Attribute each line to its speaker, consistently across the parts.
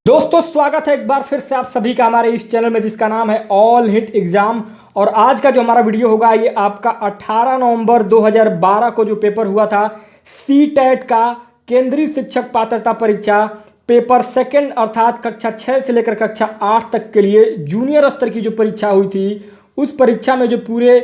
Speaker 1: दोस्तों स्वागत है एक बार फिर से आप सभी का हमारे इस चैनल में जिसका नाम है ऑल हिट एग्जाम। और आज का जो हमारा वीडियो होगा ये आपका 18 नवंबर 2012 को जो पेपर हुआ था सी टेट का केंद्रीय शिक्षक पात्रता परीक्षा पेपर सेकंड अर्थात कक्षा 6 से लेकर कक्षा 8 तक के लिए जूनियर स्तर की जो परीक्षा हुई थी उस परीक्षा में जो पूरे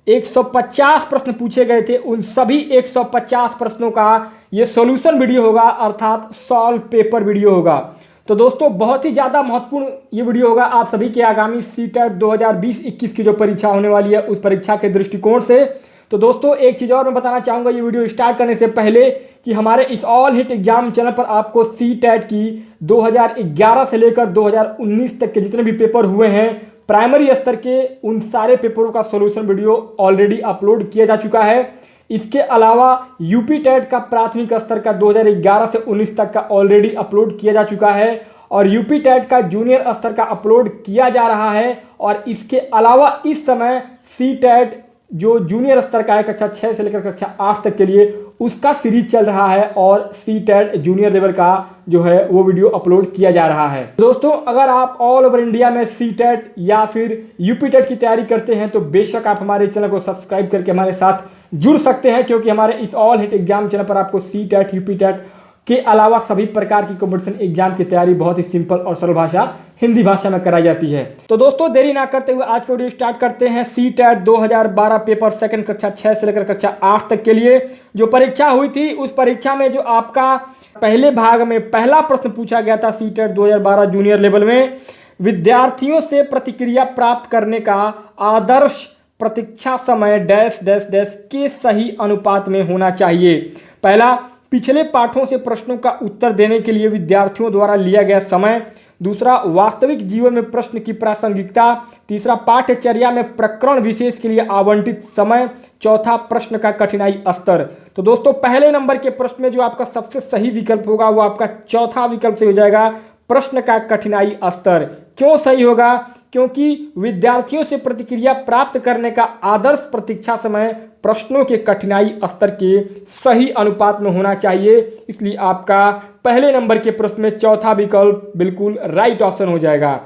Speaker 1: 150 प्रश्न पूछे गए थे उन सभी 150 प्रश्नों का ये सॉल्यूशन वीडियो होगा अर्थात सॉल्व पेपर वीडियो होगा। तो दोस्तों बहुत ही ज़्यादा महत्वपूर्ण ये वीडियो होगा आप सभी के आगामी सी टेट 2020-21 की जो परीक्षा होने वाली है उस परीक्षा के दृष्टिकोण से। तो दोस्तों एक चीज़ और मैं बताना चाहूँगा ये वीडियो स्टार्ट करने से पहले कि हमारे इस ऑल हिट एग्जाम चैनल पर आपको सी टेट की 2011 से लेकर 2019 तक के जितने भी पेपर हुए हैं प्राइमरी स्तर के उन सारे पेपरों का सोल्यूशन वीडियो ऑलरेडी अपलोड किया जा चुका है। इसके अलावा यूपी टेट का प्राथमिक स्तर का 2011 से 19 तक का ऑलरेडी अपलोड किया जा चुका है और यूपी टेट का जूनियर स्तर का अपलोड किया जा रहा है। और इसके अलावा इस समय सी टेट जो जूनियर स्तर का है कक्षा 6 से लेकर कक्षा 8 तक के लिए उसका सीरीज चल रहा है और सी टेट जूनियर लेवल का जो है वो वीडियो अपलोड किया जा रहा है। दोस्तों अगर आप ऑल ओवर इंडिया में सी टेट या फिर यूपी टेट की तैयारी करते हैं तो बेशक आप हमारे चैनल को सब्सक्राइब करके हमारे साथ जुड़ सकते हैं क्योंकि हमारे इस ऑल हिट एग्जाम चैनल पर आपको सी टेट यूपी टेट के अलावा सभी प्रकार की कॉम्पिटिशन एग्जाम की तैयारी बहुत ही सिंपल और सरल भाषा हिंदी भाषा में कराई जाती है। तो दोस्तों देरी ना करते हुए आज का वीडियो स्टार्ट करते हैं। सी टेट 2012 पेपर सेकंड कक्षा 6 से लेकर कक्षा 8 तक के लिए जो परीक्षा हुई थी उस परीक्षा में जो आपका पहले भाग में पहला प्रश्न पूछा गया था सी टेट 2012 जूनियर लेवल में विद्यार्थियों से प्रतिक्रिया प्राप्त करने का आदर्श प्रतीक्षा समय डैश डैश डैश के सही अनुपात में होना चाहिए। पहला पिछले पाठों से प्रश्नों का उत्तर देने के लिए विद्यार्थियों द्वारा लिया गया समय। दूसरा वास्तविक जीवन में प्रश्न की प्रासंगिकता। तीसरा पाठ्यचर्या में प्रकरण विशेष के लिए आवंटित समय। चौथा प्रश्न का कठिनाई स्तर। तो दोस्तों पहले नंबर के प्रश्न में जो आपका सबसे सही विकल्प होगा वो आपका चौथा विकल्प से हो जाएगा प्रश्न का कठिनाई स्तर। क्यों सही होगा? क्योंकि विद्यार्थियों से प्रतिक्रिया प्राप्त करने का आदर्श प्रतीक्षा समय प्रश्नों के कठिनाई स्तर के सही अनुपात में होना चाहिए, इसलिए आपका पहले नंबर के प्रश्न में चौथा विकल्प बिल्कुल राइट ऑप्शन हो जाएगा।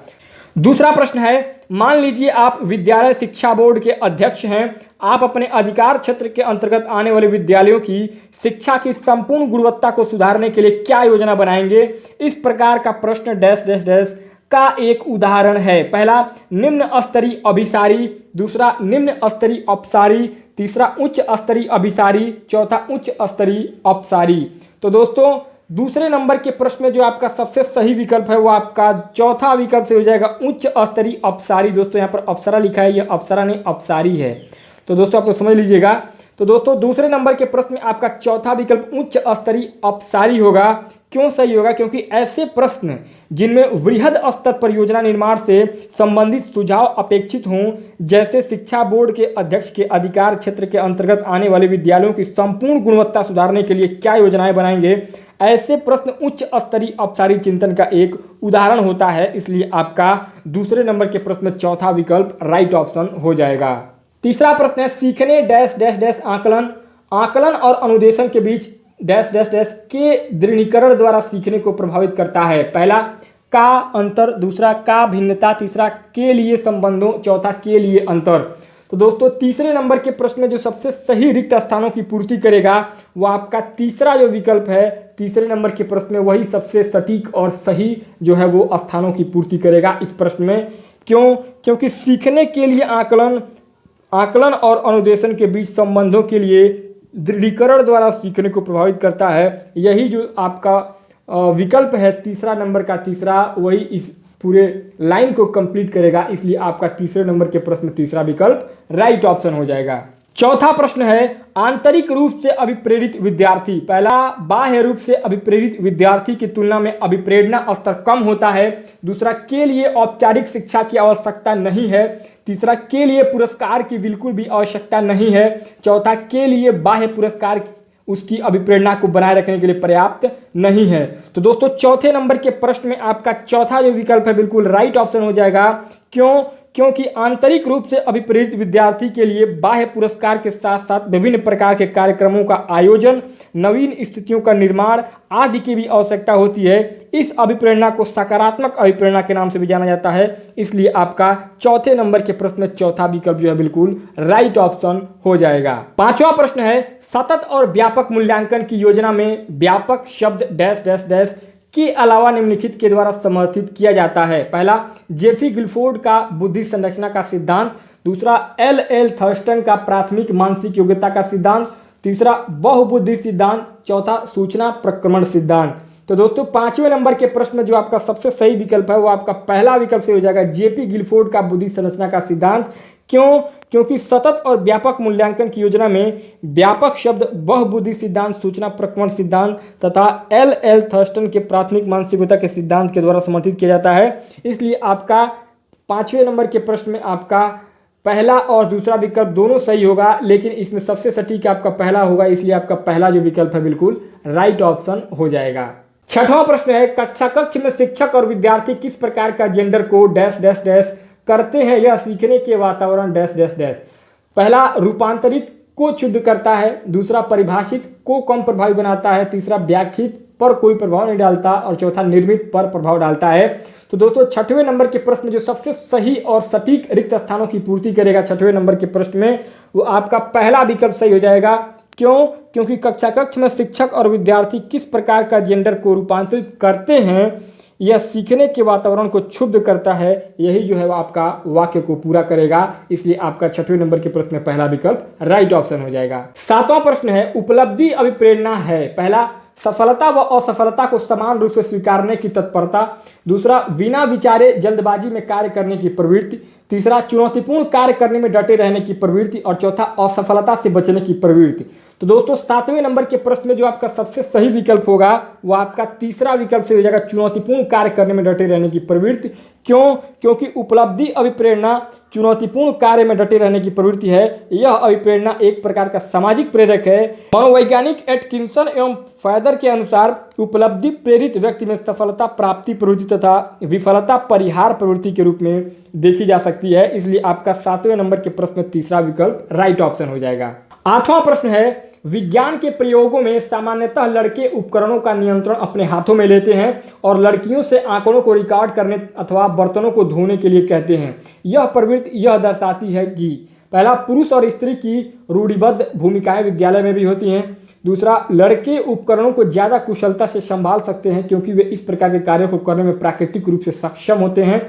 Speaker 1: दूसरा प्रश्न है, मान लीजिए आप विद्यालय शिक्षा बोर्ड के अध्यक्ष हैं। आप अपने अधिकार क्षेत्र के अंतर्गत आने वाले विद्यालयों की शिक्षा की संपूर्ण गुणवत्ता को सुधारने के लिए क्या योजना बनाएंगे? इस प्रकार का प्रश्न डैश डैश डैश का एक उदाहरण है। पहला निम्न स्तरीय अभिसारी। दूसरा निम्न स्तरीय अपसारी। तीसरा उच्च स्तरीय अभिसारी। चौथा उच्च स्तरीय अपसारी। तो दोस्तों दूसरे नंबर के प्रश्न में जो आपका सबसे सही विकल्प है वो आपका चौथा विकल्प से हो जाएगा उच्च स्तरीय अपसारी। दोस्तों यहाँ पर अप्सरा लिखा है, यह अप्सरा नहीं अपसारी है, तो दोस्तों आप लोग समझ लीजिएगा। तो दोस्तों दूसरे नंबर के प्रश्न में आपका चौथा विकल्प उच्च स्तरीय अपसारी होगा। क्यों सही होगा? क्योंकि ऐसे प्रश्न जिनमें वृहद स्तर पर योजना निर्माण से संबंधित सुझाव अपेक्षित हों, जैसे शिक्षा बोर्ड के अध्यक्ष के अधिकार क्षेत्र के अंतर्गत आने वाले विद्यालयों की संपूर्ण गुणवत्ता सुधारने के लिए क्या योजनाएं बनाएंगे, ऐसे प्रश्न उच्च स्तरीय अपसारी चिंतन का एक उदाहरण होता है, इसलिए आपका दूसरे नंबर के प्रश्न में चौथा विकल्प राइट ऑप्शन हो जाएगा। तीसरा प्रश्न है, सीखने डैश डैश डैश आकलन और अनुदेशन के बीच डैश डैश डैश के दृढ़ीकरण द्वारा सीखने को प्रभावित करता है। पहला का अंतर। दूसरा का भिन्नता। तीसरा के लिए संबंधों। चौथा के लिए अंतर। तो दोस्तों तीसरे नंबर के प्रश्न में जो सबसे सही रिक्त स्थानों की पूर्ति करेगा वो आपका तीसरा जो विकल्प है तीसरे नंबर के प्रश्न में वही सबसे सटीक और सही जो है वो स्थानों की पूर्ति करेगा इस प्रश्न में। क्यों? क्योंकि सीखने के लिए आकलन और अनुदेशन के बीच संबंधों के लिए दृढ़ीकरण द्वारा सीखने को प्रभावित करता है। यही जो आपका विकल्प है तीसरा नंबर का तीसरा वही इस पूरे लाइन को कंप्लीट करेगा, इसलिए आपका तीसरे नंबर के प्रश्न में तीसरा विकल्प राइट ऑप्शन हो जाएगा। चौथा प्रश्न है, आंतरिक रूप से अभिप्रेरित विद्यार्थी। पहला बाह्य रूप से अभिप्रेरित विद्यार्थी की तुलना में अभिप्रेरणा स्तर कम होता है। दूसरा के लिए औपचारिक शिक्षा की आवश्यकता नहीं है। तीसरा के लिए पुरस्कार की बिल्कुल भी आवश्यकता नहीं है। चौथा के लिए बाह्य पुरस्कार उसकी अभिप्रेरणा को बनाए रखने के लिए पर्याप्त नहीं है। तो दोस्तों चौथे नंबर के प्रश्न में आपका चौथा जो विकल्प है बिल्कुल राइट ऑप्शन हो जाएगा। क्यों? क्योंकि आंतरिक रूप से अभिप्रेरित विद्यार्थी के लिए बाह्य पुरस्कार के साथ साथ विभिन्न प्रकार के कार्यक्रमों का आयोजन, नवीन स्थितियों का निर्माण आदि की भी आवश्यकता होती है। इस अभिप्रेरणा को सकारात्मक अभिप्रेरणा के नाम से भी जाना जाता है। इसलिए आपका चौथे नंबर के प्रश्न में चौथा विकल्प जो है बिल्कुल राइट ऑप्शन हो जाएगा। पांचवा प्रश्न है, सतत और व्यापक मूल्यांकन की योजना में व्यापक शब्द डैश डैश डैश के अलावा निम्नलिखित के द्वारा समर्थित किया जाता है। पहला, जेफी गिलफोर्ड का बुद्धि संरचना का सिद्धांत। दूसरा, एल थर्स्टन का प्राथमिक मानसिक योग्यता का सिद्धांत। तीसरा, बहुबुद्धि सिद्धांत। चौथा, सूचना प्रक्रमण सिद्धांत। तो दोस्तों पांचवें नंबर के प्रश्न में जो आपका सबसे सही विकल्प है वो आपका पहला विकल्प से हो जाएगा, जेपी गिलफोर्ड का बुद्धि संरचना का सिद्धांत। क्यों? क्योंकि सतत और व्यापक मूल्यांकन की योजना में व्यापक शब्द बहुबुद्धि सिद्धांत, सूचना प्रक्रमण सिद्धांत तथा एल थर्स्टन के प्राथमिक मानसिकता के सिद्धांत के द्वारा समर्थित किया जाता है। इसलिए आपका पांचवें नंबर के प्रश्न में आपका पहला और दूसरा विकल्प दोनों सही होगा, लेकिन इसमें सबसे सटीक आपका पहला होगा, इसलिए आपका पहला जो विकल्प है बिल्कुल राइट ऑप्शन हो जाएगा। छठवां प्रश्न है, कक्ष में शिक्षक और विद्यार्थी किस प्रकार का जेंडर को डैश डैश डैश करते हैं यह सीखने के वातावरण डैश डैश डैश। पहला, रूपांतरित को क्षुब्ध करता है। दूसरा, परिभाषित को कम प्रभावी बनाता है। तीसरा, व्याख्यित पर कोई प्रभाव नहीं डालता और चौथा, निर्मित पर प्रभाव डालता है। तो दोस्तों छठवें नंबर के प्रश्न जो सबसे सही और सटीक रिक्त स्थानों की पूर्ति करेगा छठवें नंबर के प्रश्न में, वो आपका पहला विकल्प सही हो जाएगा। क्यों? क्योंकि कक्ष में शिक्षक और विद्यार्थी किस प्रकार का जेंडर को रूपांतरित करते हैं यह सीखने के वातावरण को क्षुब्ध करता है, यही जो है वो आपका वाक्य को पूरा करेगा। इसलिए आपका छठवें नंबर के प्रश्न में पहला विकल्प राइट ऑप्शन हो जाएगा। सातवां प्रश्न है, उपलब्धि अभिप्रेरणा है। पहला, सफलता व असफलता को समान रूप से स्वीकारने की तत्परता। दूसरा, बिना विचारे जल्दबाजी में कार्य करने की प्रवृत्ति। तीसरा, चुनौतीपूर्ण कार्य करने में डटे रहने की प्रवृत्ति और चौथा, असफलता से बचने की प्रवृत्ति। तो दोस्तों सातवें नंबर के प्रश्न में जो आपका सबसे सही विकल्प होगा वो आपका तीसरा विकल्प से हो जाएगा, चुनौतीपूर्ण कार्य करने में डटे रहने की प्रवृत्ति। क्यों? क्योंकि उपलब्धि अभिप्रेरणा चुनौतीपूर्ण कार्य में डटे रहने की प्रवृत्ति है। यह अभिप्रेरणा एक प्रकार का सामाजिक प्रेरक है। मनोवैज्ञानिक एटकिंसन एवं फैदर के अनुसार उपलब्धि प्रेरित व्यक्ति में सफलता प्राप्ति प्रवृत्ति तथा विफलता परिहार प्रवृत्ति के रूप में देखी जा सकती है। इसलिए आपका सातवें नंबर के प्रश्न में तीसरा विकल्प राइट ऑप्शन हो जाएगा। आठवां प्रश्न है, विज्ञान के प्रयोगों में सामान्यतः लड़के उपकरणों का नियंत्रण अपने हाथों में लेते हैं और लड़कियों से आंकड़ों को रिकॉर्ड करने अथवा बर्तनों को धोने के लिए कहते हैं। यह प्रवृत्ति यह दर्शाती है कि पहला, पुरुष और स्त्री की रूढ़िबद्ध भूमिकाएं विद्यालय में भी होती हैं। दूसरा, लड़के उपकरणों को ज़्यादा कुशलता से संभाल सकते हैं क्योंकि वे इस प्रकार के कार्यों को करने में प्राकृतिक रूप से सक्षम होते हैं।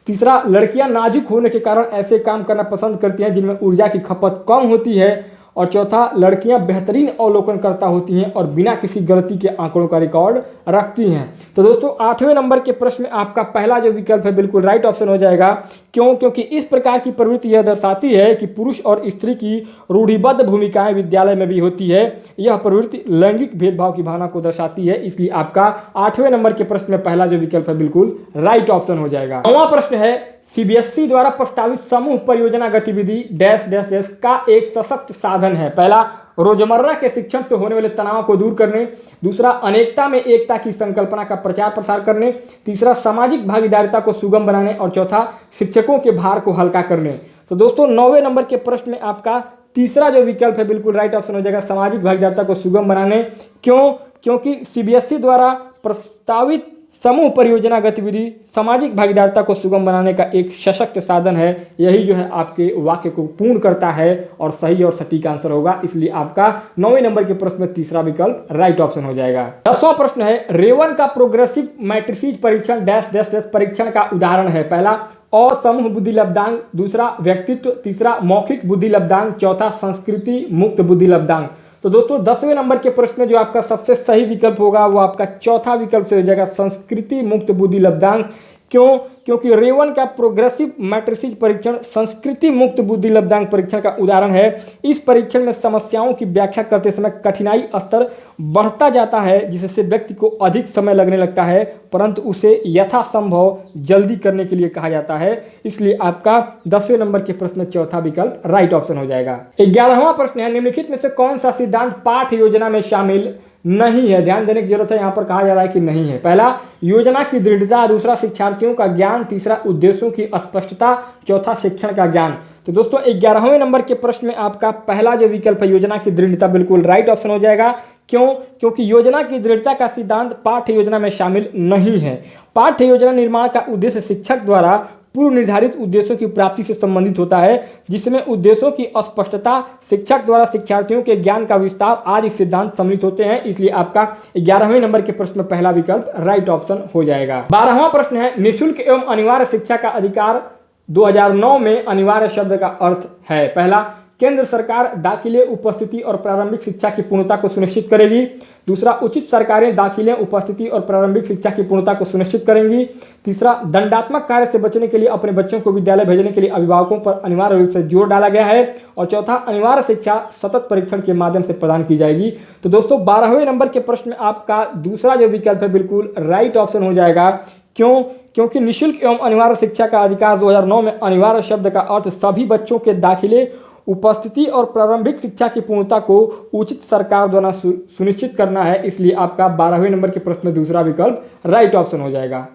Speaker 1: तीसरा, लड़कियां नाजुक होने के कारण ऐसे काम करना पसंद करती हैं जिनमें ऊर्जा की खपत कम होती है। और चौथा, लड़कियां बेहतरीन अवलोकनकर्ता होती हैं और बिना किसी गलती के आंकड़ों का रिकॉर्ड रखती हैं। तो दोस्तों आठवें नंबर के प्रश्न में आपका पहला जो विकल्प है बिल्कुल राइट ऑप्शन हो जाएगा। क्यों? क्योंकि इस प्रकार की प्रवृत्ति यह दर्शाती है कि पुरुष और स्त्री की रूढ़िबद्ध भूमिकाएं विद्यालय में भी होती है। यह प्रवृत्ति लैंगिक भेदभाव की भावना को दर्शाती है। इसलिए आपका आठवें नंबर के प्रश्न में पहला जो विकल्प है बिल्कुल राइट ऑप्शन हो जाएगा। नौवां प्रश्न है, सीबीएसई द्वारा प्रस्तावित समूह परियोजना गतिविधि डैश डैश डैश का एक सशक्त साधन है। पहला, रोजमर्रा के शिक्षण से होने वाले तनाव को दूर करने। दूसरा, अनेकता में एकता की संकल्पना का प्रचार प्रसार करने। तीसरा, सामाजिक भागीदारिता को सुगम बनाने और चौथा, शिक्षकों के भार को हल्का करने। तो दोस्तों 9वें नंबर के प्रश्न में आपका तीसरा जो विकल्प है बिल्कुल राइट ऑप्शन हो जाएगा, सामाजिक भागीदारिता को सुगम बनाने। क्यों? क्योंकि सीबीएसई द्वारा प्रस्तावित समूह परियोजना गतिविधि सामाजिक भागीदारिता को सुगम बनाने का एक सशक्त साधन है। यही जो है आपके वाक्य को पूर्ण करता है और सही और सटीक आंसर होगा। इसलिए आपका 9वें नंबर के प्रश्न में तीसरा विकल्प राइट ऑप्शन हो जाएगा। 10वां प्रश्न है, रेवन का प्रोग्रेसिव मैट्रिसेस परीक्षण डैश डैश डैश परीक्षण का उदाहरण है। पहला, असमूह बुद्धि लब्धांक। दूसरा, व्यक्तित्व। तीसरा, मौखिक बुद्धि लब्धांक। चौथा, संस्कृति मुक्त बुद्धि लब्धांक। तो दोस्तों 10वें नंबर के प्रश्न में जो आपका सबसे सही विकल्प होगा वो आपका चौथा विकल्प से हो जाएगा, संस्कृति मुक्त बुद्धि लब्धांक। क्यों? क्योंकि रेवन का प्रोग्रेसिव मैट्रिसेस परीक्षण संस्कृति मुक्त बुद्धि लब्धांक परीक्षण का उदाहरण है। इस परीक्षण में समस्याओं की व्याख्या करते समय कठिनाई स्तर बढ़ता जाता है, जिससे व्यक्ति को अधिक समय लगने लगता है, परंतु उसे यथासंभव जल्दी करने के लिए कहा जाता है। इसलिए आपका 10वें नंबर के प्रश्न में चौथा विकल्प राइट ऑप्शन हो जाएगा। 11वां प्रश्न है, निम्नलिखित में से कौन सा सिद्धांत पाठ योजना में शामिल नहीं है। ध्यान देने की जरूरत है, यहाँ पर कहा जा रहा है कि नहीं है। पहला योजना की दृढ़ता, दूसरा शिक्षार्थियों का ज्ञान, तीसरा उद्देश्यों की स्पष्टता, चौथा शिक्षण का ज्ञान। तो दोस्तों 11वें नंबर के प्रश्न में आपका पहला जो विकल्प है योजना की दृढ़ता बिल्कुल राइट ऑप्शन हो जाएगा। क्यों? क्योंकि योजना की दृढ़ता का सिद्धांत पाठ्य योजना में शामिल नहीं है। पाठ्य योजना निर्माण का उद्देश्य शिक्षक द्वारा पूर्व निर्धारित उद्देश्यों की प्राप्ति से संबंधित होता है, जिसमें उद्देश्यों की स्पष्टता, शिक्षक द्वारा शिक्षार्थियों के ज्ञान का विस्तार आदि सिद्धांत सम्मिलित होते हैं। इसलिए आपका 11वें नंबर के प्रश्न में पहला विकल्प राइट ऑप्शन हो जाएगा। 12वां प्रश्न है निःशुल्क एवं अनिवार्य शिक्षा का अधिकार 2009 में अनिवार्य शब्द का अर्थ है। पहला केंद्र सरकार दाखिले, उपस्थिति और प्रारंभिक शिक्षा की पूर्णता को सुनिश्चित करेगी। दूसरा उचित सरकारें दाखिले, उपस्थिति और प्रारंभिक शिक्षा की पूर्णता को सुनिश्चित करेंगी। तीसरा दंडात्मक कार्य से बचने के लिए अपने बच्चों को विद्यालय भेजने के लिए अभिभावकों पर अनिवार्य रूप से जोर डाला गया है। और चौथा अनिवार्य शिक्षा सतत परीक्षण के माध्यम से प्रदान की जाएगी। तो दोस्तों 12वें नंबर के प्रश्न में आपका दूसरा जो विकल्प है बिल्कुल राइट ऑप्शन हो जाएगा। क्यों? क्योंकि निःशुल्क एवं अनिवार्य शिक्षा का अधिकार 2009 में अनिवार्य शब्द का अर्थ सभी बच्चों के दाखिले, उपस्थिति और प्रारंभिक शिक्षा की पूर्णता को उचित सरकार द्वारा सुनिश्चित करना है। इसलिए आपका 12वें नंबर के प्रश्न में दूसरा विकल्प राइट ऑप्शन हो जाएगा।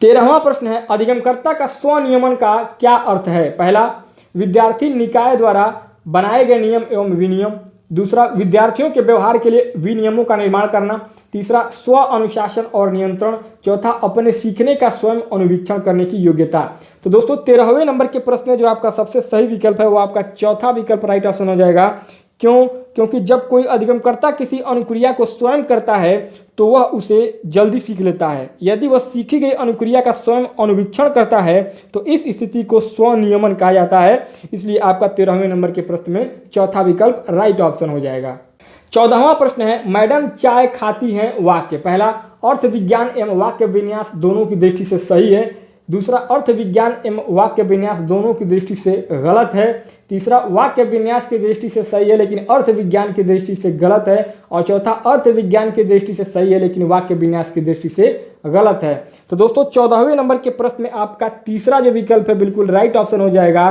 Speaker 1: 13वां प्रश्न है अधिगमकर्ता का स्वनियमन का क्या अर्थ है? पहला विद्यार्थी निकाय द्वारा बनाए गए नियम एवं विनियम। दूसरा विद्यार्थियों के व्यवहार के लिए विनियमों का निर्माण करना। तीसरा स्व अनुशासन और नियंत्रण। चौथा अपने सीखने का स्वयं अनुवीक्षण करने की योग्यता। तो दोस्तों 13वें नंबर के प्रश्न में जो आपका सबसे सही विकल्प है वो आपका चौथा विकल्प राइट ऑप्शन हो जाएगा। क्यों? क्योंकि जब कोई अधिगमकर्ता किसी अनुक्रिया को स्वयं करता है तो वह उसे जल्दी सीख लेता है। यदि वह सीखी गई अनुक्रिया का स्वयं अनुवीक्षण करता है तो इस स्थिति को स्वनियमन कहा जाता है। इसलिए आपका 13वें नंबर के प्रश्न में चौथा विकल्प राइट ऑप्शन हो जाएगा। 14वां प्रश्न है मैडम चाय खाती हैं वाक्य। पहला अर्थ विज्ञान एवं वाक्य विन्यास दोनों की दृष्टि से सही है। दूसरा अर्थ विज्ञान एवं वाक्य विन्यास दोनों की दृष्टि से गलत है। तीसरा वाक्य विन्यास की दृष्टि से सही है लेकिन अर्थ विज्ञान की दृष्टि से गलत है। और चौथा अर्थ विज्ञान की दृष्टि से सही है लेकिन वाक्य विन्यास की दृष्टि से गलत है। तो दोस्तों 14वें नंबर के प्रश्न में आपका तीसरा जो विकल्प है बिल्कुल राइट ऑप्शन हो जाएगा।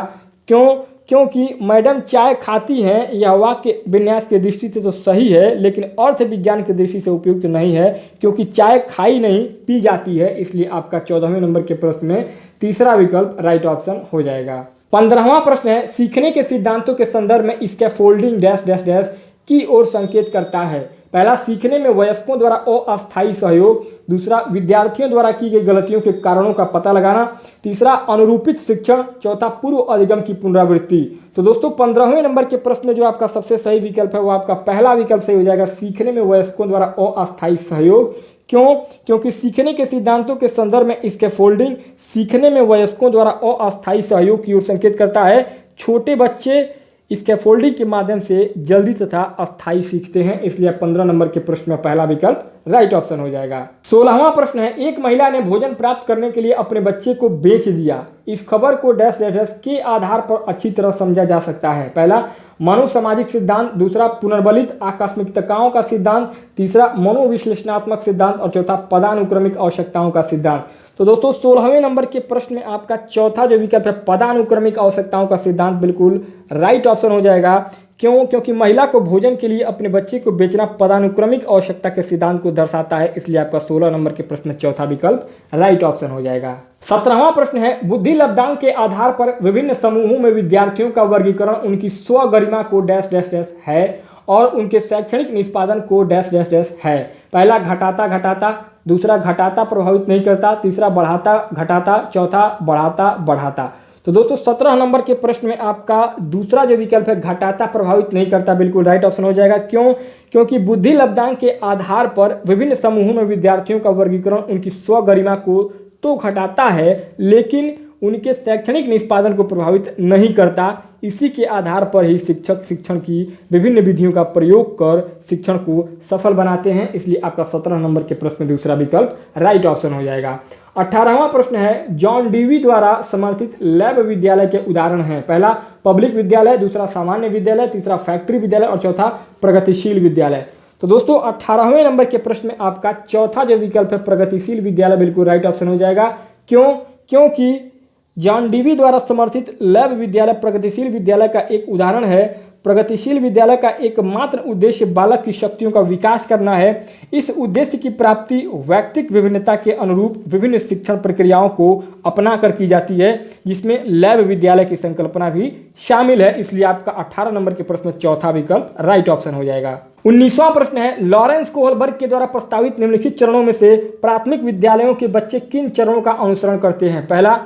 Speaker 1: क्यों? क्योंकि मैडम चाय खाती हैं यह वाक्य विन्यास की दृष्टि से तो सही है लेकिन अर्थ विज्ञान की दृष्टि से उपयुक्त नहीं है, क्योंकि चाय खाई नहीं पी जाती है। इसलिए आपका 14वें नंबर के प्रश्न में तीसरा विकल्प राइट ऑप्शन हो जाएगा। 15वां प्रश्न है सीखने के सिद्धांतों के संदर्भ में स्कैफोल्डिंग डैश डैश डैश की ओर संकेत करता है। पहला सीखने में वयस्कों द्वारा अस्थायी सहयोग। दूसरा विद्यार्थियों द्वारा की गई गलतियों के कारणों का पता लगाना। तीसरा अनुरूपित शिक्षण। चौथा पूर्व अधिगम की पुनरावृत्ति। तो दोस्तों 15वें नंबर के प्रश्न में जो आपका सबसे सही विकल्प है वो आपका पहला विकल्प सही हो जाएगा, सीखने में वयस्कों द्वारा अस्थायी सहयोग। क्यों? क्योंकि सीखने के सिद्धांतों के संदर्भ में स्कैफोल्डिंग सीखने में वयस्कों द्वारा अस्थायी सहयोग की ओर संकेत करता है। छोटे बच्चे स्कैफोल्डिंग के माध्यम से जल्दी तथा अस्थायी सीखते हैं। इसलिए 15 नंबर के प्रश्न में पहला विकल्प राइट ऑप्शन हो जाएगा। 16वां प्रश्न है एक महिला ने भोजन प्राप्त करने के लिए अपने बच्चे को बेच दिया। इस खबर को डैश डैश डैश के आधार पर अच्छी तरह समझा जा सकता है। पहला मनोसामाजिक सिद्धांत। दूसरा पुनर्बलित आकस्मिकताओं का सिद्धांत। तीसरा मनोविश्लेषणात्मक सिद्धांत। और चौथा पदानुक्रमिक आवश्यकताओं का सिद्धांत। तो दोस्तों 16वें नंबर के प्रश्न में आपका चौथा जो विकल्प है पदानुक्रमिक आवश्यकताओं का सिद्धांत बिल्कुल राइट ऑप्शन हो जाएगा। क्यों? क्योंकि महिला को भोजन के लिए अपने बच्चे को बेचना पदानुक्रमिक आवश्यकता के सिद्धांत को दर्शाता है। इसलिए आपका 16 नंबर के प्रश्न में चौथा विकल्प राइट ऑप्शन हो जाएगा। 17वां प्रश्न है बुद्धि लब्धांक के आधार पर विभिन्न समूहों में विद्यार्थियों का वर्गीकरण उनकी स्वगरिमा को डैश डैश डैश है और उनके शैक्षणिक निष्पादन को डैश डैश डैश है। पहला घटाता घटाता। दूसरा घटाता प्रभावित नहीं करता। तीसरा बढ़ाता घटाता। चौथा बढ़ाता बढ़ाता। तो दोस्तों 17 नंबर के प्रश्न में आपका दूसरा जो विकल्प है घटाता प्रभावित नहीं करता बिल्कुल राइट ऑप्शन हो जाएगा। क्यों? क्योंकि बुद्धि लब्धांक के आधार पर विभिन्न समूहों में विद्यार्थियों का वर्गीकरण उनकी स्वगरिमा को तो घटाता है लेकिन उनके शैक्षणिक निष्पादन को प्रभावित नहीं करता। इसी के आधार पर ही शिक्षक शिक्षण की विभिन्न विधियों का प्रयोग कर शिक्षण को सफल बनाते हैं। इसलिए आपका 17 नंबर के प्रश्न में दूसरा विकल्प राइट ऑप्शन हो जाएगा। 18वां प्रश्न है जॉन डीवी द्वारा समर्थित लैब विद्यालय के उदाहरण हैं। पहला पब्लिक विद्यालय। दूसरा सामान्य विद्यालय। तीसरा फैक्ट्री विद्यालय। और चौथा प्रगतिशील विद्यालय। तो दोस्तों 18वें नंबर के प्रश्न में आपका चौथा जो विकल्प है प्रगतिशील विद्यालय बिल्कुल राइट ऑप्शन हो जाएगा। क्यों? क्योंकि जॉन डीवी द्वारा समर्थित लैब विद्यालय प्रगतिशील विद्यालय का एक उदाहरण है। प्रगतिशील विद्यालय का एकमात्र उद्देश्य बालक की शक्तियों का विकास करना है। इस उद्देश्य की प्राप्ति व्यक्तिगत विभिन्नता के अनुरूप विभिन्न शिक्षण प्रक्रियाओं को अपना कर की जाती है, जिसमें लैब विद्यालय की संकल्पना भी शामिल है। इसलिए आपका 18 नंबर के प्रश्न में चौथा विकल्प राइट ऑप्शन हो जाएगा। 19वां प्रश्न है, लॉरेंस कोहलबर्ग के द्वारा प्रस्तावित निम्नलिखित चरणों में से प्राथमिक विद्यालयों के बच्चे किन चरणों का अनुसरण करते हैं? पहला,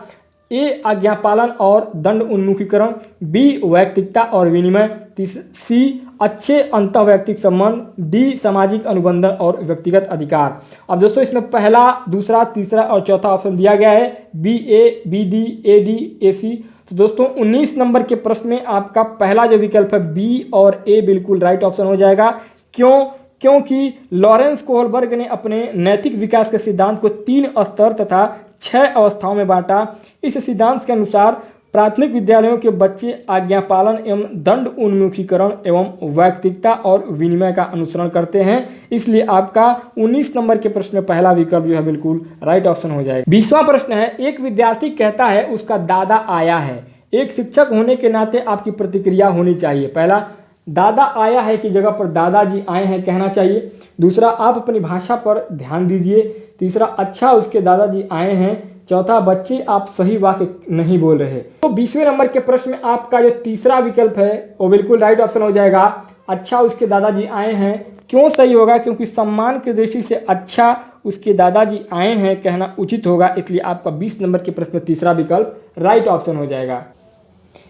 Speaker 1: ए आज्ञा पालन और दंड उन्मुखीकरण, बी वैयक्तिकता और विनिमय, सी अच्छे अंतःवैयक्तिक संबंध, डी सामाजिक अनुबंधन और व्यक्तिगत अधिकार। अब दोस्तों इसमें पहला, दूसरा, तीसरा और चौथा ऑप्शन दिया गया है, B A, B D, A D, A C. तो दोस्तों 19 नंबर के प्रश्न में आपका पहला जो विकल्प है बी और ए बिल्कुल राइट ऑप्शन हो जाएगा। क्योंकि लॉरेंस कोहलबर्ग ने अपने नैतिक विकास के सिद्धांत को 3 स्तर तथा 6 अवस्थाओं में बांटा। इस सिद्धांत के अनुसार प्राथमिक विद्यालयों के बच्चे आज्ञा पालन एवं दंड उन्मुखीकरण एवं वैयक्तिकता और विनिमय का अनुसरण करते हैं। इसलिए आपका 19 नंबर के प्रश्न में पहला विकल्प जो है बिल्कुल राइट ऑप्शन हो जाएगा। 20वां प्रश्न है, एक विद्यार्थी कहता है उसका दादा आया है। एक शिक्षक होने के नाते आपकी प्रतिक्रिया होनी चाहिए। पहला, दादा आया है की जगह पर दादाजी आए हैं कहना चाहिए। दूसरा, आप अपनी भाषा पर ध्यान दीजिए। तीसरा, अच्छा उसके दादाजी आए हैं। चौथा, बच्चे आप सही वाक्य नहीं बोल रहे। तो 20वें नंबर के प्रश्न में आपका जो तीसरा विकल्प है वो बिल्कुल राइट ऑप्शन हो जाएगा, अच्छा उसके दादाजी आए हैं। क्यों सही होगा? क्योंकि सम्मान की दृष्टि से अच्छा उसके दादाजी आए हैं कहना उचित होगा। इसलिए आपका 20 नंबर के प्रश्न में तीसरा विकल्प राइट ऑप्शन हो जाएगा।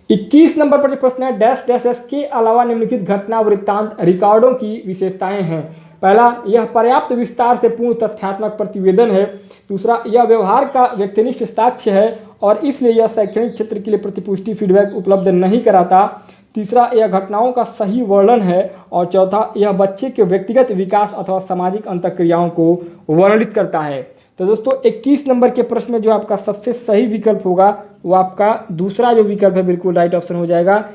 Speaker 1: 21 नंबर पर जो प्रश्न है, डैश डैश डैश के अलावा निम्नलिखित घटना वृत्तांत रिकॉर्डों की विशेषताएं हैं। पहला, यह पर्याप्त विस्तार से पूर्ण तथ्यात्मक प्रतिवेदन है। दूसरा, यह व्यवहार का व्यक्तिनिष्ठ साक्ष्य है और इसलिए यह शैक्षणिक क्षेत्र के लिए प्रतिपुष्टि फीडबैक उपलब्ध नहीं कराता। तीसरा, यह घटनाओं का सही वर्णन है। और चौथा, यह बच्चे के व्यक्तिगत विकास अथवा सामाजिक अंतःक्रियाओं को वर्णित करता है। तो दोस्तों 21 नंबर के प्रश्न में जो आपका सबसे सही विकल्प होगा वो आपका दूसरा जो विकल्प है बिल्कुल राइट ऑप्शन हो जाएगा।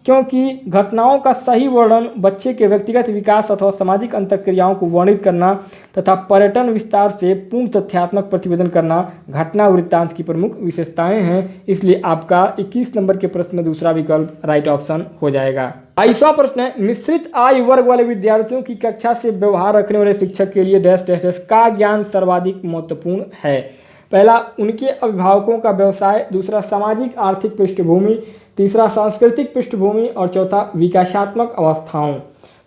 Speaker 1: क्योंकि घटनाओं का सही वर्णन बच्चे के व्यक्तिगत विकास अथवा सामाजिक अंतःक्रियाओं को वर्णित करना तथा पर्यटन विस्तार से पूर्ण तथ्यात्मक प्रतिवेदन करना घटना वृत्तांत की प्रमुख विशेषताएं हैं। इसलिए आपका 21 नंबर के प्रश्न में दूसरा विकल्प राइट ऑप्शन हो जाएगा। 22वां प्रश्न है, मिश्रित आयु वर्ग वाले विद्यार्थियों की कक्षा से व्यवहार रखने वाले शिक्षक के लिए डैश डैश डैश का ज्ञान सर्वाधिक महत्वपूर्ण है। पहला, उनके अभिभावकों का व्यवसाय। दूसरा, सामाजिक आर्थिक पृष्ठभूमि। तीसरा, सांस्कृतिक पृष्ठभूमि। और चौथा, विकासात्मक अवस्थाओं।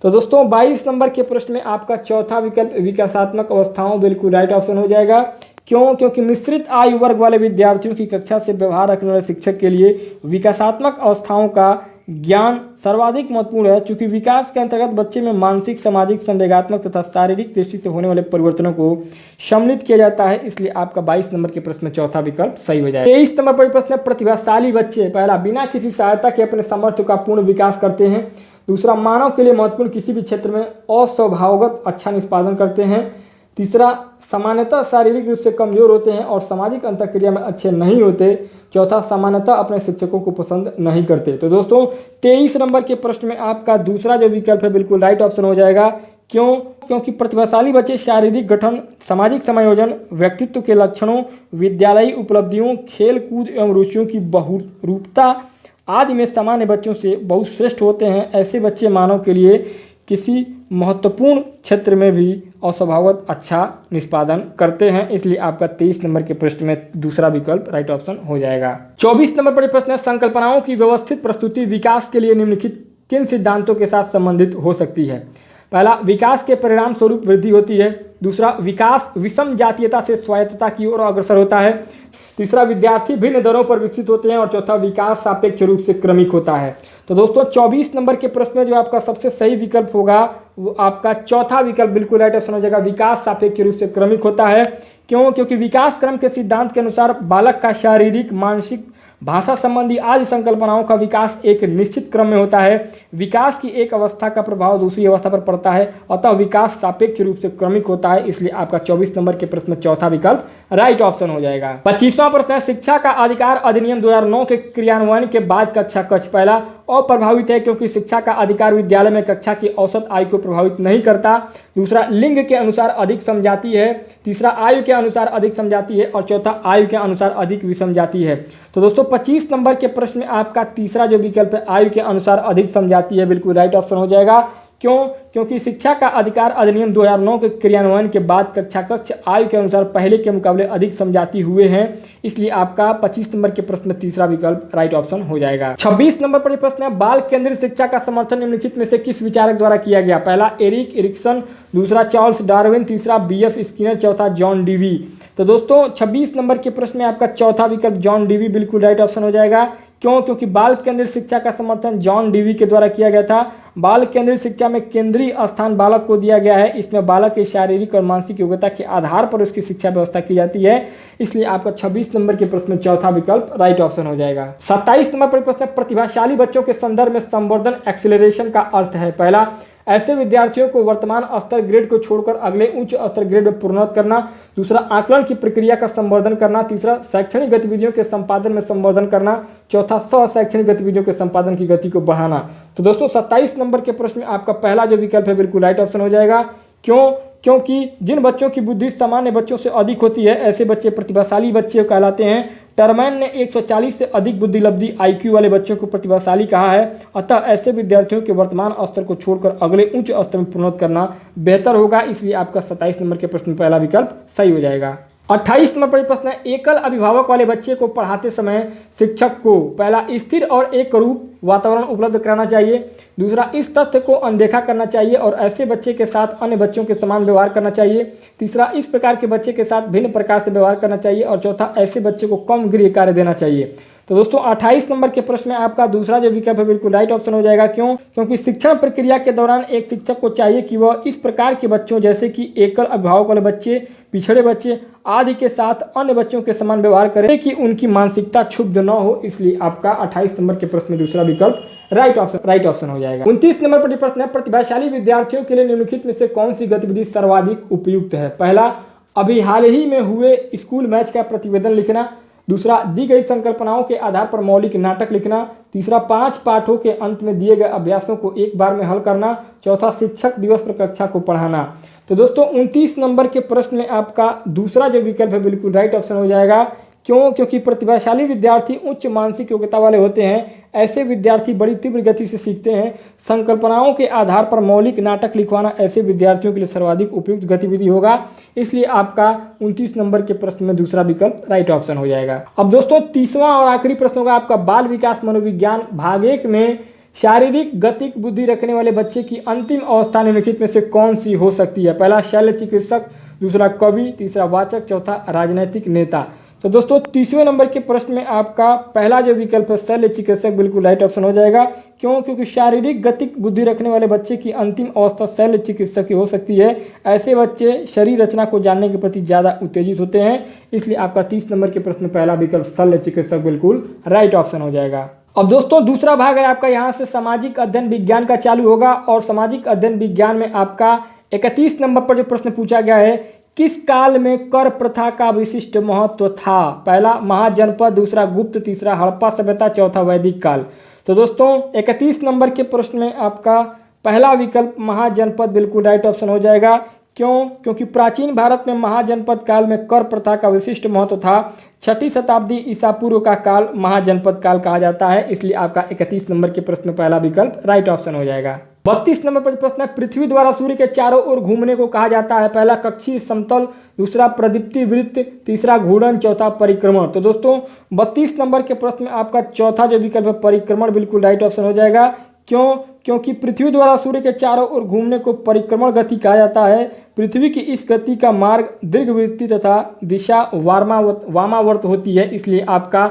Speaker 1: तो दोस्तों 22 नंबर के प्रश्न में आपका चौथा विकल्प विकासात्मक अवस्थाओं बिल्कुल राइट ऑप्शन हो जाएगा। क्योंकि मिश्रित आयु वर्ग वाले विद्यार्थियों की कक्षा से व्यवहार रखने वाले शिक्षक के लिए विकासात्मक अवस्थाओं का ज्ञान सर्वाधिक महत्वपूर्ण है। चूंकि विकास के अंतर्गत बच्चे में मानसिक, सामाजिक, संवेगात्मक तथा शारीरिक दृष्टि से होने वाले परिवर्तनों को सम्मिलित किया जाता है। इसलिए आपका 22 नंबर के प्रश्न में चौथा विकल्प सही हो जाएगा। 23 नंबर पर प्रश्न है, प्रतिभाशाली बच्चे। पहला, बिना किसी सहायता के अपने सामर्थ्य का पूर्ण विकास करते हैं। दूसरा, मानव के लिए महत्वपूर्ण किसी भी क्षेत्र में अस्वभावगत अच्छा निष्पादन करते हैं। तीसरा, सामान्यतः शारीरिक रूप से कमजोर होते हैं और सामाजिक अंतःक्रिया में अच्छे नहीं होते। चौथा, सामान्यतः अपने शिक्षकों को पसंद नहीं करते। तो दोस्तों 23 नंबर के प्रश्न में आपका दूसरा जो विकल्प है बिल्कुल राइट ऑप्शन हो जाएगा। क्योंकि प्रतिभाशाली बच्चे शारीरिक गठन, सामाजिक समायोजन, व्यक्तित्व के लक्षणों, विद्यालयी उपलब्धियों, खेल कूद एवं रुचियों की बहुरूपता आदि में सामान्य बच्चों से बहुत श्रेष्ठ होते हैं। ऐसे बच्चे मानव के लिए किसी महत्वपूर्ण क्षेत्र में भी अस्वभावत अच्छा निष्पादन करते हैं। इसलिए आपका 23 नंबर के प्रश्न में दूसरा विकल्प राइट ऑप्शन हो जाएगा। 24 नंबर पर प्रश्न है, संकल्पनाओं की व्यवस्थित प्रस्तुति विकास के लिए निम्नलिखित किन सिद्धांतों के साथ संबंधित हो सकती है? पहला, विकास के परिणाम स्वरूप वृद्धि होती है। दूसरा, विकास विषम जातीयता से स्वायत्तता की ओर अग्रसर होता है। तीसरा, विद्यार्थी भिन्न दरों पर विकसित होते हैं। और चौथा, विकास सापेक्ष रूप से क्रमिक होता है। तो दोस्तों 24 नंबर के प्रश्न में जो आपका सबसे सही विकल्प होगा वो आपका चौथा विकल्प बिल्कुल राइट ऑप्शन हो जाएगा। विकास सापेक्ष रूप से क्रमिक होता है। क्योंकि विकास क्रम के सिद्धांत के अनुसार बालक का शारीरिक, मानसिक, भाषा संबंधी आदि संकल्पनाओं का विकास एक निश्चित क्रम में होता है। विकास की एक अवस्था का प्रभाव दूसरी अवस्था पर पड़ता है, अतः विकास सापेक्ष रूप से क्रमिक होता है। इसलिए आपका 24 नंबर के प्रश्न में चौथा विकल्प राइट ऑप्शन हो जाएगा। 25वां प्रश्न है, शिक्षा का अधिकार अधिनियम 2009 के क्रियान्वयन के बाद कक्षा कक्ष। पहला, अप्रभावित है क्योंकि शिक्षा का अधिकार विद्यालय में कक्षा की औसत आयु को प्रभावित नहीं करता। दूसरा, लिंग के अनुसार अधिक समझाती है। तीसरा, आयु के अनुसार अधिक समझाती है। और चौथा, आयु के अनुसार अधिक विसमझाती है। तो दोस्तों 25 नंबर के प्रश्न में आपका तीसरा जो विकल्प है, आयु के अनुसार अधिक समझाती है, बिल्कुल राइट ऑप्शन हो जाएगा। क्यों? क्योंकि शिक्षा का अधिकार अधिनियम 2009 के क्रियान्वयन के बाद कक्षा कक्ष आयु के अनुसार पहले के मुकाबले अधिक समझाती हुए हैं, इसलिए आपका 25 नंबर के प्रश्न में तीसरा विकल्प राइट ऑप्शन हो जाएगा। 26 नंबर पर प्रश्न है, बाल केंद्रित शिक्षा का समर्थन निम्नलिखित में से किस विचारक द्वारा किया गया? पहला, एरिक एरिक्सन। दूसरा, चार्ल्स डार्विन। तीसरा, बीएफ स्किनर। चौथा, जॉन डीवी। तो दोस्तों 26 नंबर के प्रश्न में आपका चौथा विकल्प जॉन डीवी बिल्कुल राइट ऑप्शन हो जाएगा। क्यों? क्योंकि बाल केंद्रित शिक्षा का समर्थन जॉन डीवी के द्वारा किया गया था। बाल केंद्रित शिक्षा में केंद्रीय स्थान बालक को दिया गया है। इसमें बालक की शारीरिक और मानसिक योग्यता के आधार पर उसकी शिक्षा व्यवस्था की जाती है, इसलिए आपका 26 नंबर के प्रश्न में चौथा विकल्प राइट ऑप्शन हो जाएगा। 27 नंबर पर प्रश्न, प्रतिभाशाली बच्चों के संदर्भ में संवर्धन एक्सीलरेशन का अर्थ है? पहला, ऐसे विद्यार्थियों को वर्तमान स्तर ग्रेड को छोड़कर अगले उच्च स्तर ग्रेड में प्रोन्नत करना। दूसरा, आकलन की प्रक्रिया का संवर्धन करना। तीसरा, शैक्षणिक गतिविधियों के संपादन में संवर्धन करना। चौथा, शैक्षणिक गतिविधियों के संपादन की गति को बढ़ाना। तो दोस्तों 27 नंबर के प्रश्न में आपका पहला जो विकल्प है बिल्कुल राइट ऑप्शन हो जाएगा। क्यों? क्योंकि जिन बच्चों की बुद्धि सामान्य बच्चों से अधिक होती है, ऐसे बच्चे प्रतिभाशाली बच्चे कहलाते हैं। टर्मैन ने 140 से अधिक बुद्धिलब्धि आईक्यू वाले बच्चों को प्रतिभाशाली कहा है। अतः ऐसे विद्यार्थियों के वर्तमान स्तर को छोड़कर अगले उच्च स्तर में प्रोन्नत करना बेहतर होगा, इसलिए आपका 27 नंबर के प्रश्न में पहला विकल्प सही हो जाएगा। 28 नंबर पर प्रश्न है, एकल अभिभावक वाले बच्चे को पढ़ाते समय शिक्षक को पहला, स्थिर और एक रूप वातावरण उपलब्ध कराना चाहिए। दूसरा, इस तथ्य को अनदेखा करना चाहिए और ऐसे बच्चे के साथ अन्य बच्चों के समान व्यवहार करना चाहिए। तीसरा, इस प्रकार के बच्चे के साथ भिन्न प्रकार से व्यवहार करना चाहिए। और चौथा, ऐसे बच्चे को कम गृह कार्य देना चाहिए। तो दोस्तों 28 नंबर के प्रश्न में आपका दूसरा जो विकल्प है बिल्कुल राइट ऑप्शन हो जाएगा। क्यों? क्योंकि शिक्षण प्रक्रिया के दौरान एक शिक्षक को चाहिए कि वह इस प्रकार के बच्चों जैसे कि एकल अभिभावक वाले बच्चे, पिछड़े बच्चे आदि के साथ अन्य बच्चों के समान व्यवहार करे कि उनकी मानसिकता क्षुब्ध न हो, इसलिए आपका 28 नंबर के प्रश्न में दूसरा विकल्प राइट ऑप्शन हो जाएगा। 29 नंबर पर प्रश्न है, प्रतिभाशाली विद्यार्थियों के लिए निम्नलिखित में से कौन सी गतिविधि सर्वाधिक उपयुक्त है? पहला, अभी हाल ही में हुए स्कूल मैच का प्रतिवेदन लिखना। दूसरा, दी गई संकल्पनाओं के आधार पर मौलिक नाटक लिखना। तीसरा, 5 पाठों के अंत में दिए गए अभ्यासों को एक बार में हल करना। चौथा, शिक्षक दिवस पर कक्षा को पढ़ाना। तो दोस्तों 29 नंबर के प्रश्न में आपका दूसरा जो विकल्प है बिल्कुल राइट ऑप्शन हो जाएगा। क्यों? क्योंकि प्रतिभाशाली विद्यार्थी उच्च मानसिक योग्यता वाले होते हैं। ऐसे विद्यार्थी बड़ी तीव्र गति से सीखते हैं। संकल्पनाओं के आधार पर मौलिक नाटक लिखवाना ऐसे विद्यार्थियों के लिए सर्वाधिक उपयुक्त गतिविधि होगा, इसलिए आपका 29 नंबर के प्रश्न में दूसरा विकल्प राइट ऑप्शन हो जाएगा। अब दोस्तों 30वां और आखिरी प्रश्न होगा आपका बाल विकास मनोविज्ञान भाग 1 में शारीरिक गतिक बुद्धि रखने वाले बच्चे की अंतिम अवस्था निम्नलिखित में से कौन सी हो सकती है? पहला, शल्य चिकित्सक। दूसरा, कवि। तीसरा, वाचक। चौथा, राजनीतिक नेता। तो दोस्तों 30वें नंबर के प्रश्न में आपका पहला जो विकल्प है शल्य चिकित्सक बिल्कुल राइट ऑप्शन हो जाएगा। क्यों? क्योंकि शारीरिक गतिक बुद्धि रखने वाले बच्चे की अंतिम अवस्था शल्य चिकित्सक की हो सकती है। ऐसे बच्चे शरीर रचना को जानने के प्रति ज़्यादा उत्तेजित होते हैं, इसलिए आपका 30 नंबर के प्रश्न में पहला विकल्प शल्य चिकित्सक बिल्कुल राइट ऑप्शन हो जाएगा। अब दोस्तों दूसरा भाग है आपका, यहाँ से सामाजिक अध्ययन विज्ञान का चालू होगा और सामाजिक अध्ययन विज्ञान में आपका 31 नंबर पर जो प्रश्न पूछा गया है, किस काल में कर प्रथा का विशिष्ट महत्व था? पहला, महाजनपद। दूसरा, गुप्त। तीसरा, हड़प्पा सभ्यता। चौथा, वैदिक काल। तो दोस्तों 31 नंबर के प्रश्न में आपका पहला विकल्प महाजनपद बिल्कुल राइट ऑप्शन हो जाएगा। क्यों? क्योंकि प्राचीन भारत में महाजनपद काल में कर प्रथा का विशिष्ट महत्व था। 6ठी शताब्दी ईसा पूर्व का काल महाजनपद काल कहा जाता है, इसलिए आपका 31 नंबर के प्रश्न में पहला विकल्प राइट ऑप्शन हो जाएगा। 32 नंबर पर प्रश्न है, पृथ्वी द्वारा सूर्य के चारों ओर घूमने को कहा जाता है? पहला, कक्षीय समतल। दूसरा, प्रदीप्ति वृत्त। तीसरा, घूर्णन। चौथा, परिक्रमण। तो दोस्तों 32 नंबर के प्रश्न में आपका चौथा जो विकल्प है परिक्रमण बिल्कुल राइट ऑप्शन हो जाएगा। क्यों? क्योंकि पृथ्वी द्वारा सूर्य के चारों ओर घूमने को परिक्रमण गति कहा जाता है। पृथ्वी की इस गति का मार्ग दीर्घवृत्तीय तथा दिशा वामावर्त होती है, इसलिए आपका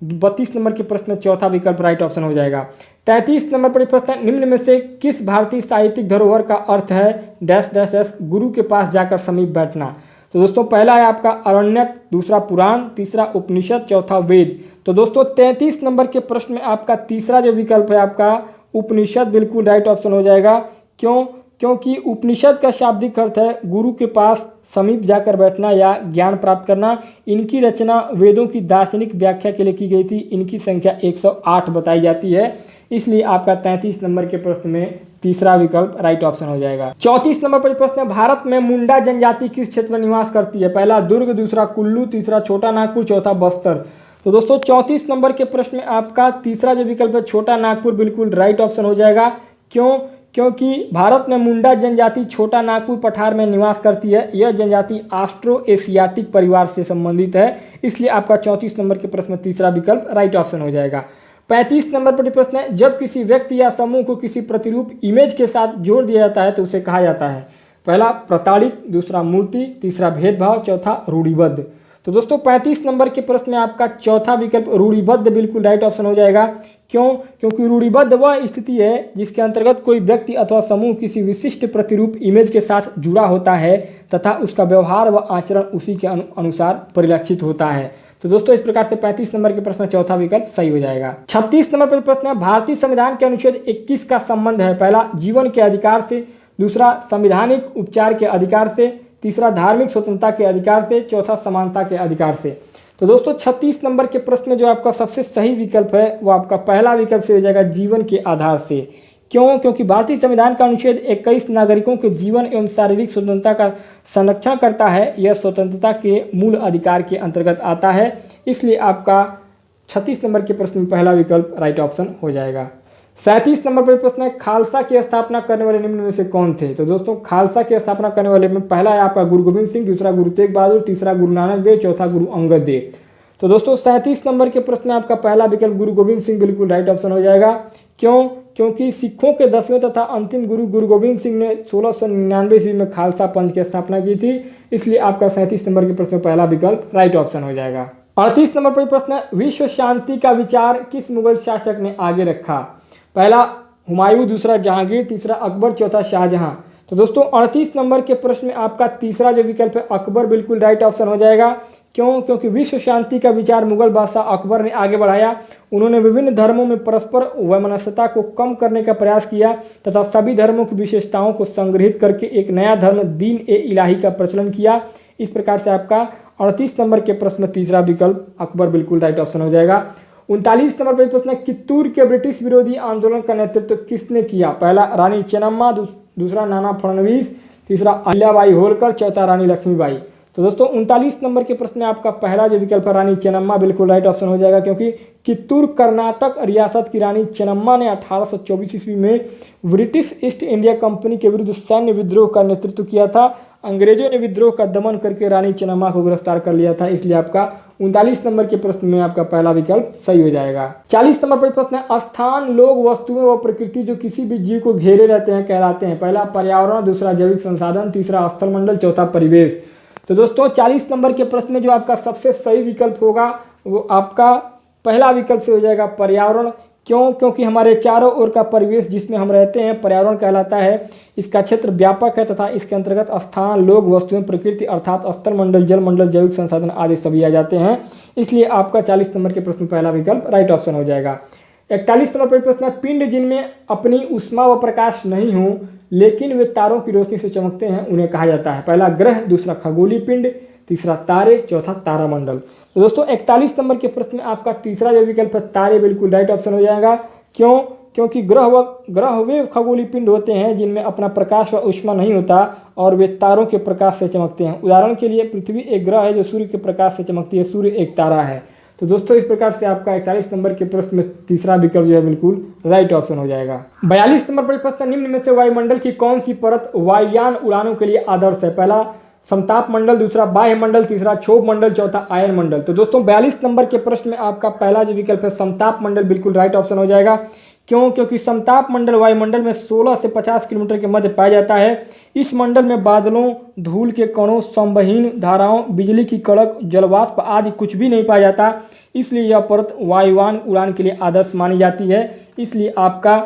Speaker 1: 32 नंबर के प्रश्न में चौथा विकल्प राइट ऑप्शन हो जाएगा। 33 नंबर पर प्रश्न, निम्न में से किस भारतीय साहित्यिक धरोहर का अर्थ है डैश डैश डैश गुरु के पास जाकर समीप बैठना? तो दोस्तों पहला है आपका अरण्यक। दूसरा, पुराण। तीसरा, उपनिषद। चौथा, वेद। तो दोस्तों 33 नंबर के प्रश्न में आपका तीसरा जो विकल्प है आपका उपनिषद बिल्कुल राइट ऑप्शन हो जाएगा। क्यों? क्योंकि उपनिषद का शाब्दिक अर्थ है गुरु के पास समीप जाकर बैठना या ज्ञान प्राप्त करना। इनकी रचना वेदों की दार्शनिक व्याख्या के लिए की गई थी। इनकी संख्या 108 बताई जाती है, इसलिए आपका 33 नंबर के प्रश्न में तीसरा विकल्प राइट ऑप्शन हो जाएगा। 34 नंबर पर प्रश्न है, भारत में मुंडा जनजाति किस क्षेत्र में निवास करती है? पहला दुर्ग, दूसरा कुल्लू, तीसरा छोटा नागपुर, चौथा बस्तर। तो दोस्तों 34 नंबर के प्रश्न में आपका तीसरा जो विकल्प है छोटा नागपुर बिल्कुल राइट ऑप्शन हो जाएगा। क्यों? क्योंकि भारत में मुंडा जनजाति छोटा नागपुर पठार में निवास करती है। यह जनजाति ऑस्ट्रो एशियाटिक परिवार से संबंधित है, इसलिए आपका 34 नंबर के प्रश्न में तीसरा विकल्प राइट ऑप्शन हो जाएगा। 35 नंबर पर प्रश्न है, जब किसी व्यक्ति या समूह को किसी प्रतिरूप इमेज के साथ जोड़ दिया जाता है तो उसे कहा जाता है? पहला प्रताड़ित, दूसरा मूर्ति, तीसरा भेदभाव, चौथा रूढ़िबद्ध। तो दोस्तों 35 नंबर के प्रश्न में आपका चौथा विकल्प रूढ़िबद्ध बिल्कुल राइट ऑप्शन हो जाएगा। क्यों? क्योंकि रूढ़िबद्ध वह स्थिति है जिसके अंतर्गत कोई व्यक्ति अथवा समूह किसी विशिष्ट प्रतिरूप इमेज के साथ जुड़ा होता है तथा उसका व्यवहार व आचरण उसी के अनुसार परिलक्षित होता है। तो दोस्तों इस प्रकार से 35 नंबर के प्रश्न में चौथा विकल्प सही हो जाएगा। 36 नंबर पर प्रश्न है, भारतीय संविधान के अनुच्छेद 21 का संबंध है? पहला जीवन के अधिकार से, दूसरा संवैधानिक उपचार के अधिकार से, तीसरा धार्मिक स्वतंत्रता के अधिकार से, चौथा समानता के अधिकार से। तो दोस्तों 36 नंबर के प्रश्न में जो आपका सबसे सही विकल्प है वो आपका पहला विकल्प से हो जाएगा, जीवन के आधार से। क्यों? क्योंकि भारतीय संविधान का अनुच्छेद 21 नागरिकों के जीवन एवं शारीरिक स्वतंत्रता का संरक्षण करता है। यह स्वतंत्रता के मूल अधिकार के अंतर्गत आता है, इसलिए आपका 36 नंबर के प्रश्न में पहला विकल्प राइट ऑप्शन हो जाएगा। 37 नंबर पर प्रश्न है, खालसा की स्थापना करने वाले निम्न में से कौन थे? तो दोस्तों खालसा की स्थापना करने वाले में पहला है आपका गुरु गोविंद सिंह, दूसरा गुरु तेग बहादुर, तीसरा गुरु नानक देव, चौथा गुरु अंगद देव। तो दोस्तों 37 नंबर के प्रश्न में आपका पहला विकल्प गुरु गोविंद सिंह बिल्कुल राइट ऑप्शन हो जाएगा। क्यों? क्योंकि सिखों के 10वें तथा अंतिम गुरु गुरु गोविंद सिंह ने 1699 ईस्वी में खालसा पंथ की स्थापना की थी, इसलिए आपका 37 नंबर के प्रश्न में पहला विकल्प राइट ऑप्शन हो जाएगा। 38 नंबर पर प्रश्न है, विश्व शांति का विचार किस मुगल शासक ने आगे रखा? पहला हुमायूं, दूसरा जहांगीर, तीसरा अकबर, चौथा शाहजहां। तो दोस्तों 38 नंबर के प्रश्न में आपका तीसरा जो विकल्प है अकबर बिल्कुल राइट ऑप्शन हो जाएगा। क्यों? क्योंकि विश्व शांति का विचार मुगल बादशाह अकबर ने आगे बढ़ाया। उन्होंने विभिन्न धर्मों में परस्पर वैमनस्यता को कम करने का प्रयास किया तथा सभी धर्मों की विशेषताओं को संग्रहित करके एक नया धर्म दीन ए इलाही का प्रचलन किया। इस प्रकार से आपका 38 नंबर के प्रश्न में तीसरा विकल्प अकबर बिल्कुल राइट ऑप्शन हो जाएगा। 39 नंबर पर प्रश्न है, कित्तूर के ब्रिटिश विरोधी आंदोलन का नेतृत्व किसने किया? पहला रानी चेन्नम्मा, दूसरा नाना फडणवीस, तीसरा अहिल्याबाई होलकर, चौथा रानी लक्ष्मीबाई। तो दोस्तों 39 नंबर के प्रश्न में आपका पहला जो विकल्प है रानी चेन्नम्मा बिल्कुल राइट ऑप्शन हो जाएगा। क्योंकि कित्तूर कर्नाटक रियासत की रानी चेन्नम्मा ने 1824 ईस्वी में ब्रिटिश ईस्ट इंडिया कंपनी के विरुद्ध सैन्य विद्रोह का नेतृत्व किया था। अंग्रेजों ने विद्रोह का दमन करके रानी चेन्नम्मा को गिरफ्तार कर लिया था, इसलिए आपका 39 नंबर के प्रश्न में आपका पहला विकल्प सही हो जाएगा। 40 नंबर पर प्रश्न है, स्थान, लोग, वस्तुएं व प्रकृति जो किसी भी जीव को घेरे रहते हैं कहलाते हैं? पहला पर्यावरण, दूसरा जैविक संसाधन, तीसरा स्थल मंडल, चौथा परिवेश। तो दोस्तों 40 नंबर के प्रश्न में जो आपका सबसे सही विकल्प होगा वो आपका पहला विकल्प से हो जाएगा, पर्यावरण। क्यों? क्योंकि हमारे चारों ओर का परिवेश जिसमें हम रहते हैं पर्यावरण कहलाता है। इसका क्षेत्र व्यापक है तथा इसके अंतर्गत स्थान, लोग, वस्तुएं, प्रकृति अर्थात स्थल मंडल, जल मंडल, जैविक संसाधन आदि सभी आ जाते हैं, इसलिए आपका 40 नंबर के प्रश्न में पहला विकल्प राइट ऑप्शन हो जाएगा। 41 नंबर पर प्रश्न है, पिंड जिनमें अपनी ऊष्मा व प्रकाश नहीं हो लेकिन वे तारों की रोशनी से चमकते हैं उन्हें कहा जाता है? पहला ग्रह, दूसरा खगोलीय पिंड, तीसरा तारे, चौथा तारामंडल। तो दोस्तों 41 नंबर के प्रश्न में आपका तीसरा जो विकल्प है तारे बिल्कुल राइट ऑप्शन हो जाएगा। क्यों? क्योंकि ग्रह वे खगोलीय पिंड होते हैं जिनमें अपना प्रकाश व ऊष्मा नहीं होता और वे तारों के प्रकाश से चमकते हैं। उदाहरण के लिए पृथ्वी एक ग्रह है जो सूर्य के प्रकाश से चमकती है, सूर्य एक तारा है। तो दोस्तों इस प्रकार से आपका 41 नंबर के प्रश्न में तीसरा विकल्प जो है बिल्कुल राइट ऑप्शन हो जाएगा। 42 नंबर पर प्रश्न, निम्न में से वायुमंडल की कौन सी परत वायुयान उड़ानों के लिए आदर्श है? पहला समताप मंडल, दूसरा बाह्य मंडल, तीसरा क्षोभ मंडल, चौथा आयन मंडल। तो दोस्तों 42 नंबर के प्रश्न में आपका पहला जो विकल्प है समताप मंडल बिल्कुल राइट ऑप्शन हो जाएगा। क्यों? क्योंकि समताप मंडल वायुमंडल में 16 से 50 किलोमीटर के मध्य पाया जाता है। इस मंडल में बादलों, धूल के कणों, संवहन धाराओं, बिजली की कड़क, जलवाष्प आदि कुछ भी नहीं पाया जाता, इसलिए यह परत वायुयान उड़ान के लिए आदर्श मानी जाती है। इसलिए आपका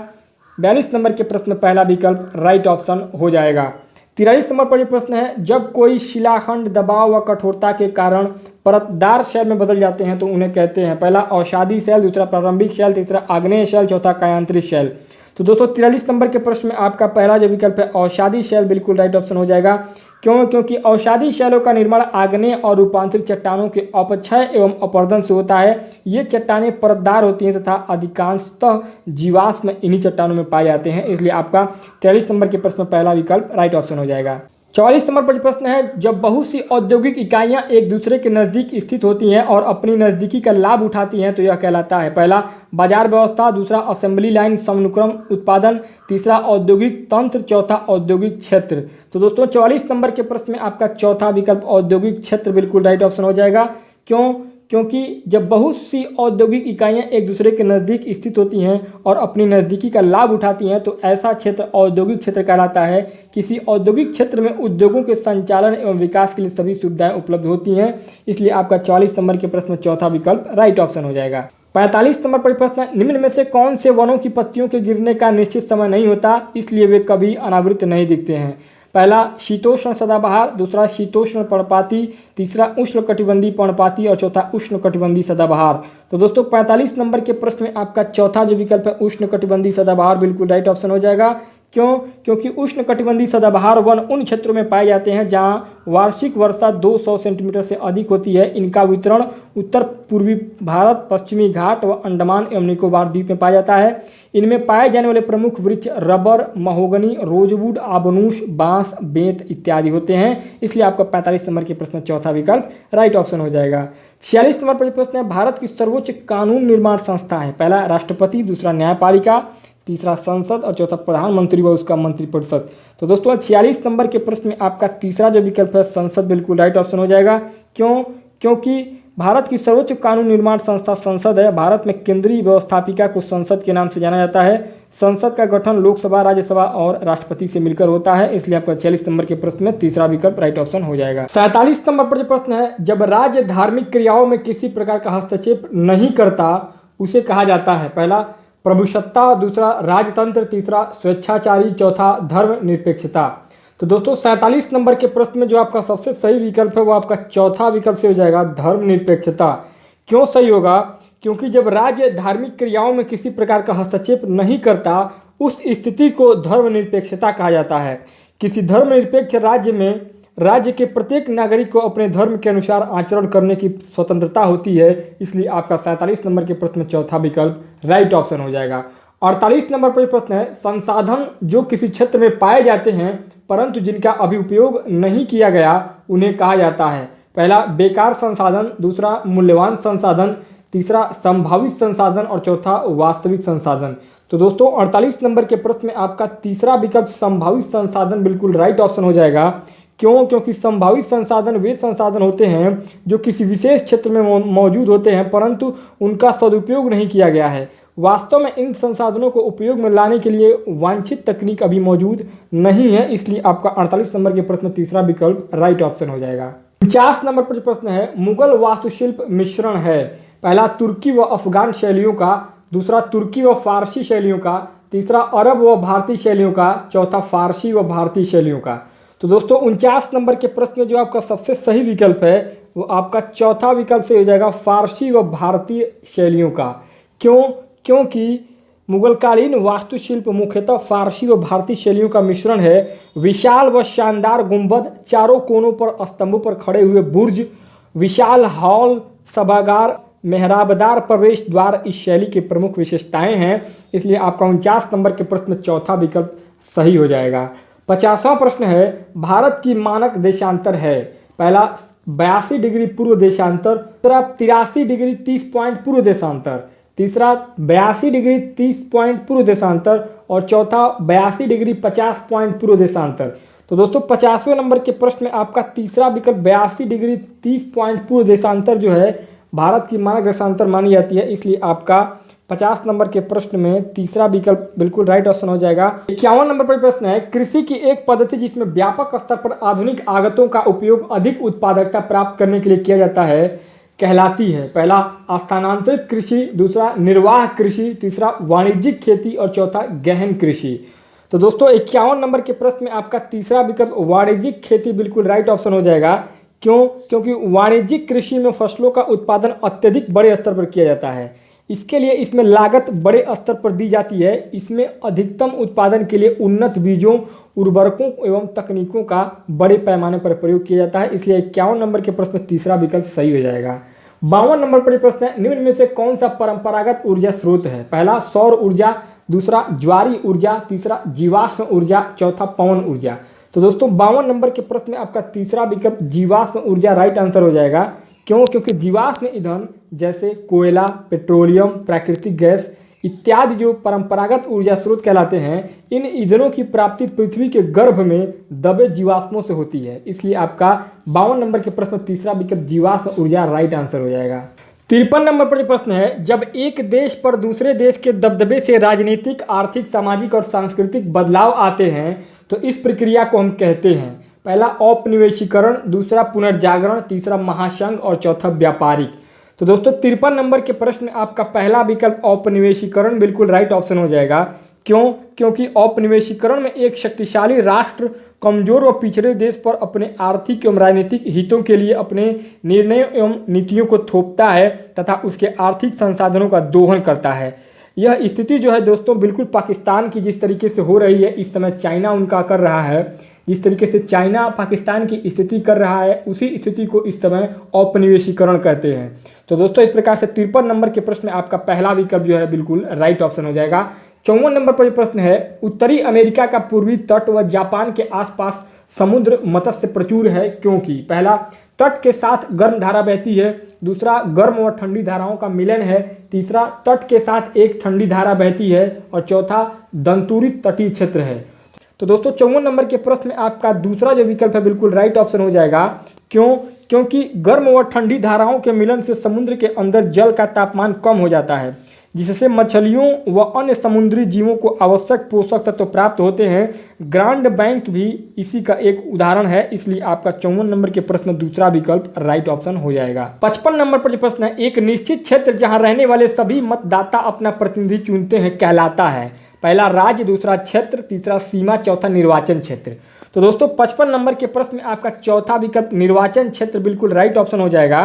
Speaker 1: 42 नंबर के प्रश्न में पहला विकल्प राइट ऑप्शन हो जाएगा। 43 नंबर पर यह प्रश्न है, जब कोई शिलाखंड दबाव व कठोरता के कारण परतदार शैल में बदल जाते हैं तो उन्हें कहते हैं? पहला अवसादी शैल, दूसरा प्रारंभिक शैल, तीसरा आग्नेय शैल, चौथा कायांतरित शैल। तो दोस्तों 43 नंबर के प्रश्न में आपका पहला जो विकल्प है अवसादी शैल बिल्कुल राइट ऑप्शन हो जाएगा। क्यों? क्योंकि अवसादी शैलों का निर्माण आग्नेय और रूपांतरित चट्टानों के अपक्षय एवं अपरदन से होता है। ये चट्टानें परतदार होती हैं तथा अधिकांशतः जीवाश्म इन्हीं चट्टानों में पाए जाते हैं, इसलिए आपका 43 नंबर के प्रश्न में पहला विकल्प राइट ऑप्शन हो जाएगा। 44 नंबर पर प्रश्न है, जब बहुत सी औद्योगिक इकाइयां एक दूसरे के नज़दीक स्थित होती हैं और अपनी नज़दीकी का लाभ उठाती हैं तो यह कहलाता है। पहला बाजार व्यवस्था, दूसरा असेंबली लाइन समनुक्रम उत्पादन, तीसरा औद्योगिक तंत्र, चौथा औद्योगिक क्षेत्र। तो दोस्तों 44 नंबर के प्रश्न में आपका चौथा विकल्प औद्योगिक क्षेत्र बिल्कुल राइट ऑप्शन हो जाएगा। क्यों? क्योंकि जब बहुत सी औद्योगिक इकाइयां एक दूसरे के नज़दीक स्थित होती हैं और अपनी नज़दीकी का लाभ उठाती हैं तो ऐसा क्षेत्र औद्योगिक क्षेत्र कहलाता है। किसी औद्योगिक क्षेत्र में उद्योगों के संचालन एवं विकास के लिए सभी सुविधाएं उपलब्ध होती हैं, इसलिए आपका 44 नंबर के प्रश्न में चौथा विकल्प राइट ऑप्शन हो जाएगा। 45 नंबर पर प्रश्न, निम्न में से कौन से वनों की पत्तियों के गिरने का निश्चित समय नहीं होता, इसलिए वे कभी अनावृत नहीं दिखते हैं। पहला शीतोष्ण सदाबहार, दूसरा शीतोष्ण पर्णपाती, तीसरा उष्णकटिबंधीय पर्णपाती और चौथा उष्णकटिबंधीय सदाबहार। तो दोस्तों 45 नंबर के प्रश्न में आपका चौथा जो विकल्प है उष्णकटिबंधीय सदाबहार बिल्कुल राइट ऑप्शन हो जाएगा। क्यों? क्योंकि उष्णकटिबंधीय सदाबहार वन उन क्षेत्रों में पाए जाते हैं जहां वार्षिक वर्षा 200 सेंटीमीटर से अधिक होती है। इनका वितरण उत्तर पूर्वी भारत, पश्चिमी घाट व अंडमान एवं निकोबार द्वीप में पाया जाता है। इनमें पाए जाने वाले प्रमुख वृक्ष रबर, महोगनी, रोजवुड, आबनूस, बांस, बेंत इत्यादि होते हैं, इसलिए आपका 45 नंबर के प्रश्न चार विकल्प राइट ऑप्शन हो जाएगा। 46 नंबर पर प्रश्न है, भारत की सर्वोच्च कानून निर्माण संस्था है। पहला राष्ट्रपति, दूसरा न्यायपालिका, तीसरा संसद और चौथा प्रधानमंत्री व उसका मंत्रिपरिषद। तो दोस्तों 46 नंबर के प्रश्न में आपका तीसरा जो विकल्प है संसद बिल्कुल राइट ऑप्शन हो जाएगा। क्यों? क्योंकि भारत की सर्वोच्च कानून निर्माण संस्था संसद है। भारत में केंद्रीय व्यवस्थापिका को संसद के नाम से जाना जाता है। संसद का गठन लोकसभा, राज्यसभा और राष्ट्रपति से मिलकर होता है, इसलिए आपका 46 नंबर के प्रश्न में तीसरा विकल्प राइट ऑप्शन हो जाएगा। 47 नंबर पर जो प्रश्न है, जब राज्य धार्मिक क्रियाओं में किसी प्रकार का हस्तक्षेप नहीं करता उसे कहा जाता है। पहला प्रभुसत्ता, दूसरा राजतंत्र, तीसरा स्वेच्छाचारी, चौथा धर्मनिरपेक्षता। तो दोस्तों 47 नंबर के प्रश्न में जो आपका सबसे सही विकल्प है वो आपका चौथा विकल्प से हो जाएगा, धर्मनिरपेक्षता। क्यों सही होगा? क्योंकि जब राज्य धार्मिक क्रियाओं में किसी प्रकार का हस्तक्षेप नहीं करता उस स्थिति को धर्मनिरपेक्षता कहा जाता है। किसी धर्मनिरपेक्ष राज्य में राज्य के प्रत्येक नागरिक को अपने धर्म के अनुसार आचरण करने की स्वतंत्रता होती है, इसलिए आपका 47 नंबर के प्रश्न में चौथा विकल्प राइट ऑप्शन हो जाएगा। 48 नंबर पर प्रश्न है, संसाधन जो किसी क्षेत्र में पाए जाते हैं परंतु जिनका अभी उपयोग नहीं किया गया उन्हें कहा जाता है। पहला बेकार संसाधन, दूसरा मूल्यवान संसाधन, तीसरा संभावित संसाधन और चौथा वास्तविक संसाधन। तो दोस्तों 48 नंबर के प्रश्न में आपका तीसरा विकल्प संभावित संसाधन बिल्कुल राइट ऑप्शन हो जाएगा। क्यों? क्योंकि संभावित संसाधन वे संसाधन होते हैं जो किसी विशेष क्षेत्र में मौजूद होते हैं परंतु उनका सदुपयोग नहीं किया गया है। वास्तव में इन संसाधनों को उपयोग में लाने के लिए वांछित तकनीक अभी मौजूद नहीं है, इसलिए आपका 48 नंबर के प्रश्न तीसरा विकल्प राइट ऑप्शन हो जाएगा। 50 नंबर पर प्रश्न है, मुगल वास्तुशिल्प मिश्रण है। पहला तुर्की व अफगान शैलियों का, दूसरा तुर्की व फारसी शैलियों का, तीसरा अरब व भारतीय शैलियों का, चौथा फारसी व भारतीय शैलियों का। तो दोस्तों 49 नंबर के प्रश्न में जो आपका सबसे सही विकल्प है वो आपका चौथा विकल्प से हो जाएगा, फारसी व भारतीय शैलियों का। क्यों? क्योंकि मुगलकालीन वास्तुशिल्प मुख्यतः फारसी व भारतीय शैलियों का मिश्रण है। विशाल व शानदार गुंबद, चारों कोनों पर स्तंभों पर खड़े हुए बुर्ज, विशाल हॉल, सभागार, मेहराबदार प्रवेश द्वार इस शैली की प्रमुख विशेषताएं हैं, इसलिए आपका 49 नंबर के प्रश्न में चौथा विकल्प सही हो जाएगा। 50वां प्रश्न है, भारत की मानक देशांतर है। पहला 82 डिग्री पूर्व देशांतर, दूसरा 83 डिग्री 30 पॉइंट पूर्व देशांतर, तीसरा 82 डिग्री 30 पॉइंट पूर्व देशांतर और चौथा 82 डिग्री 50 पॉइंट पूर्व देशांतर। तो दोस्तों 50वें नंबर के प्रश्न में आपका तीसरा विकल्प 82 डिग्री 30 पॉइंट पूर्व देशांतर जो है भारत की मानक देशांतर मानी जाती है, इसलिए आपका 50 नंबर के प्रश्न में तीसरा विकल्प बिल्कुल राइट ऑप्शन हो जाएगा। 51 नंबर पर प्रश्न है, कृषि की एक पद्धति जिसमें व्यापक स्तर पर आधुनिक आगतों का उपयोग अधिक उत्पादकता प्राप्त करने के लिए किया जाता है कहलाती है। पहला स्थानांतरित कृषि, दूसरा निर्वाह कृषि, तीसरा वाणिज्यिक खेती और चौथा गहन कृषि। तो दोस्तों 51 नंबर के प्रश्न में आपका तीसरा विकल्प वाणिज्यिक खेती बिल्कुल राइट ऑप्शन हो जाएगा। क्यों? क्योंकि वाणिज्यिक कृषि में फसलों का उत्पादन अत्यधिक बड़े स्तर पर किया जाता है। इसके लिए इसमें लागत बड़े स्तर पर दी जाती है। इसमें अधिकतम उत्पादन के लिए उन्नत बीजों, उर्वरकों एवं तकनीकों का बड़े पैमाने पर प्रयोग किया जाता है। इसलिए 51 नंबर के प्रश्न में तीसरा विकल्प सही हो जाएगा। 52 नंबर पर प्रश्न है, निम्न में से कौन सा परंपरागत ऊर्जा स्रोत है? पहला सौर ऊर्जा, दूसरा ज्वारी ऊर्जा, तीसरा जीवाश्म ऊर्जा, चौथा पवन ऊर्जा। तो दोस्तों 52 नंबर के प्रश्न में आपका तीसरा विकल्प जीवाश्म ऊर्जा राइट आंसर हो जाएगा। क्यों? क्योंकि जीवाश्म ईंधन जैसे कोयला, पेट्रोलियम, प्राकृतिक गैस इत्यादि जो परंपरागत ऊर्जा स्रोत कहलाते हैं, इन ईंधनों की प्राप्ति पृथ्वी के गर्भ में दबे जीवाश्मों से होती है। इसलिए आपका 52 नंबर के प्रश्न में तीसरा विकल्प जीवाश्म ऊर्जा राइट आंसर हो जाएगा। 53 नंबर पर प्रश्न है, जब एक देश पर दूसरे देश के दबदबे से राजनीतिक, आर्थिक, सामाजिक और सांस्कृतिक बदलाव आते हैं तो इस प्रक्रिया को हम कहते हैं? पहला औपनिवेशीकरण, दूसरा पुनर्जागरण, तीसरा महासंघ और चौथा व्यापारिक। तो दोस्तों 53 नंबर के प्रश्न में आपका पहला विकल्प औपनिवेशीकरण बिल्कुल राइट ऑप्शन हो जाएगा। क्यों? क्योंकि औपनिवेशीकरण में एक शक्तिशाली राष्ट्र कमजोर व पिछड़े देश पर अपने आर्थिक एवं राजनीतिक हितों के लिए अपने निर्णयों एवं नीतियों को थोपता है तथा उसके आर्थिक संसाधनों का दोहन करता है। यह स्थिति जो है दोस्तों बिल्कुल पाकिस्तान की जिस तरीके से हो रही है, इस समय चाइना उनका कर रहा है, जिस तरीके से चाइना पाकिस्तान की स्थिति कर रहा है, उसी स्थिति को इस समय औपनिवेशीकरण कहते हैं। तो दोस्तों इस प्रकार से 53 नंबर के प्रश्न में आपका पहला विकल्प जो है बिल्कुल राइट ऑप्शन हो जाएगा। 54 नंबर पर प्रश्न है, उत्तरी अमेरिका का पूर्वी तट व जापान के आसपास समुद्र मत्स्य प्रचुर है क्योंकि? पहला तट के साथ गर्म धारा बहती है, दूसरा गर्म व ठंडी धाराओं का मिलन है, तीसरा तट के साथ एक ठंडी धारा बहती है और चौथा दंतुरित तटीय क्षेत्र है। तो दोस्तों 54 नंबर के प्रश्न में आपका दूसरा जो विकल्प है बिल्कुल राइट ऑप्शन हो जाएगा। क्यों? क्योंकि गर्म व ठंडी धाराओं के मिलन से समुद्र के अंदर जल का तापमान कम हो जाता है, जिससे मछलियों व अन्य समुद्री जीवों को आवश्यक पोषक तत्व प्राप्त होते हैं। ग्रांड बैंक भी इसी का एक उदाहरण है। इसलिए आपका 54 नंबर के प्रश्न में दूसरा विकल्प राइट ऑप्शन हो जाएगा। 55 नंबर पर जो प्रश्न है, एक निश्चित क्षेत्र जहां रहने वाले सभी मतदाता अपना प्रतिनिधि चुनते हैं कहलाता है? पहला राज्य, दूसरा क्षेत्र, तीसरा सीमा, चौथा निर्वाचन क्षेत्र। तो दोस्तों 55 नंबर के प्रश्न में आपका चौथा विकल्प निर्वाचन क्षेत्र बिल्कुल राइट ऑप्शन हो जाएगा।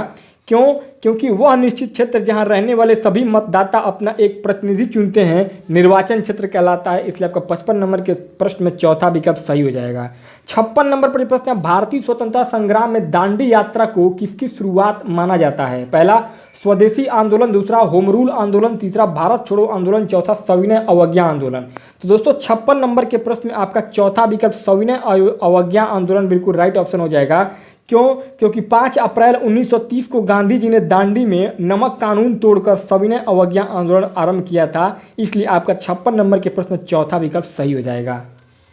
Speaker 1: क्यों? क्योंकि वह निश्चित क्षेत्र जहां रहने वाले सभी मतदाता अपना एक प्रतिनिधि चुनते हैं निर्वाचन क्षेत्र कहलाता है। इसलिए आपका 55 नंबर के प्रश्न में चौथा विकल्प सही हो जाएगा। 56 नंबर पर प्रश्न है, भारतीय स्वतंत्रता संग्राम में दांडी यात्रा को किसकी शुरुआत माना जाता है? पहला स्वदेशी आंदोलन, दूसरा होम रूल आंदोलन, तीसरा भारत छोड़ो आंदोलन, चौथा सविनय अवज्ञा आंदोलन। तो दोस्तों 56 नंबर के प्रश्न में आपका चौथा विकल्प सविनय अवज्ञा आंदोलन बिल्कुल राइट ऑप्शन हो जाएगा। क्यों? क्योंकि 5 अप्रैल 1930 को गांधी जी ने दांडी में नमक कानून तोड़कर सविनय अवज्ञा आंदोलन आरंभ किया था। इसलिए आपका 56 नंबर के प्रश्न में चौथा विकल्प सही हो जाएगा।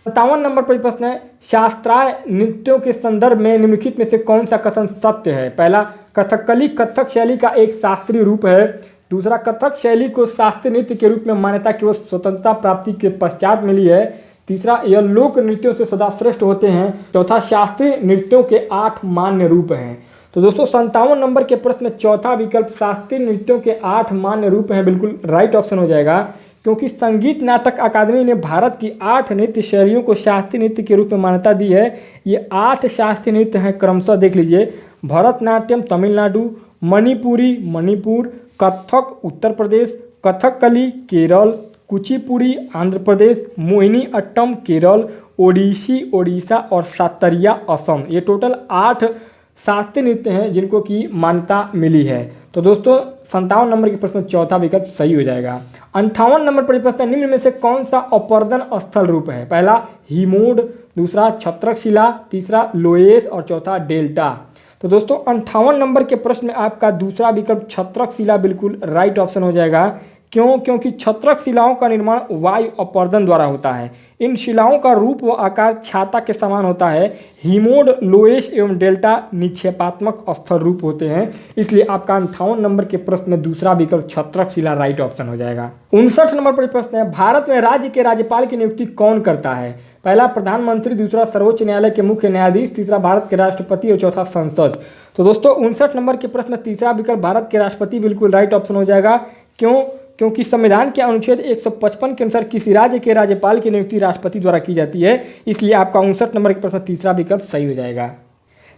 Speaker 1: 57 नंबर पर प्रश्न है, शास्त्रीय नृत्यों के संदर्भ में निम्नलिखित में से कौन सा कथन सत्य है? पहला कथकली कथक शैली का एक शास्त्रीय रूप है, दूसरा कथक शैली को शास्त्रीय नृत्य के रूप में मान्यता केवल स्वतंत्रता प्राप्ति के पश्चात मिली है, तीसरा यह लोक नृत्यों से सदा श्रेष्ठ होते हैं, चौथा शास्त्रीय नृत्यों के 8 मान्य रूप हैं। तो दोस्तों 57 नंबर के प्रश्न में चौथा विकल्प शास्त्रीय नृत्यों के 8 मान्य रूप हैं बिल्कुल राइट ऑप्शन हो जाएगा। क्योंकि संगीत नाटक अकादमी ने भारत की 8 नृत्य शैलियों को शास्त्रीय नृत्य के रूप में मान्यता दी है। ये 8 शास्त्रीय नृत्य हैं, क्रमशः देख लीजिए, भरतनाट्यम तमिलनाडु, मणिपुरी मणिपुर, कथक उत्तर प्रदेश, कथकली केरल, कुचिपुड़ी आंध्र प्रदेश, मोहिनी अट्टम केरल, ओडिसी ओडिशा और सातरिया असम। ये टोटल 8 शास्त्रीय नृत्य हैं जिनको की मान्यता मिली है। तो दोस्तों 57 नंबर के प्रश्न में चौथा विकल्प सही हो जाएगा। 58 नंबर पर प्रश्न, निम्न में से कौन सा अपर्दन स्थल रूप है? पहला हिमोड, दूसरा छत्रकशिला, तीसरा लोएस और चौथा डेल्टा। तो दोस्तों 58 नंबर के प्रश्न में आपका दूसरा विकल्प छत्रकशिला बिल्कुल राइट ऑप्शन हो जाएगा। क्यों? क्योंकि छत्रक शिलाओं का निर्माण वायु अपर्दन द्वारा होता है। इन शिलाओं का रूप व आकार छाता के समान होता है। हिमोड, लोएस एवं डेल्टा निक्षेपात्मक स्थल रूप होते हैं। इसलिए आपका 58 नंबर के प्रश्न में दूसरा विकल्प छत्रक शिला राइट ऑप्शन हो जाएगा। 59 नंबर पर प्रश्न है, भारत में राज्य के राज्यपाल की नियुक्ति कौन करता है? पहला प्रधानमंत्री, दूसरा सर्वोच्च न्यायालय के मुख्य न्यायाधीश, तीसरा भारत के राष्ट्रपति और चौथा संसद। तो दोस्तों 59 नंबर के प्रश्न में तीसरा विकल्प भारत के राष्ट्रपति बिल्कुल राइट ऑप्शन हो जाएगा। क्यों? क्योंकि संविधान के अनुच्छेद 155 के अनुसार किसी राज्य के राज्यपाल की नियुक्ति राष्ट्रपति द्वारा की जाती है। इसलिए आपका 59 नंबर के प्रश्न तीसरा विकल्प सही हो जाएगा।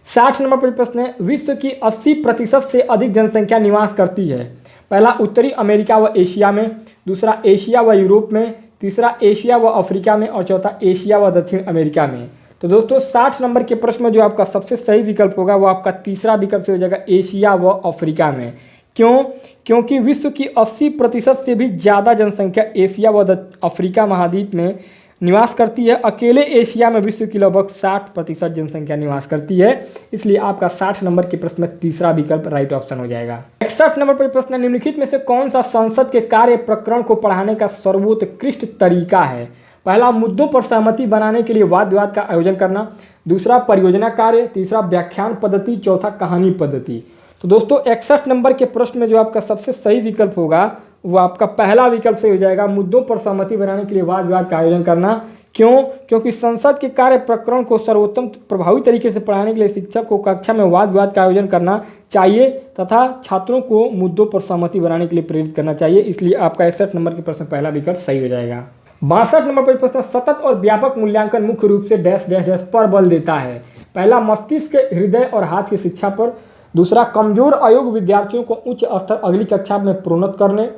Speaker 1: 60 नंबर पर प्रश्न है, विश्व की 80% से अधिक जनसंख्या निवास करती है। पहला उत्तरी अमेरिका व एशिया में, दूसरा एशिया व यूरोप में, तीसरा एशिया व अफ्रीका में और चौथा एशिया व दक्षिण अमेरिका में। तो दोस्तों 60 नंबर के प्रश्न में जो आपका सबसे सही विकल्प होगा वो आपका तीसरा विकल्प से हो जाएगा, एशिया व अफ्रीका में। क्यों? क्योंकि विश्व की 80% से भी ज़्यादा जनसंख्या एशिया व अफ्रीका महाद्वीप में निवास करती है। अकेले एशिया में विश्व की लगभग 60% जनसंख्या निवास करती है, इसलिए आपका 60 नंबर के प्रश्न में तीसरा विकल्प राइट ऑप्शन हो जाएगा। 61 नंबर पर प्रश्न, निम्नलिखित में से कौन सा संसद के कार्य प्रकरण को पढ़ाने का सर्वोत्कृष्ट तरीका है? पहला, मुद्दों पर सहमति बनाने के लिए वाद विवाद का आयोजन करना, दूसरा परियोजना कार्य, तीसरा व्याख्यान पद्धति, चौथा कहानी पद्धति। तो दोस्तों 61 नंबर के प्रश्न में जो आपका सबसे सही विकल्प होगा वो आपका पहला विकल्प से हो जाएगा, मुद्दों पर सहमति बनाने के लिए वाद विवाद का आयोजन करना। क्यों? क्योंकि संसद के कार्य प्रकरण को सर्वोत्तम प्रभावी तरीके से पढ़ाने के लिए शिक्षक को कक्षा में वाद विवाद का आयोजन करना चाहिए तथा छात्रों को मुद्दों पर सहमति बनाने के लिए प्रेरित करना चाहिए, इसलिए आपका 61 नंबर के प्रश्न पहला विकल्प सही हो जाएगा। 62 नंबर पर प्रश्न, सतत और व्यापक मूल्यांकन मुख्य रूप से डैश डैश डैश पर बल देता है। पहला, मस्तिष्क, हृदय और हाथ की शिक्षा पर, दूसरा, कमजोर अयोग्य विद्यार्थियों को उच्च स्तर अगली कक्षा में प्रोन्नत करने,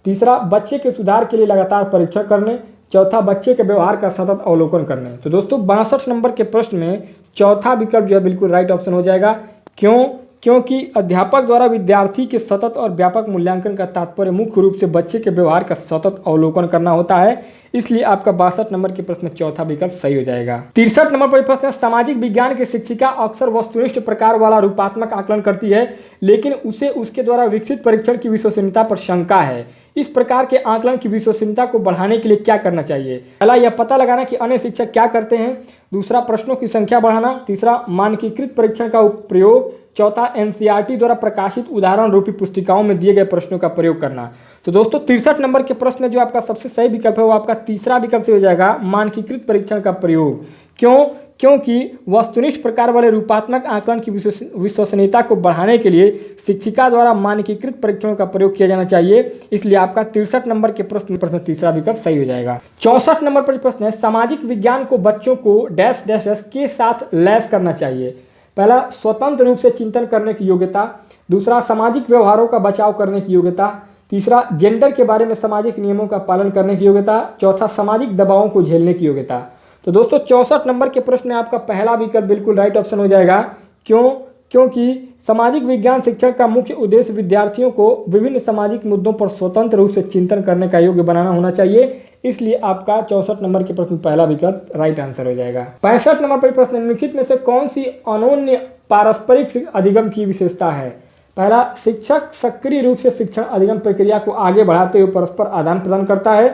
Speaker 1: तीसरा, बच्चे के सुधार के लिए लगातार परीक्षण करने, चौथा, बच्चे के व्यवहार का सतत अवलोकन करने। तो दोस्तों 62 नंबर के प्रश्न में चौथा विकल्प जो है बिल्कुल राइट ऑप्शन हो जाएगा। क्यों? क्योंकि अध्यापक द्वारा विद्यार्थी के सतत और व्यापक मूल्यांकन का तात्पर्य मुख्य रूप से बच्चे के व्यवहार का सतत अवलोकन करना होता है, इसलिए आपका 62 नंबर के प्रश्न में चौथा विकल्प सही हो जाएगा। 63 नंबर पर प्रश्न, सामाजिक विज्ञान की शिक्षिका अक्सर वस्तुनिष्ठ प्रकार वाला रूपात्मक आकलन करती है, लेकिन उसे उसके द्वारा विकसित परीक्षण की विश्वसनीयता पर शंका है। इस प्रकार के आकलन की विश्वसनीयता को बढ़ाने के लिए क्या करना चाहिए? पहला, यह पता लगाना कि अन्य शिक्षक क्या करते हैं, दूसरा, प्रश्नों की संख्या बढ़ाना, तीसरा, मानकीकृत परीक्षण का प्रयोग, चौथा, एनसीईआरटी द्वारा प्रकाशित उदाहरण रूपी पुस्तिकाओं में दिए गए प्रश्नों का प्रयोग करना। तो दोस्तों 63 नंबर के प्रश्न में जो आपका सबसे सही विकल्प है वो आपका तीसरा विकल्प से हो जाएगा, मानकीकृत परीक्षण का प्रयोग। क्यों? क्योंकि वस्तुनिष्ठ प्रकार वाले रूपात्मक आकलन की विश्वसनीयता को बढ़ाने के लिए शिक्षिका द्वारा मानकीकृत परीक्षणों का प्रयोग किया जाना चाहिए, इसलिए आपका 63 नंबर के प्रश्न तीसरा विकल्प सही हो जाएगा। 64 नंबर पर प्रश्न है, सामाजिक विज्ञान को बच्चों को डैश डैश डैश के साथ लैस करना चाहिए। पहला, स्वतंत्र रूप से चिंतन करने की योग्यता, दूसरा, सामाजिक व्यवहारों का बचाव करने की योग्यता, तीसरा, जेंडर के बारे में सामाजिक नियमों का पालन करने की योग्यता, चौथा, सामाजिक दबावों को झेलने की योग्यता। तो दोस्तों 64 नंबर के प्रश्न में आपका पहला विकल्प बिल्कुल राइट ऑप्शन हो जाएगा। क्यों? क्योंकि सामाजिक विज्ञान शिक्षण का मुख्य उद्देश्य विद्यार्थियों को विभिन्न सामाजिक मुद्दों पर स्वतंत्र रूप से चिंतन करने का योग्य बनाना होना चाहिए, इसलिए आपका 64 नंबर के प्रश्न पहला विकल्प राइट आंसर हो जाएगा। 65 नंबर पर प्रश्न, निम्नलिखित में से कौन सी अनोन्य पारस्परिक अधिगम की विशेषता है? पहला, शिक्षक सक्रिय रूप से शिक्षण अधिगम प्रक्रिया को आगे बढ़ाते हुए परस्पर आदान प्रदान करता है,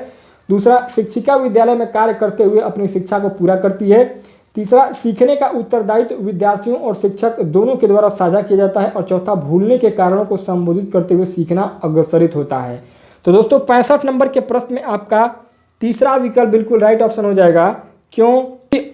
Speaker 1: दूसरा, शिक्षिका विद्यालय में कार्य करते हुए अपनी शिक्षा को पूरा करती है, तीसरा, सीखने का उत्तरदायित्व विद्यार्थियों और शिक्षक दोनों के द्वारा साझा किया जाता है और चौथा, भूलने के कारणों को संबोधित करते हुए सीखना अग्रसरित होता है। तो दोस्तों 65 नंबर के प्रश्न में आपका तीसरा विकल्प बिल्कुल राइट ऑप्शन हो जाएगा। क्यों?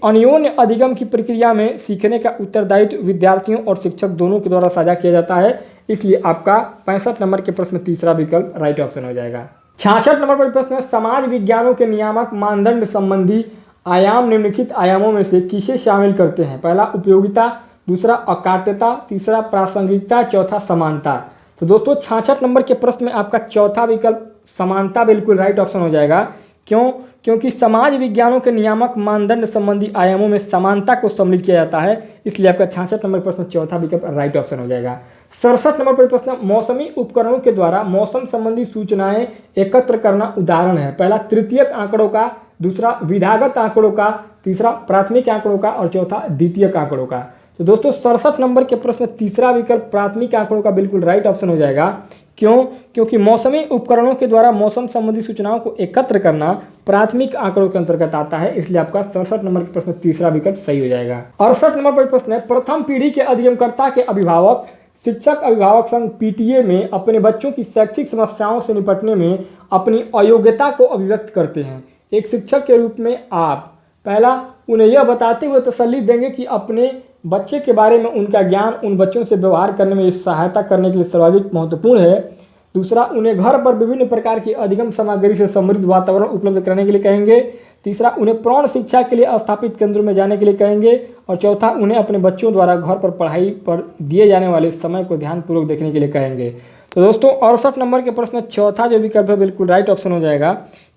Speaker 1: अन्योन्य अधिगम की प्रक्रिया में सीखने का उत्तरदायित्व विद्यार्थियों और शिक्षक दोनों के द्वारा साझा किया जाता है, इसलिए आपका 65 नंबर के प्रश्न में तीसरा विकल्प राइट ऑप्शन हो जाएगा। 66 नंबर पर प्रश्न है, समाज विज्ञानों के नियामक मानदंड संबंधी आयाम निम्नलिखित आयामों में से किसे शामिल करते हैं? पहला, उपयोगिता, दूसरा, अकाट्यता, तीसरा, प्रासंगिकता, चौथा, समानता। तो दोस्तों 66 नंबर के प्रश्न में आपका चौथा विकल्प समानता बिल्कुल राइट ऑप्शन हो जाएगा। क्यों? क्योंकि समाज विज्ञानों के नियामक मानदंड संबंधी आयामों में समानता को सम्मिलित किया जाता है, इसलिए आपका 66 नंबर प्रश्न चौथा विकल्प राइट ऑप्शन हो जाएगा। 67 नंबर पर प्रश्न, मौसमी उपकरणों के द्वारा मौसम संबंधी सूचनाएं एकत्र करना उदाहरण है। पहला, तृतीयक आंकड़ों का, दूसरा, विधागत आंकड़ों का, तीसरा, प्राथमिक आंकड़ों का और चौथा, द्वितीयक आंकड़ों का। तो दोस्तों 67 नंबर के प्रश्न तीसरा विकल्प प्राथमिक आंकड़ों का बिल्कुल राइट ऑप्शन हो जाएगा। क्यों? क्योंकि मौसमी उपकरणों के द्वारा मौसम संबंधी सूचनाओं को एकत्र करना प्राथमिक आंकड़ों के अंतर्गत आता है, इसलिए आपका 67 नंबर के प्रश्न तीसरा विकल्प सही हो जाएगा। 68 नंबर पर प्रश्न है, प्रथम पीढ़ी के अधिगमकर्ता के अभिभावक शिक्षक अभिभावक संघ पीटीए में अपने बच्चों की शैक्षिक समस्याओं से निपटने में अपनी अयोग्यता को अभिव्यक्त करते हैं। एक शिक्षक के रूप में आप पहला, उन्हें यह बताते हुए तसल्ली देंगे कि अपने बच्चे के बारे में उनका ज्ञान उन बच्चों से व्यवहार करने में सहायता करने के लिए सर्वाधिक महत्वपूर्ण है। दूसरा, उन्हें घर पर विभिन्न प्रकार की अधिगम सामग्री से समृद्ध वातावरण उपलब्ध कराने के लिए कहेंगे। तीसरा, उन्हें प्रौढ़ शिक्षा के लिए स्थापित केंद्रों में जाने के लिए कहेंगे। और चौथा, उन्हें अपने बच्चों द्वारा घर पर पढ़ाई पर दिए जाने वाले समय को ध्यानपूर्वक देखने के लिए कहेंगे। तो दोस्तों 68 नंबर के प्रश्न में चौथा जो विकल्प है बिल्कुल राइट ऑप्शन हो जाएगा।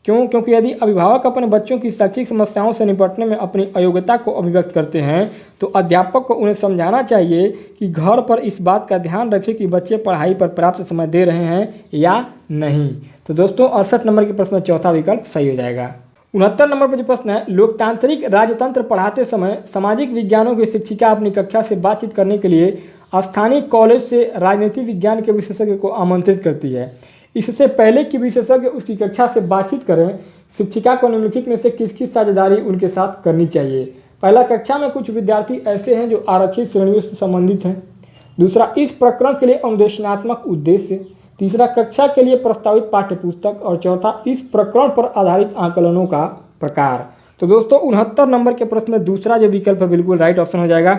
Speaker 1: क्यों? क्योंकि यदि अभिभावक अपने बच्चों की शैक्षिक समस्याओं से निपटने में अपनी अयोग्यता को अभिव्यक्त करते हैं तो अध्यापक को उन्हें समझाना चाहिए कि घर पर इस बात का ध्यान रखें कि बच्चे पढ़ाई पर पर्याप्त समय दे रहे हैं या नहीं। तो दोस्तों 68 नंबर के प्रश्न में चौथा विकल्प सही हो जाएगा। 69 नंबर पर जो प्रश्न है, लोकतांत्रिक राजतंत्र पढ़ाते समय सामाजिक विज्ञानों की शिक्षिका अपनी कक्षा से बातचीत करने के लिए स्थानीय कॉलेज से राजनीति विज्ञान के विशेषज्ञ को आमंत्रित करती है। इससे पहले कि विशेषज्ञ उसकी कक्षा से बातचीत करें, शिक्षिका को निम्नलिखित में से किसकी साझेदारी उनके साथ करनी चाहिए? पहला, कक्षा में कुछ विद्यार्थी ऐसे हैं जो आरक्षित श्रेणियों से संबंधित हैं। दूसरा, इस प्रकरण के लिए अनुदेशनात्मक उद्देश्य। तीसरा, कक्षा के लिए प्रस्तावित पाठ्य पुस्तक। और चौथा, इस प्रकरण पर आधारित आकलनों का प्रकार। तो दोस्तों 69 नंबर के प्रश्न में दूसरा जो विकल्प है बिल्कुल राइट ऑप्शन हो जाएगा।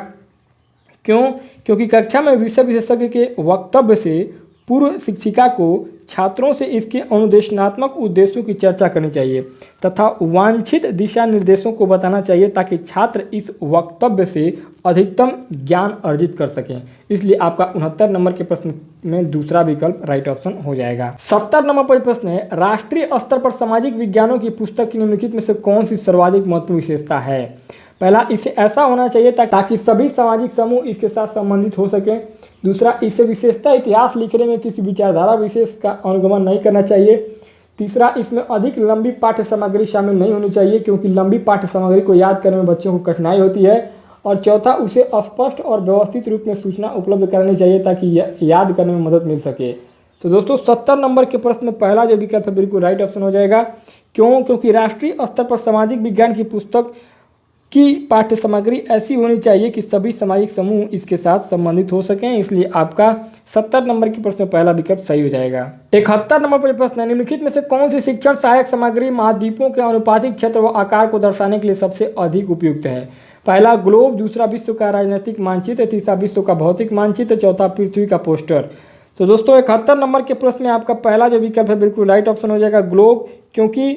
Speaker 1: क्यों? क्योंकि कक्षा में विषय विशेषज्ञ के वक्तव्य से पूर्व शिक्षिका को छात्रों से इसके अनुदेशनात्मक उद्देश्यों की चर्चा करनी चाहिए तथा वांछित दिशा निर्देशों को बताना चाहिए ताकि छात्र इस वक्तव्य से अधिकतम ज्ञान अर्जित कर सकें। इसलिए आपका 69 नंबर के प्रश्न में दूसरा विकल्प राइट ऑप्शन हो जाएगा। 70 नंबर पर प्रश्न है, राष्ट्रीय स्तर पर सामाजिक विज्ञानों की पुस्तक की निम्नलिखित में से कौन सी सर्वाधिक महत्वपूर्ण विशेषता है? पहला, इसे ऐसा होना चाहिए ताकि सभी सामाजिक समूह इसके साथ संबंधित हो सकें। दूसरा, इसे विशेषता इतिहास लिखने में किसी विचारधारा विशेष का अनुगमन नहीं करना चाहिए। तीसरा, इसमें अधिक लंबी पाठ्य सामग्री शामिल नहीं होनी चाहिए क्योंकि लंबी पाठ्य सामग्री को याद करने में बच्चों को कठिनाई होती है। और चौथा, उसे स्पष्ट और व्यवस्थित रूप में सूचना उपलब्ध करानी चाहिए ताकि याद करने में मदद मिल सके। तो दोस्तों 70 नंबर के प्रश्न में पहला जो विकल्प है बिल्कुल राइट ऑप्शन हो जाएगा। क्यों? क्योंकि राष्ट्रीय स्तर पर सामाजिक विज्ञान की पुस्तक की पाठ्य सामग्री ऐसी होनी चाहिए कि सभी सामाजिक समूह इसके साथ संबंधित हो सकें। इसलिए आपका 70 नंबर के प्रश्न में पहला विकल्प सही हो जाएगा। 71 नंबर पर प्रश्न है, निम्नलिखित में से कौन सी शिक्षण सहायक सामग्री महाद्वीपों के अनुपातिक क्षेत्र व आकार को दर्शाने के लिए सबसे अधिक उपयुक्त है? पहला, ग्लोब। दूसरा, विश्व का राजनीतिक मानचित्र। तीसरा, विश्व का भौतिक मानचित्र। चौथा, पृथ्वी का पोस्टर। तो दोस्तों 71 नंबर के प्रश्न में आपका पहला जो विकल्प है बिल्कुल राइट ऑप्शन हो जाएगा, ग्लोब। क्योंकि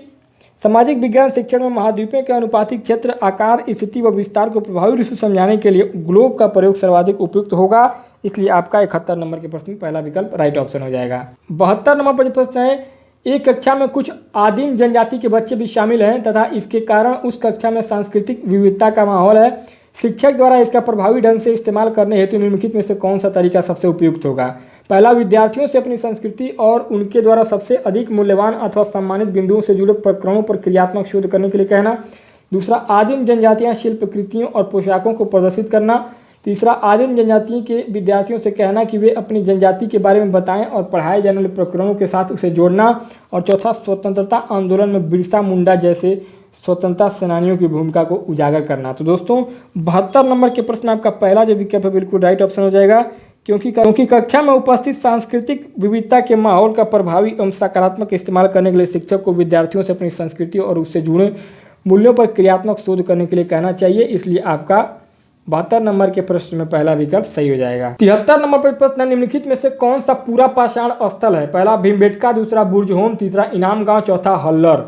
Speaker 1: सामाजिक विज्ञान शिक्षण में महाद्वीपों के अनुपातिक क्षेत्र, आकार, स्थिति व विस्तार को प्रभावी रूप से समझाने के लिए ग्लोब का प्रयोग सर्वाधिक उपयुक्त होगा। इसलिए आपका 71 नंबर के प्रश्न में पहला विकल्प राइट ऑप्शन हो जाएगा। 72 नंबर पर प्रश्न है, एक कक्षा में कुछ आदिम जनजाति के बच्चे भी शामिल हैं तथा इसके कारण उस कक्षा में सांस्कृतिक विविधता का माहौल है। शिक्षक द्वारा इसका प्रभावी ढंग से इस्तेमाल करने हेतु निम्नलिखित में से कौन सा तरीका सबसे उपयुक्त होगा? पहला, विद्यार्थियों से अपनी संस्कृति और उनके द्वारा सबसे अधिक मूल्यवान अथवा सम्मानित बिंदुओं से जुड़े प्रकरणों पर क्रियात्मक शोध करने के लिए कहना। दूसरा, आदिम जनजातियां शिल्पकृतियों और पोशाकों को प्रदर्शित करना। तीसरा, आदिम जनजाति के विद्यार्थियों से कहना कि वे अपनी जनजाति के बारे में बताएं और पढ़ाए जाने वाले प्रकरणों के साथ उसे जोड़ना। और चौथा, स्वतंत्रता आंदोलन में बिरसा मुंडा जैसे स्वतंत्रता सेनानियों की भूमिका को उजागर करना। तो दोस्तों 72 नंबर के प्रश्न आपका पहला जो विकल्प है बिल्कुल राइट ऑप्शन हो जाएगा। क्योंकि कक्षा में उपस्थित सांस्कृतिक विविधता के माहौल का प्रभावी एवं सकारात्मक इस्तेमाल करने के लिए शिक्षक को विद्यार्थियों से अपनी संस्कृति और उससे जुड़े मूल्यों पर क्रियात्मक शोध करने के लिए कहना चाहिए। इसलिए आपका 72 नंबर के प्रश्न में पहला विकल्प सही हो जाएगा। 73 नंबर पर प्रश्न, निम्नलिखित में से कौन सा पूरा पाषाण स्थल है? पहला, भीमबेटका। दूसरा, बुर्ज होम। तीसरा, इनाम गांव। चौथा, हल्लर।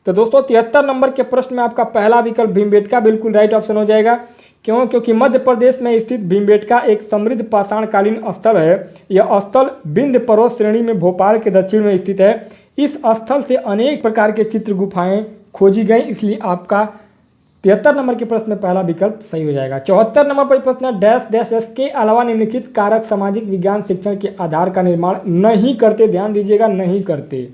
Speaker 1: तो दोस्तों 73 नंबर के प्रश्न में आपका पहला विकल्प भीमबेटका बिल्कुल राइट ऑप्शन हो जाएगा। क्यों? क्योंकि मध्य प्रदेश में स्थित भीमबेटका एक समृद्ध पाषाणकालीन स्थल है। यह स्थल विंध्य पर्वत श्रेणी में भोपाल के दक्षिण में स्थित है। इस स्थल से अनेक प्रकार के चित्र गुफाएं खोजी गई। इसलिए आपका 73 नंबर के प्रश्न में पहला विकल्प सही हो जाएगा। 74 नंबर पर प्रश्न, डैश डैश एस के अलावा निम्नलिखित कारक सामाजिक विज्ञान शिक्षण के आधार का निर्माण नहीं करते। ध्यान दीजिएगा, नहीं करते।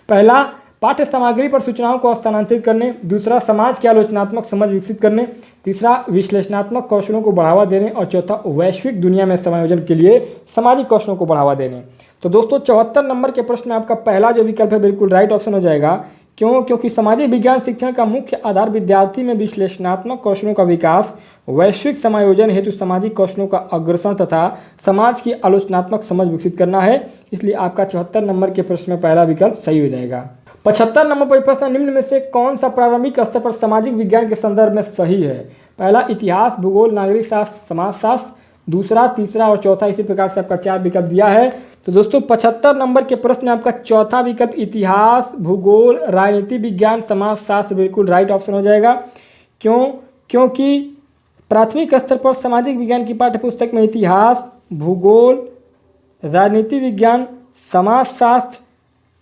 Speaker 1: पहला, पाठ्य सामग्री पर सूचनाओं को स्थानांतरित करने। दूसरा, समाज की आलोचनात्मक समझ विकसित करने। तीसरा, विश्लेषणात्मक कौशलों को बढ़ावा देने। और चौथा, वैश्विक दुनिया में समायोजन के लिए सामाजिक कौशलों को बढ़ावा देने। तो दोस्तों 74 नंबर के प्रश्न में आपका पहला जो विकल्प है बिल्कुल राइट ऑप्शन हो जाएगा। क्यों? क्योंकि सामाजिक विज्ञान शिक्षण का मुख्य आधार विद्यार्थी में विश्लेषणात्मक कौशलों का विकास, वैश्विक समायोजन हेतु सामाजिक कौशलों का अग्रसर तथा समाज की आलोचनात्मक समझ विकसित करना है। इसलिए आपका 74 नंबर के प्रश्न में पहला विकल्प सही हो जाएगा। 75 नंबर पर प्रश्न, निम्न में से कौन सा प्रारंभिक स्तर पर सामाजिक विज्ञान के संदर्भ में सही है? पहला, इतिहास, भूगोल, नागरिक शास्त्र, समाजशास्त्र। दूसरा, तीसरा और चौथा। इसी प्रकार से आपका 4 विकल्प दिया है। तो दोस्तों 75 नंबर के प्रश्न में आपका चौथा विकल्प इतिहास, भूगोल, राजनीति विज्ञान, समाजशास्त्र बिल्कुल राइट ऑप्शन हो जाएगा। क्योंकि प्राथमिक स्तर पर सामाजिक विज्ञान की पाठ्यपुस्तक में इतिहास, भूगोल, राजनीति विज्ञान, समाजशास्त्र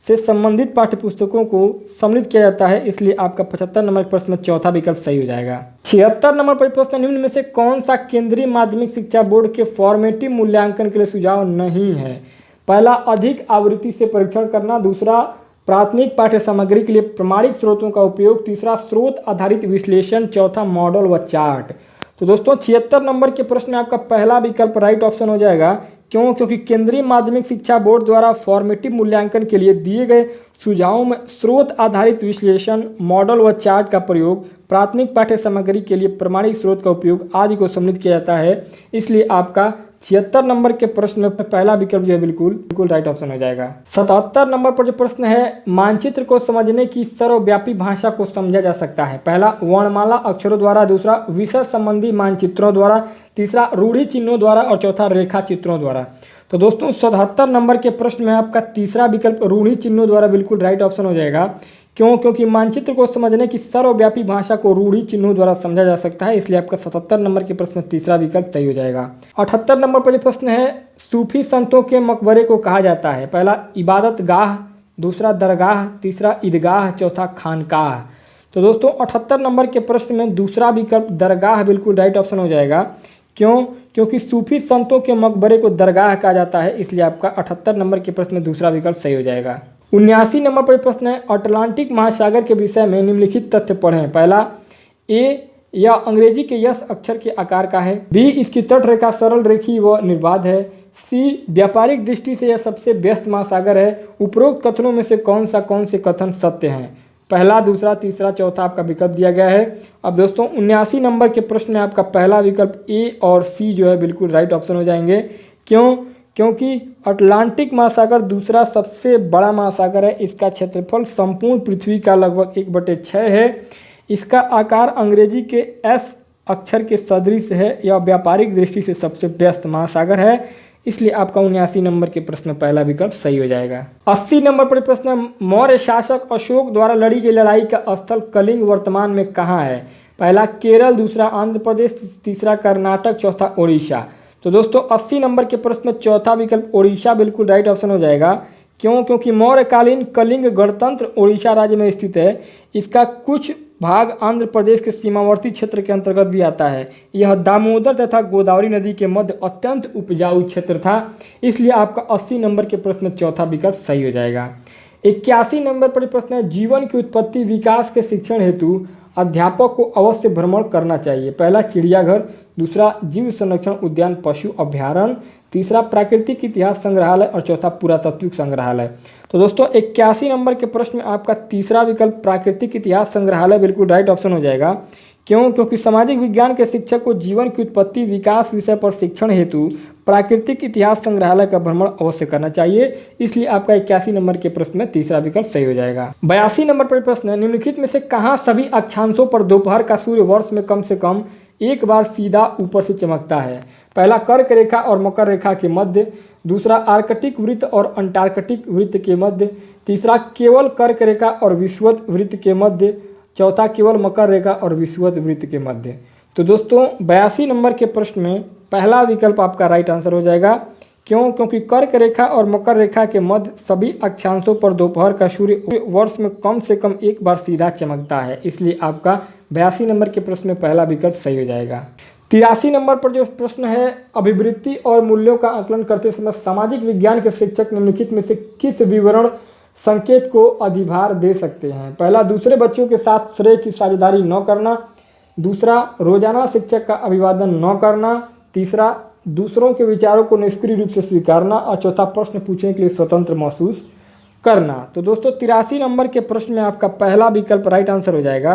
Speaker 1: से संबंधित पाठ्यपुस्तकों को सम्मिलित किया जाता है, इसलिए आपका 75 नंबर के प्रश्न में चौथा विकल्प सही हो जाएगा। 76 नंबर पर प्रश्न, निम्न में से कौन सा केंद्रीय माध्यमिक शिक्षा बोर्ड के फॉर्मेटिव मूल्यांकन के लिए सुझाव नहीं है? पहला, अधिक आवृत्ति से परीक्षण करना। दूसरा, प्राथमिक पाठ्य सामग्री के लिए प्रमाणिक स्रोतों का उपयोग। तीसरा, स्रोत आधारित विश्लेषण। चौथा, मॉडल व चार्ट। तो दोस्तों 76 नंबर के प्रश्न में आपका पहला विकल्प राइट ऑप्शन हो जाएगा। क्योंकि केंद्रीय माध्यमिक शिक्षा बोर्ड द्वारा फॉर्मेटिव मूल्यांकन के लिए दिए गए सुझावों में स्रोत आधारित विश्लेषण, मॉडल व चार्ट का प्रयोग, प्राथमिक पाठ्य सामग्री के लिए प्रमाणिक स्रोत का उपयोग आदि को सम्मिलित किया जाता है, इसलिए आपका 76 नंबर के प्रश्न में पहला विकल्प जो है बिल्कुल राइट ऑप्शन हो जाएगा। 77 नंबर पर जो प्रश्न है, मानचित्र को समझने की सर्वव्यापी भाषा को समझा जा सकता है। पहला, वर्णमाला अक्षरों द्वारा। दूसरा, विषय संबंधी मानचित्रों द्वारा। तीसरा, रूढ़ि चिन्हों द्वारा। और चौथा, रेखा चित्रों द्वारा। तो दोस्तों 77 नंबर के प्रश्न में आपका तीसरा विकल्प रूढ़ि चिन्हों द्वारा बिल्कुल राइट ऑप्शन हो जाएगा। क्योंकि मानचित्र को समझने की सर्वव्यापी भाषा को रूढ़ि चिन्हों द्वारा समझा जा सकता है, इसलिए आपका 77 नंबर के प्रश्न में तीसरा विकल्प सही हो जाएगा। 78 नंबर पर जो प्रश्न है, सूफी संतों के मकबरे को कहा जाता है। पहला, इबादत गाह। दूसरा, दरगाह। तीसरा, ईदगाह। चौथा, खानकाह। तो दोस्तों 78 नंबर के प्रश्न में दूसरा विकल्प दरगाह बिल्कुल राइट ऑप्शन हो जाएगा। क्योंकि सूफी संतों के मकबरे को दरगाह कहा जाता है, इसलिए आपका 78 नंबर के प्रश्न में दूसरा विकल्प सही हो जाएगा। 79 नंबर पर प्रश्न है, अटलांटिक महासागर के विषय में निम्नलिखित तथ्य पढ़ें। पहला, ए यह अंग्रेजी के यस अक्षर के आकार का है। बी, इसकी तटरेखा सरल रेखीय व निर्बाध है। सी, व्यापारिक दृष्टि से यह सबसे व्यस्त महासागर है। उपरोक्त कथनों में से कौन से कथन सत्य हैं? पहला, दूसरा, तीसरा, चौथा आपका विकल्प दिया गया है। अब दोस्तों 79 नंबर के प्रश्न में आपका पहला विकल्प ए और सी जो है बिल्कुल राइट ऑप्शन हो जाएंगे। क्योंकि अटलांटिक महासागर दूसरा सबसे बड़ा महासागर है। इसका क्षेत्रफल संपूर्ण पृथ्वी का लगभग 1/6 है। इसका आकार अंग्रेजी के एस अक्षर के सदृश है। यह व्यापारिक दृष्टि से सबसे व्यस्त महासागर है, इसलिए आपका 79 नंबर के प्रश्न में पहला विकल्प सही हो जाएगा। 80 नंबर पर प्रश्न, मौर्य शासक अशोक द्वारा लड़ी गई लड़ाई का स्थल कलिंग वर्तमान में कहाँ है? पहला, केरल। दूसरा, आंध्र प्रदेश। तीसरा, कर्नाटक। चौथा, ओडिशा। तो दोस्तों 80 नंबर के प्रश्न में चौथा विकल्प ओडिशा बिल्कुल राइट ऑप्शन हो जाएगा। क्योंकि मौर्यकालीन कलिंग गणतंत्र ओडिशा राज्य में स्थित है। इसका कुछ भाग आंध्र प्रदेश के सीमावर्ती क्षेत्र के अंतर्गत भी आता है। यह दामोदर तथा गोदावरी नदी के मध्य अत्यंत उपजाऊ क्षेत्र था, इसलिए आपका 80 नंबर के प्रश्न में चौथा विकल्प सही हो जाएगा। 81 नंबर पर प्रश्न है, जीवन की उत्पत्ति विकास के शिक्षण हेतु अध्यापक को अवश्य भ्रमण करना चाहिए। पहला, चिड़ियाघर। दूसरा, जीव संरक्षण उद्यान पशु अभ्यारण्य। तीसरा, प्राकृतिक इतिहास संग्रहालय। और चौथा, पुरातात्विक संग्रहालय। तो दोस्तों 81 नंबर के प्रश्न में आपका तीसरा विकल्प प्राकृतिक इतिहास संग्रहालय बिल्कुल राइट ऑप्शन हो जाएगा। क्योंकि सामाजिक विज्ञान के शिक्षक को जीवन की उत्पत्ति विकास विषय पर शिक्षण हेतु प्राकृतिक इतिहास संग्रहालय का भ्रमण अवश्य करना चाहिए, इसलिए आपका 81 नंबर के प्रश्न में तीसरा विकल्प सही हो जाएगा। 82 नंबर पर प्रश्न है, निम्नलिखित में से कहाँ सभी अक्षांशों पर दोपहर का सूर्य वर्ष में कम से कम एक बार सीधा ऊपर से चमकता है? पहला, कर्क रेखा और मकर रेखा के मध्य। दूसरा, आर्कटिक वृत्त और अंटार्कटिक वृत्त के मध्य। तीसरा, केवल कर्क रेखा और विषुवत वृत्त के मध्य। चौथा, केवल मकर रेखा और विषुवत वृत्त के मध्य। तो दोस्तों 82 नंबर के प्रश्न में पहला विकल्प आपका राइट आंसर हो जाएगा। क्योंकि कर्क रेखा और मकर रेखा के मध्य सभी अक्षांशों पर दोपहर का सूर्य वर्ष में कम से कम एक बार सीधा चमकता है, इसलिए आपका 82 नंबर के प्रश्न में पहला विकल्प सही हो जाएगा। 83 नंबर पर जो प्रश्न है, अभिवृत्ति और मूल्यों का आकलन करते समय सामाजिक विज्ञान के शिक्षक निम्नलिखित में से किस विवरण संकेत को अधिभार दे सकते हैं? पहला, दूसरे बच्चों के साथ श्रेय की साझेदारी न करना। दूसरा, रोजाना शिक्षक का अभिवादन न करना। तीसरा, दूसरों के विचारों को निष्क्रिय रूप से स्वीकारना। और चौथा, प्रश्न पूछने के लिए स्वतंत्र महसूस करना। तो दोस्तों 83 नंबर के प्रश्न में आपका पहला विकल्प राइट आंसर हो जाएगा।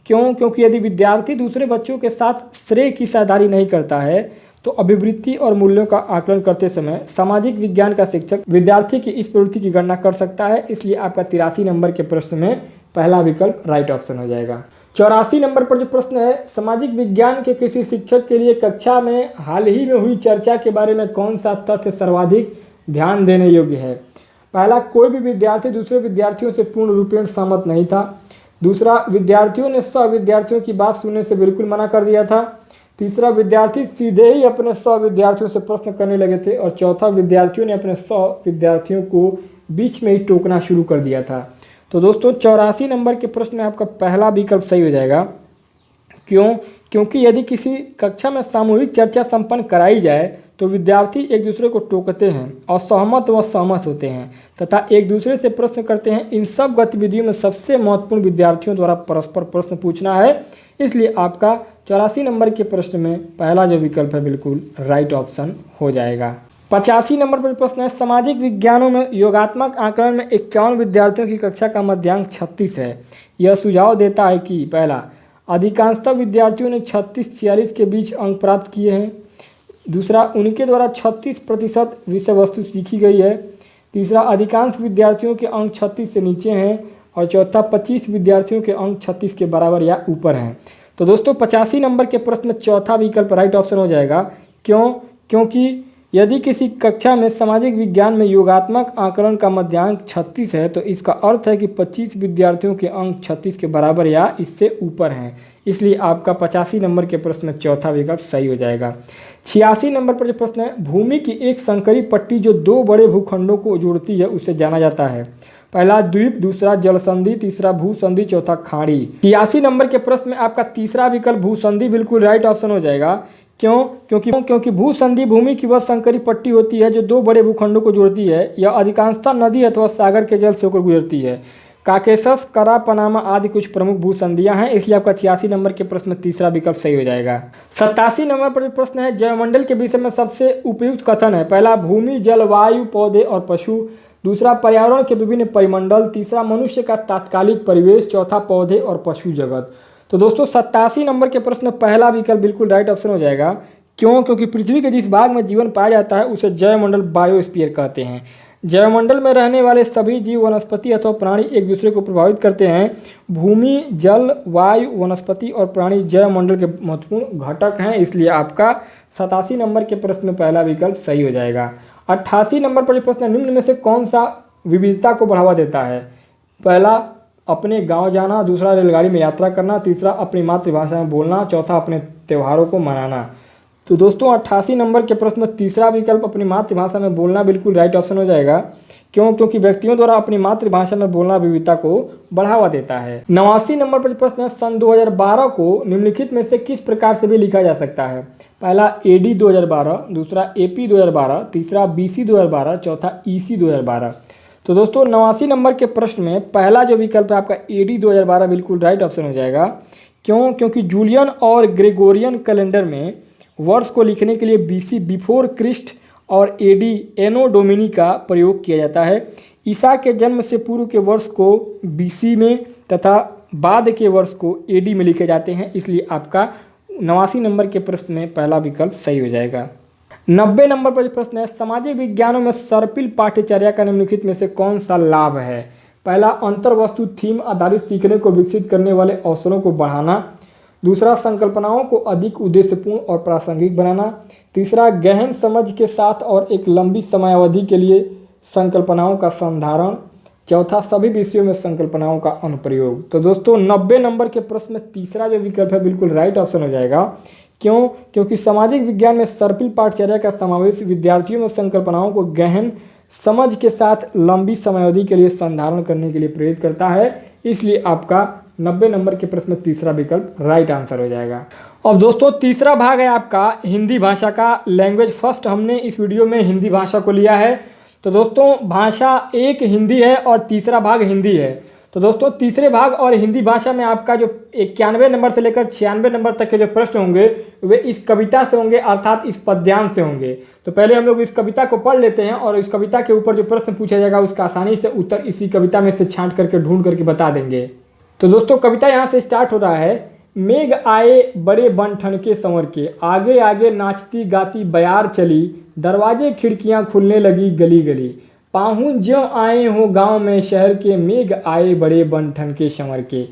Speaker 1: क्योंकि यदि विद्यार्थी दूसरे बच्चों के साथ श्रेय की साझेदारी नहीं करता है तो अभिवृत्ति और मूल्यों का आकलन करते समय सामाजिक विज्ञान का शिक्षक विद्यार्थी की इस प्रवृत्ति की गणना कर सकता है, इसलिए आपका 83 नंबर के प्रश्न में पहला विकल्प राइट ऑप्शन हो जाएगा। 84 नंबर पर जो प्रश्न है, सामाजिक विज्ञान के किसी शिक्षक के लिए कक्षा में हाल ही में हुई चर्चा के बारे में कौन सा तथ्य सर्वाधिक ध्यान देने योग्य है। पहला, कोई भी विद्यार्थी दूसरे विद्यार्थियों से पूर्ण रूपेण सहमत नहीं था। दूसरा, विद्यार्थियों ने सह विद्यार्थियों की बात सुनने से बिल्कुल मना कर दिया था। तीसरा, विद्यार्थी सीधे ही अपने सह विद्यार्थियों से प्रश्न करने लगे थे। और चौथा, विद्यार्थियों ने अपने सह विद्यार्थियों को बीच में ही टोकना शुरू कर दिया था। तो दोस्तों 84 नंबर के प्रश्न में आपका पहला विकल्प सही हो जाएगा। क्यों? क्योंकि यदि किसी कक्षा में सामूहिक चर्चा संपन्न कराई जाए तो विद्यार्थी एक दूसरे को टोकते हैं, असहमत व सहमत होते हैं तथा एक दूसरे से प्रश्न करते हैं। इन सब गतिविधियों में सबसे महत्वपूर्ण विद्यार्थियों द्वारा परस्पर प्रश्न पूछना है। इसलिए आपका 84 नंबर के प्रश्न में पहला जो विकल्प है बिल्कुल राइट ऑप्शन हो जाएगा। 85 नंबर पर प्रश्न है, सामाजिक विज्ञानों में योगात्मक आकलन में 51 विद्यार्थियों की कक्षा का मध्यांक 36 है। यह सुझाव देता है कि पहला, अधिकांशतः विद्यार्थियों ने 36-46 के बीच अंक प्राप्त किए हैं। दूसरा, उनके द्वारा 36% विषय वस्तु सीखी गई है। तीसरा, अधिकांश विद्यार्थियों के अंक 36 से नीचे हैं। और चौथा, 25 विद्यार्थियों के अंक 36 के बराबर या ऊपर हैं। तो दोस्तों 85 नंबर के प्रश्न में चौथा विकल्प राइट ऑप्शन हो जाएगा। क्यों? क्योंकि यदि किसी कक्षा में सामाजिक विज्ञान में योगात्मक आकलन का मध्यांक 36 है तो इसका अर्थ है कि 25 विद्यार्थियों के अंक 36 के बराबर या इससे ऊपर हैं। इसलिए आपका 85 नंबर के प्रश्न में चौथा विकल्प सही हो जाएगा। 86 नंबर पर जो प्रश्न है, भूमि की एक संकरी पट्टी जो दो बड़े भूखंडों को जोड़ती है उसे जाना जाता है। पहला द्वीप, दूसरा जलसंधि, तीसरा भूसंधि, चौथा खाड़ी। 86 नंबर के प्रश्न में आपका तीसरा विकल्प भूसंधि बिल्कुल राइट ऑप्शन हो जाएगा। क्यों? क्योंकि भूसंधि भूमि की वह संकरी पट्टी होती है जो दो बड़े भूखंडों को जोड़ती है। यह अधिकांशतः नदी अथवा सागर के जल से होकर गुजरती है। काकेशस, करा, पनामा आदि कुछ प्रमुख भूसंधियां हैं। इसलिए आपका 86 नंबर के प्रश्न में तीसरा विकल्प सही हो जाएगा। 87 नंबर पर प्रश्न है, जैवमंडल के विषय में सबसे उपयुक्त कथन है। पहला, भूमि, जल, वायु, पौधे और पशु। दूसरा, पर्यावरण के विभिन्न परिमंडल। तीसरा, मनुष्य का तात्कालिक परिवेश। चौथा, पौधे और पशु जगत। तो दोस्तों 87 नंबर के प्रश्न में पहला विकल्प बिल्कुल राइट ऑप्शन हो जाएगा। क्यों? क्योंकि पृथ्वी के जिस भाग में जीवन पाया जाता है उसे जैवमंडल, बायोस्फीयर कहते हैं। जैवमंडल में रहने वाले सभी जीव, वनस्पति अथवा प्राणी एक दूसरे को प्रभावित करते हैं। भूमि, जल, वायु, वनस्पति और प्राणी जैवमंडल के महत्वपूर्ण घटक हैं। इसलिए आपका 87 नंबर के प्रश्न में पहला विकल्प सही हो जाएगा। 88 नंबर पर प्रश्न, निम्न में से कौन सा विविधता को बढ़ावा देता है? पहला, अपने गांव जाना। दूसरा, रेलगाड़ी में यात्रा करना। तीसरा, अपनी मातृभाषा में बोलना। चौथा, अपने त्योहारों को मनाना। तो दोस्तों 88 नंबर के प्रश्न में तीसरा विकल्प अपनी मातृभाषा में बोलना बिल्कुल राइट ऑप्शन हो जाएगा। क्यों? क्योंकि व्यक्तियों द्वारा अपनी मातृभाषा में बोलना विविधता को बढ़ावा देता है। 89 नंबर पर प्रश्न है, सन 2012 को निम्नलिखित में से किस प्रकार से भी लिखा जा सकता है? पहला, AD 2012, दूसरा AP 2012, तीसरा BC 2012, चौथा EC 2012। तो दोस्तों 89 नंबर के प्रश्न में पहला जो विकल्प है आपका AD 2012 बिल्कुल राइट ऑप्शन हो जाएगा। क्यों? क्योंकि जूलियन और ग्रेगोरियन कैलेंडर में वर्ष को लिखने के लिए BC बिफोर क्रिस्ट और AD एनो डोमिनी का प्रयोग किया जाता है। ईसा के जन्म से पूर्व के वर्ष को BC में तथा बाद के वर्ष को AD में लिखे जाते हैं। इसलिए आपका 89 नंबर के प्रश्न में पहला विकल्प सही हो जाएगा। 90 नंबर पर प्रश्न है, सामाजिक विज्ञानों में सर्पिल पाठ्यचर्या का निम्नलिखित में से कौन सा लाभ है? पहला, अंतर्वस्तु थीम आधारित सीखने को विकसित करने वाले अवसरों को बढ़ाना। दूसरा, संकल्पनाओं को अधिक उद्देश्यपूर्ण और प्रासंगिक बनाना। तीसरा, गहन समझ के साथ और एक लंबी समयावधि के लिए संकल्पनाओं का संधारण। चौथा, सभी विषयों में संकल्पनाओं का अनुप्रयोग। तो दोस्तों 90 नंबर के प्रश्न में तीसरा जो विकल्प है बिल्कुल राइट ऑप्शन हो जाएगा। क्यों? क्योंकि सामाजिक विज्ञान में सर्पिल पाठ्यचर्या का समावेश विद्यार्थियों में संकल्पनाओं को गहन समझ के साथ लंबी समयावधि के लिए संधारण करने के लिए प्रेरित करता है। इसलिए आपका 90 नंबर के प्रश्न में तीसरा विकल्प राइट आंसर हो जाएगा। अब दोस्तों तीसरा भाग है आपका हिंदी भाषा का। लैंग्वेज फर्स्ट हमने इस वीडियो में हिंदी भाषा को लिया है। तो दोस्तों भाषा एक हिंदी है और तीसरा भाग हिंदी है। तो दोस्तों तीसरे भाग और हिंदी भाषा में आपका जो 91 नंबर से लेकर 96 नंबर तक के जो प्रश्न होंगे वे इस कविता से होंगे, अर्थात इस पद्यांश से होंगे। तो पहले हम लोग इस कविता को पढ़ लेते हैं और इस कविता के ऊपर जो प्रश्न पूछा जाएगा उसका आसानी से उत्तर इसी कविता में से छांट करके ढूंढ करके बता देंगे। तो दोस्तों कविता यहाँ से स्टार्ट हो रहा है। मेघ आए बड़े बन ठनके संवर के, आगे आगे नाचती गाती बयार चली, दरवाजे खिड़कियां खुलने लगी गली गली, पाहुन ज्यों आए हो गांव में शहर के, मेघ आए बड़े बन ठनके संवर के,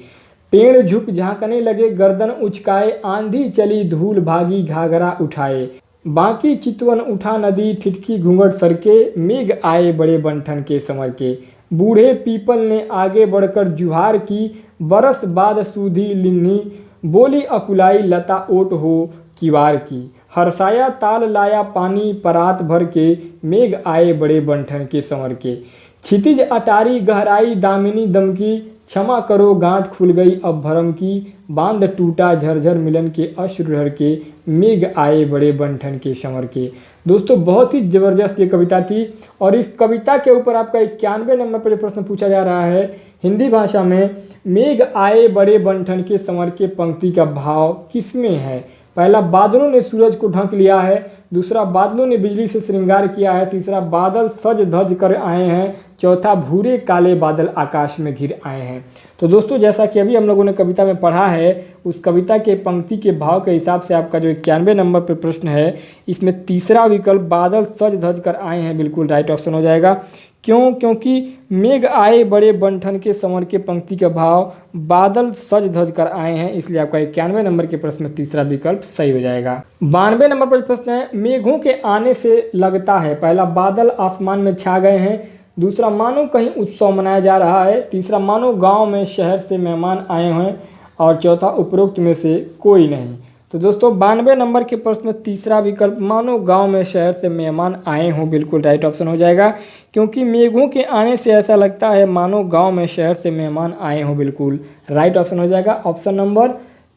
Speaker 1: पेड़ झुक झांकने लगे गर्दन उचकाए, आंधी चली धूल भागी घाघरा उठाए, बाकी चितवन उठा नदी, ठिठकी घूंघट सरके, मेघ आए बड़े बंठन के संवर के। बूढ़े पीपल ने आगे बढ़कर जुहार की, बरस बाद सूधी लिन्नी, बोली अकुलाई लता ओट हो किवार की। हर्षाया ताल लाया पानी परात भर के, मेघ आए बड़े बंठन के संवर के। क्षितिज अटारी गहराई दामिनी दमकी, क्षमा करो गांठ खुल गई अब भरम की। बांध टूटा झरझर मिलन के अश्रुहर के, मेघ आए बड़े बंठन के संवर के। दोस्तों बहुत ही ज़बरदस्त ये कविता थी और इस कविता के ऊपर आपका 91 नंबर पर जो प्रश्न पूछा जा रहा है हिंदी भाषा में, मेघ आए बड़े बंठन के संवर के पंक्ति का भाव किसमें है? पहला, बादलों ने सूरज को ढक लिया है। दूसरा, बादलों ने बिजली से श्रृंगार किया है। तीसरा, बादल सज धज कर आए हैं। चौथा, भूरे काले बादल आकाश में घिर आए हैं। तो दोस्तों जैसा कि अभी हम लोगों ने कविता में पढ़ा है, उस कविता के पंक्ति के भाव के हिसाब से आपका जो 91 नंबर पर प्रश्न है, इसमें तीसरा विकल्प बादल सज धज कर आए हैं बिल्कुल राइट ऑप्शन हो जाएगा। क्यों? क्योंकि मेघ आए बड़े बंठन के संवर के पंक्ति का भाव बादल सज धज कर आए हैं, इसलिए आपका 91 नंबर के प्रश्न में तीसरा विकल्प सही हो जाएगा। 92 नंबर पर प्रश्न है, मेघों के आने से लगता है। पहला, बादल आसमान में छा गए हैं। दूसरा, मानो कहीं उत्सव मनाया जा रहा है। तीसरा, मानो गांव में शहर से मेहमान आए हैं। और चौथा, उपरोक्त में से कोई नहीं। तो दोस्तों 92 नंबर के प्रश्न में तीसरा विकल्प मानो गांव में शहर से मेहमान आए हों बिल्कुल राइट ऑप्शन हो जाएगा, क्योंकि मेघों के आने से ऐसा लगता है मानो गांव में शहर से मेहमान आए हों बिल्कुल राइट ऑप्शन हो जाएगा। ऑप्शन नंबर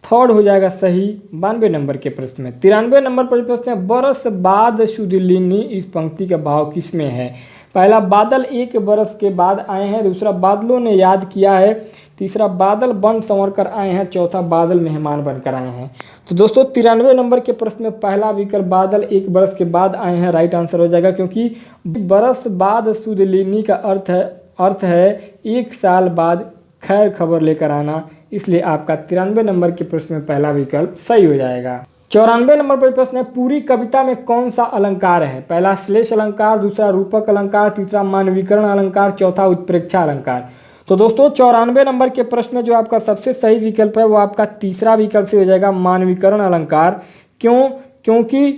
Speaker 1: थर्ड हो जाएगा सही 92 नंबर के प्रश्न में। 93 नंबर पर प्रश्न है, बरस बाद शुद्धलिनी, इस पंक्ति का भाव किसमें है? पहला, बादल एक बरस के बाद आए हैं। दूसरा, बादलों ने याद किया है। तीसरा, बादल बन संवर कर आए हैं। चौथा, बादल मेहमान बनकर आए हैं। तो दोस्तों 93 नंबर के प्रश्न में पहला विकल्प बादल एक बरस के बाद आए हैं राइट आंसर हो जाएगा, क्योंकि बरस बाद शुद्धलिनी का अर्थ है एक साल बाद खैर खबर लेकर आना, इसलिए आपका 93 नंबर के प्रश्न में पहला विकल्प सही हो जाएगा। 94 नंबर पर प्रश्न है, पूरी कविता में कौन सा अलंकार है? पहला, श्लेष अलंकार। दूसरा, रूपक अलंकार। तीसरा, मानवीकरण अलंकार। चौथा, उत्प्रेक्षा अलंकार। तो दोस्तों 94 नंबर के प्रश्न में जो आपका सबसे सही विकल्प है वो आपका तीसरा विकल्प से हो जाएगा, मानवीकरण अलंकार। क्यों? क्योंकि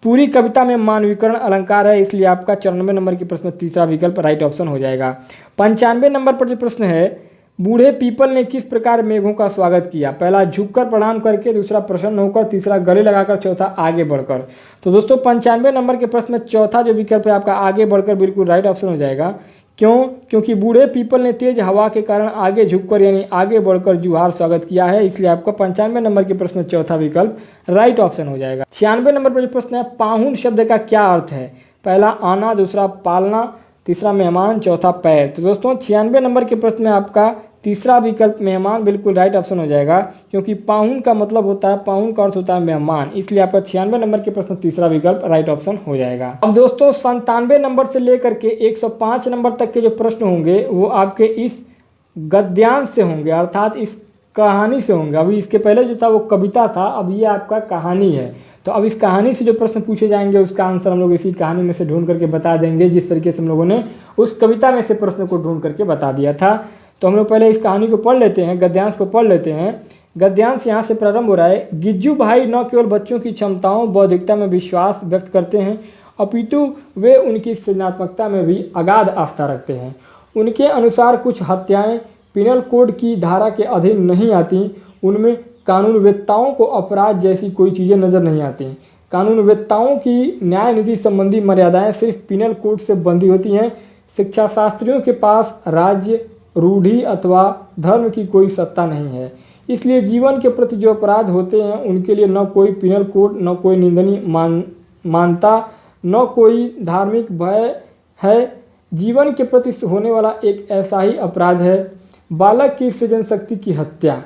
Speaker 1: पूरी कविता में मानवीकरण अलंकार है, इसलिए आपका 94 नंबर के प्रश्न में तीसरा विकल्प राइट ऑप्शन हो जाएगा। 95 नंबर पर जो प्रश्न है, बूढ़े पीपल ने किस प्रकार मेघों का स्वागत किया? पहला, झुककर प्रणाम करके। दूसरा, प्रसन्न होकर। तीसरा, गले लगाकर। चौथा, आगे बढ़कर। तो दोस्तों 95 नंबर के प्रश्न में चौथा जो विकल्प है आपका आगे बढ़कर बिल्कुल राइट ऑप्शन हो जाएगा। क्यों? क्योंकि बूढ़े पीपल ने तेज हवा के कारण आगे झुककर यानी आगे बढ़कर जुहार स्वागत किया है, इसलिए आपका 95 नंबर के प्रश्न में चौथा विकल्प राइट ऑप्शन हो जाएगा। 96 नंबर पर जो प्रश्न है, पाहुन शब्द का क्या अर्थ है? पहला, आना। दूसरा, पालना। तीसरा, मेहमान। चौथा, पैर। तो दोस्तों 96 नंबर के प्रश्न में आपका तीसरा विकल्प मेहमान बिल्कुल राइट ऑप्शन हो जाएगा, क्योंकि पाहुन का मतलब होता है, पाहुन का अर्थ होता है मेहमान, इसलिए आपका 96 नंबर के प्रश्न तीसरा विकल्प राइट ऑप्शन हो जाएगा। अब दोस्तों 97 नंबर से लेकर के 105 नंबर तक के जो प्रश्न होंगे वो आपके इस गद्यांश से होंगे, अर्थात इस कहानी से होंगे। अभी इसके पहले जो था वो कविता था, अब ये आपका कहानी है। तो अब इस कहानी से जो प्रश्न पूछे जाएंगे उसका आंसर हम लोग इसी कहानी में से ढूंढ करके बता देंगे, जिस तरीके से हम लोगों ने उस कविता में से प्रश्न को ढूंढ करके बता दिया था। तो हम लोग पहले इस कहानी को पढ़ लेते हैं, गद्यांश को पढ़ लेते हैं। गद्यांश यहाँ से प्रारंभ हो रहा है। गिज्जू भाई न केवल बच्चों की क्षमताओं बौद्धिकता में विश्वास व्यक्त करते हैं, अपितु वे उनकी सृजनात्मकता में भी अगाध आस्था रखते हैं। उनके अनुसार कुछ हत्याएं पिनल कोड की धारा के अधीन नहीं आती, उनमें कानूनवेत्ताओं को अपराध जैसी कोई चीज़ें नज़र नहीं आती। कानूनवेत्ताओं की न्याय नीति संबंधी मर्यादाएं सिर्फ पिनल कोड से बंधी होती हैं। शिक्षा शास्त्रियों के पास राज्य, रूढ़ी अथवा धर्म की कोई सत्ता नहीं है, इसलिए जीवन के प्रति जो अपराध होते हैं उनके लिए न कोई पिनल कोड, न कोई निंदनीय मानता, न कोई धार्मिक भय है। जीवन के प्रति होने वाला एक ऐसा ही अपराध है बालक की सृजन शक्ति की हत्या।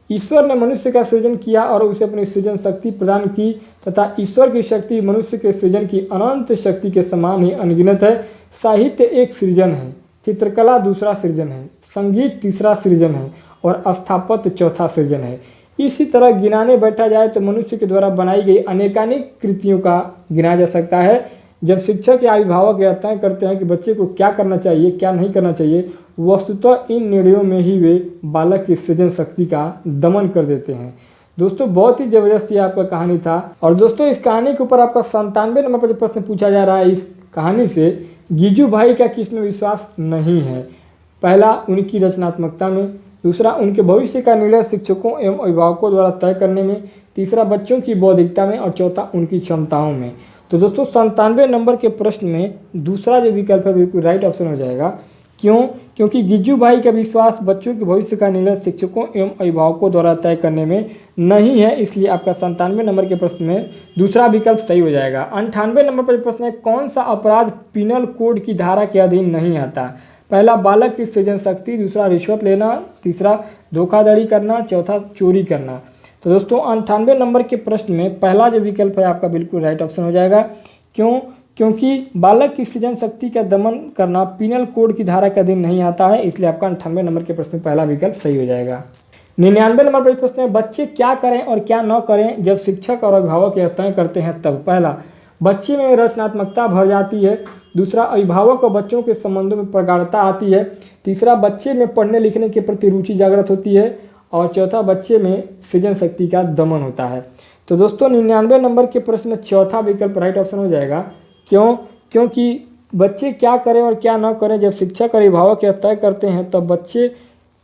Speaker 1: ईश्वर ने मनुष्य का सृजन किया और उसे अपनी सृजन शक्ति प्रदान की, तथा ईश्वर की शक्ति मनुष्य के सृजन की अनंत शक्ति के समान ही अनगिनत है। साहित्य एक सृजन है, चित्रकला दूसरा सृजन है, संगीत तीसरा सृजन है और स्थापत्य चौथा सृजन है। इसी तरह गिनाने बैठा जाए तो मनुष्य के द्वारा बनाई गई अनेकानेक कृतियों का गिना जा सकता है। जब शिक्षक या अभिभावक यह तय करते हैं कि बच्चे को क्या करना चाहिए क्या नहीं करना चाहिए, वस्तुतः इन निर्णयों में ही वे बालक की सृजन शक्ति का दमन कर देते हैं। दोस्तों बहुत ही ज़बरदस्त ये आपका कहानी था। और दोस्तों इस कहानी के ऊपर आपका 97 नंबर पर जो प्रश्न पूछा जा रहा है इस कहानी से, जीजू भाई का किसमें विश्वास नहीं है? पहला, उनकी रचनात्मकता में। दूसरा, उनके भविष्य का निर्णय शिक्षकों एवं अभिभावकों द्वारा तय करने में। तीसरा, बच्चों की बौद्धिकता में। और चौथा, उनकी क्षमताओं में। तो दोस्तों 97 नंबर के प्रश्न में दूसरा जो विकल्प है बिल्कुल राइट ऑप्शन हो जाएगा। क्यों? क्योंकि गिज्जू भाई का विश्वास बच्चों के भविष्य का निर्णय शिक्षकों एवं अभिभावकों द्वारा तय करने में नहीं है, इसलिए आपका 97 नंबर के प्रश्न में दूसरा विकल्प सही हो जाएगा। 98 नंबर पर प्रश्न है, कौन सा अपराध पिनल कोड की धारा के अधीन नहीं आता? पहला, बालक की सृजन शक्ति। दूसरा, रिश्वत लेना। तीसरा, धोखाधड़ी करना। चौथा, चोरी करना। तो दोस्तों 98 नंबर के प्रश्न में पहला जो विकल्प है आपका बिल्कुल राइट ऑप्शन हो जाएगा। क्यों? क्योंकि बालक की सृजन शक्ति का दमन करना पिनल कोड की धारा के अधीन नहीं आता है, इसलिए आपका 98 नंबर के प्रश्न में पहला विकल्प सही हो जाएगा। 99 नंबर पर प्रश्न है, बच्चे क्या करें और क्या न करें जब शिक्षक और अभिभावक यह तय करते हैं तब? पहला, बच्चे में रचनात्मकता भर जाती है। दूसरा, अभिभावक और बच्चों के संबंधों में प्रगाढ़ता आती है। तीसरा, बच्चे में पढ़ने लिखने के प्रति रुचि जागृत होती है। और चौथा, बच्चे में सृजन शक्ति का दमन होता है। तो दोस्तों 99 नंबर के प्रश्न में चौथा विकल्प राइट ऑप्शन हो जाएगा। क्यों? क्योंकि बच्चे क्या करें और क्या न करें जब शिक्षक और अभिभावक यह तय करते हैं तब बच्चे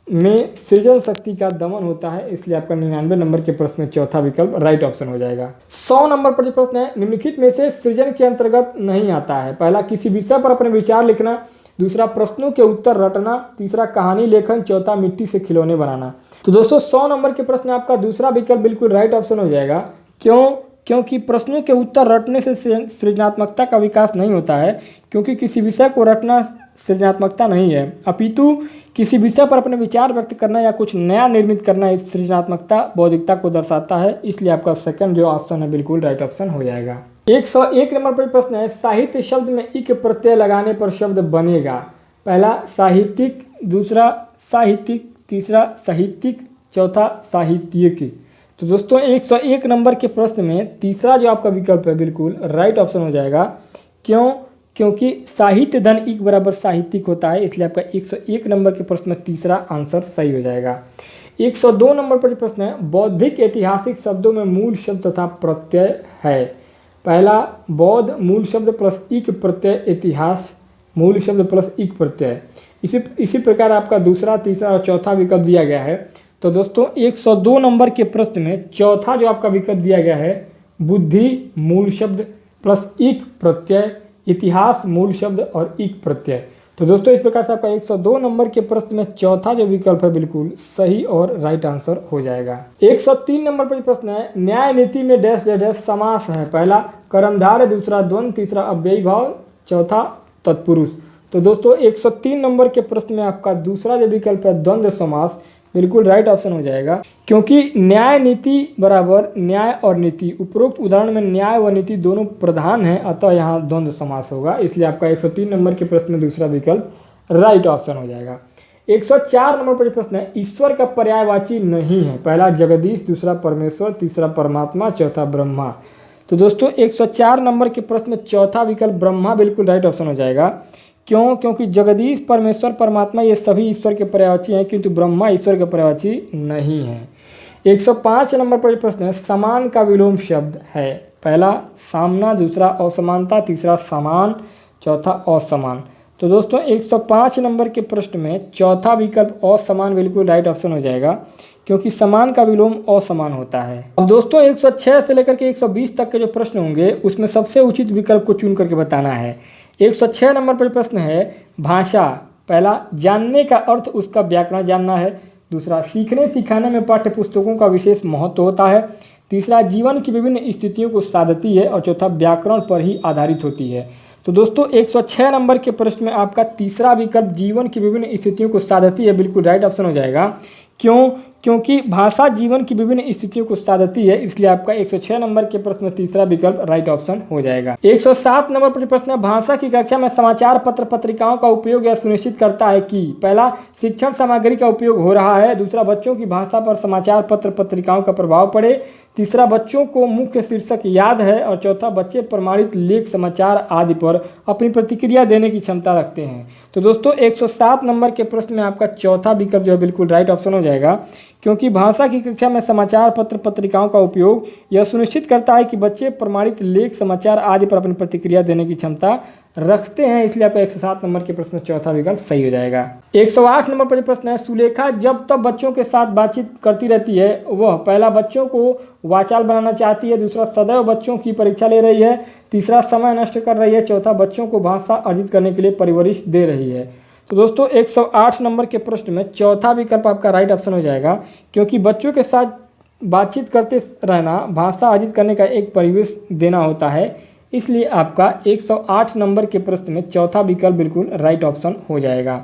Speaker 1: में सृजन शक्ति का दमन होता है, इसलिए आपका 99 नंबर के प्रश्न में चौथा विकल्प राइट ऑप्शन हो जाएगा। 100 नंबर पर जो प्रश्न है, निम्नलिखित में से सृजन के अंतर्गत नहीं आता है? पहला, किसी विषय पर अपने विचार लिखना। दूसरा, प्रश्नों के उत्तर रटना। तीसरा, कहानी लेखन। चौथा, मिट्टी से खिलौने बनाना। तो दोस्तों 100 नंबर के प्रश्न में आपका दूसरा विकल्प बिल्कुल राइट ऑप्शन हो जाएगा। क्यों? क्योंकि प्रश्नों के उत्तर रटने से सृजनात्मकता का विकास नहीं होता है, क्योंकि किसी विषय को रटना सृजनात्मकता नहीं है, अपितु किसी विषय पर अपने विचार व्यक्त करना या कुछ नया निर्मित करना इस सृजनात्मकता बौद्धिकता को दर्शाता है, इसलिए आपका सेकंड जो ऑप्शन है बिल्कुल राइट ऑप्शन हो जाएगा। 101 नंबर पर प्रश्न है, साहित्य शब्द में इक प्रत्यय लगाने पर शब्द बनेगा? पहला, साहित्यिक। दूसरा, साहित्यिक। तीसरा, साहित्यिक। चौथा, साहित्यिक। तो दोस्तों 101 नंबर के प्रश्न में तीसरा जो आपका विकल्प है बिल्कुल राइट ऑप्शन हो जाएगा। क्यों? क्योंकि साहित्य धन इक बराबर साहित्यिक होता है, इसलिए आपका 101 नंबर के प्रश्न में तीसरा आंसर सही हो जाएगा। 102 नंबर पर जो प्रश्न है, बौद्धिक ऐतिहासिक शब्दों में मूल शब्द तथा प्रत्यय है? पहला, बौद्ध मूल शब्द प्लस इक प्रत्यय, इतिहास मूल शब्द प्लस इक प्रत्यय। इसी प्रकार आपका दूसरा, तीसरा और चौथा विकल्प दिया गया है। तो दोस्तों 102 नंबर के प्रश्न में चौथा जो आपका विकल्प दिया गया है, बुद्धि मूल शब्द प्लस इक प्रत्यय, इतिहास मूल शब्द और इक प्रत्यय। तो दोस्तों इस प्रकार से आपका 102 नंबर के प्रश्न में चौथा जो विकल्प है बिल्कुल सही और राइट आंसर हो जाएगा। 103 नंबर पर प्रश्न है, न्याय नीति में डैश डैश समास है? पहला, कर्मधारय। दूसरा, द्वंद्व। तीसरा, अव्ययी भाव। चौथा, तत्पुरुष। तो दोस्तों 103 नंबर के प्रश्न में आपका दूसरा जो विकल्प है द्वंद्व समास बिल्कुल राइट ऑप्शन हो जाएगा, क्योंकि न्याय नीति बराबर न्याय और नीति, उपरोक्त उदाहरण में न्याय व नीति दोनों प्रधान हैं, अतः यहाँ द्वंद्व समास होगा, इसलिए आपका 103 नंबर के प्रश्न में दूसरा विकल्प राइट ऑप्शन हो जाएगा। 104 नंबर पर प्रश्न है, ईश्वर का पर्यायवाची नहीं है? पहला, जगदीश। दूसरा, परमेश्वर। तीसरा, परमात्मा। चौथा, ब्रह्मा। तो दोस्तों 104 नंबर के प्रश्न में चौथा विकल्प ब्रह्मा बिल्कुल राइट ऑप्शन हो जाएगा। क्यों? क्योंकि जगदीश, परमेश्वर, परमात्मा ये सभी ईश्वर के पर्यायवाची हैं, किंतु ब्रह्मा ईश्वर के पर्यायवाची नहीं है। 105 नंबर पर प्रश्न है, समान का विलोम शब्द है? पहला, सामना। दूसरा, असमानता। तीसरा, समान। चौथा, असमान। तो दोस्तों 105 नंबर के प्रश्न में चौथा विकल्प असमान बिल्कुल राइट ऑप्शन हो जाएगा, क्योंकि समान का विलोम असमान होता है। अब दोस्तों 106 से लेकर के 120 तक के जो प्रश्न होंगे उसमें सबसे उचित विकल्प को चुन करके बताना है। 106 नंबर पर प्रश्न है, भाषा। पहला, जानने का अर्थ उसका व्याकरण जानना है। दूसरा, सीखने सिखाने में पाठ्य पुस्तकों का विशेष महत्व होता है। तीसरा, जीवन की विभिन्न स्थितियों को साधती है। और चौथा, व्याकरण पर ही आधारित होती है। तो दोस्तों 106 नंबर के प्रश्न में आपका तीसरा विकल्प जीवन की विभिन्न स्थितियों को साधती है बिल्कुल राइट ऑप्शन हो जाएगा। क्यों? क्योंकि भाषा जीवन की विभिन्न स्थितियों को साधती है, इसलिए आपका 106 नंबर के प्रश्न में तीसरा विकल्प राइट ऑप्शन हो जाएगा। 107 नंबर पर प्रश्न है, भाषा की कक्षा में समाचार पत्र पत्रिकाओं का उपयोग यह सुनिश्चित करता है कि? पहला, शिक्षण सामग्री का उपयोग हो रहा है। दूसरा, बच्चों की भाषा पर समाचार पत्र पत्रिकाओं का प्रभाव पड़े। तीसरा बच्चों को मुख्य शीर्षक याद है और चौथा बच्चे प्रमाणित लेख समाचार आदि पर अपनी प्रतिक्रिया देने की क्षमता रखते हैं। तो दोस्तों 107 नंबर के प्रश्न में आपका चौथा विकल्प जो है बिल्कुल राइट ऑप्शन हो जाएगा, क्योंकि भाषा की कक्षा में समाचार पत्र पत्रिकाओं का उपयोग यह सुनिश्चित करता है कि बच्चे प्रमाणित लेख समाचार आदि पर अपनी प्रतिक्रिया देने की क्षमता रखते हैं, इसलिए आपका 107 नंबर के प्रश्न में चौथा विकल्प सही हो जाएगा। 108 नंबर पर प्रश्न है, सुलेखा जब तब बच्चों के साथ बातचीत करती रहती है वह पहला बच्चों को वाचाल बनाना चाहती है, दूसरा सदैव बच्चों की परीक्षा ले रही है, तीसरा समय नष्ट कर रही है, चौथा बच्चों को भाषा अर्जित करने के लिए परवरिश दे रही है। तो दोस्तों 108 नंबर के प्रश्न में चौथा विकल्प आपका राइट ऑप्शन हो जाएगा, क्योंकि बच्चों के साथ बातचीत करते रहना भाषा अर्जित करने का एक परिवेश देना होता है, इसलिए आपका 108 नंबर के प्रश्न में चौथा विकल्प बिल्कुल राइट ऑप्शन हो जाएगा।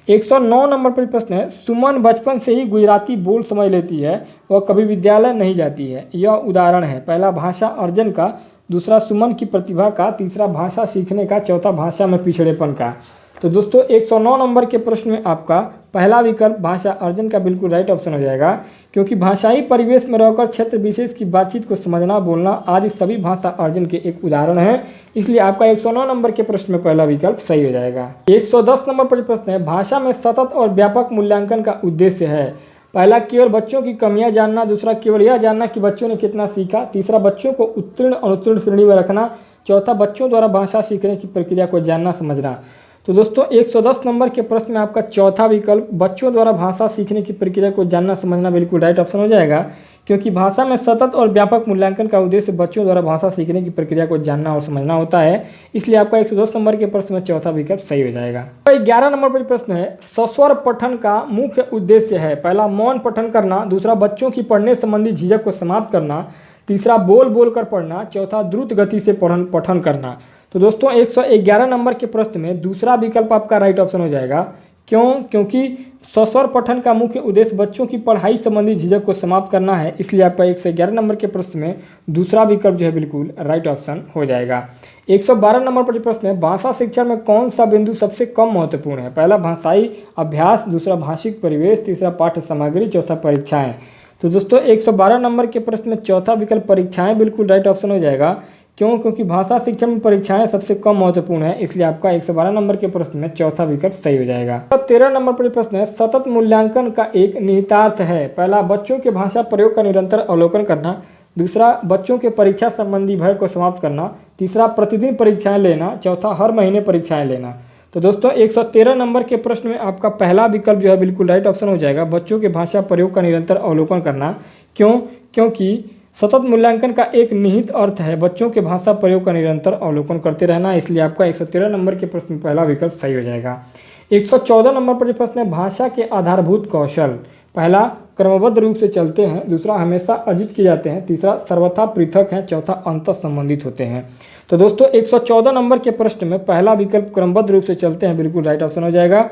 Speaker 1: 109 नंबर पर प्रश्न है, सुमन बचपन से ही गुजराती बोल समझ लेती है, वह कभी विद्यालय नहीं जाती है, यह उदाहरण है। पहला भाषा अर्जन का, दूसरा सुमन की प्रतिभा का, तीसरा भाषा सीखने का, चौथा भाषा में पिछड़ेपन का। तो दोस्तों 109 नंबर के प्रश्न में आपका पहला विकल्प भाषा अर्जन का बिल्कुल राइट ऑप्शन हो जाएगा, क्योंकि भाषाई परिवेश में रहकर क्षेत्र विशेष की बातचीत को समझना बोलना आदि सभी भाषा अर्जन के एक उदाहरण है, इसलिए आपका 109 नंबर के प्रश्न में पहला विकल्प सही हो जाएगा। 110 नंबर पर प्रश्न है, भाषा में सतत और व्यापक मूल्यांकन का उद्देश्य है। पहला केवल बच्चों की कमियां जानना, दूसरा केवल यह जानना कि बच्चों ने कितना सीखा, तीसरा बच्चों को उत्तीर्ण अनुत्तीर्ण श्रेणी में रखना, चौथा बच्चों द्वारा भाषा सीखने की प्रक्रिया को जानना समझना। तो दोस्तों 110 नंबर के प्रश्न में आपका चौथा विकल्प बच्चों द्वारा भाषा सीखने की प्रक्रिया को जानना समझना बिल्कुल राइट ऑप्शन हो जाएगा, क्योंकि भाषा में सतत और व्यापक मूल्यांकन का उद्देश्य बच्चों द्वारा भाषा सीखने की प्रक्रिया को जानना और समझना होता है, इसलिए आपका 110 नंबर के प्रश्न में चौथा विकल्प सही हो जाएगा। 11 नंबर पर प्रश्न है, सस्वर पठन का मुख्य उद्देश्य है। पहला मौन पठन करना, दूसरा बच्चों की पढ़ने संबंधी झिझक को समाप्त करना, तीसरा बोल बोल कर पढ़ना, चौथा द्रुत गति से पठन करना। तो दोस्तों 111 नंबर के प्रश्न में दूसरा विकल्प आपका राइट ऑप्शन हो जाएगा। क्योंकि सस्वर पठन का मुख्य उद्देश्य बच्चों की पढ़ाई संबंधी झिझक को समाप्त करना है, इसलिए आपका 111 नंबर के प्रश्न में दूसरा विकल्प जो है बिल्कुल राइट ऑप्शन हो जाएगा। 112 नंबर पर प्रश्न है, भाषा शिक्षा में कौन सा बिंदु सबसे कम महत्वपूर्ण है। पहला भाषाई अभ्यास, दूसरा भाषिक परिवेश, तीसरा पाठ्य सामग्री, चौथा परीक्षाएं। तो दोस्तों 112 नंबर के प्रश्न में चौथा विकल्प परीक्षाएं बिल्कुल राइट ऑप्शन हो जाएगा। क्योंकि भाषा शिक्षा में परीक्षाएं सबसे कम महत्वपूर्ण है, इसलिए आपका 112 नंबर के प्रश्न में चौथा विकल्प सही हो जाएगा। 13 नंबर पर प्रश्न है, सतत मूल्यांकन का एक निहितार्थ है। पहला बच्चों के भाषा प्रयोग का निरंतर अवलोकन करना, दूसरा बच्चों के परीक्षा संबंधी भय को समाप्त करना, तीसरा प्रतिदिन परीक्षाएं लेना, चौथा हर महीने परीक्षाएं लेना। तो दोस्तों 113 नंबर के प्रश्न में आपका पहला विकल्प जो है बिल्कुल राइट ऑप्शन हो जाएगा, बच्चों के भाषा प्रयोग का निरंतर अवलोकन करना। क्योंकि सतत मूल्यांकन का एक निहित अर्थ है बच्चों के भाषा प्रयोग का निरंतर अवलोकन करते रहना, इसलिए आपका 113 नंबर के प्रश्न में पहला विकल्प सही हो जाएगा। 114 नंबर पर प्रश्न है, भाषा के आधारभूत कौशल। पहला क्रमबद्ध रूप से चलते हैं, दूसरा हमेशा अर्जित किए जाते हैं, तीसरा सर्वथा पृथक है, चौथा अंतः संबंधित होते हैं। तो दोस्तों 114 नंबर के प्रश्न में पहला विकल्प क्रमबद्ध रूप से चलते हैं बिल्कुल राइट ऑप्शन हो जाएगा।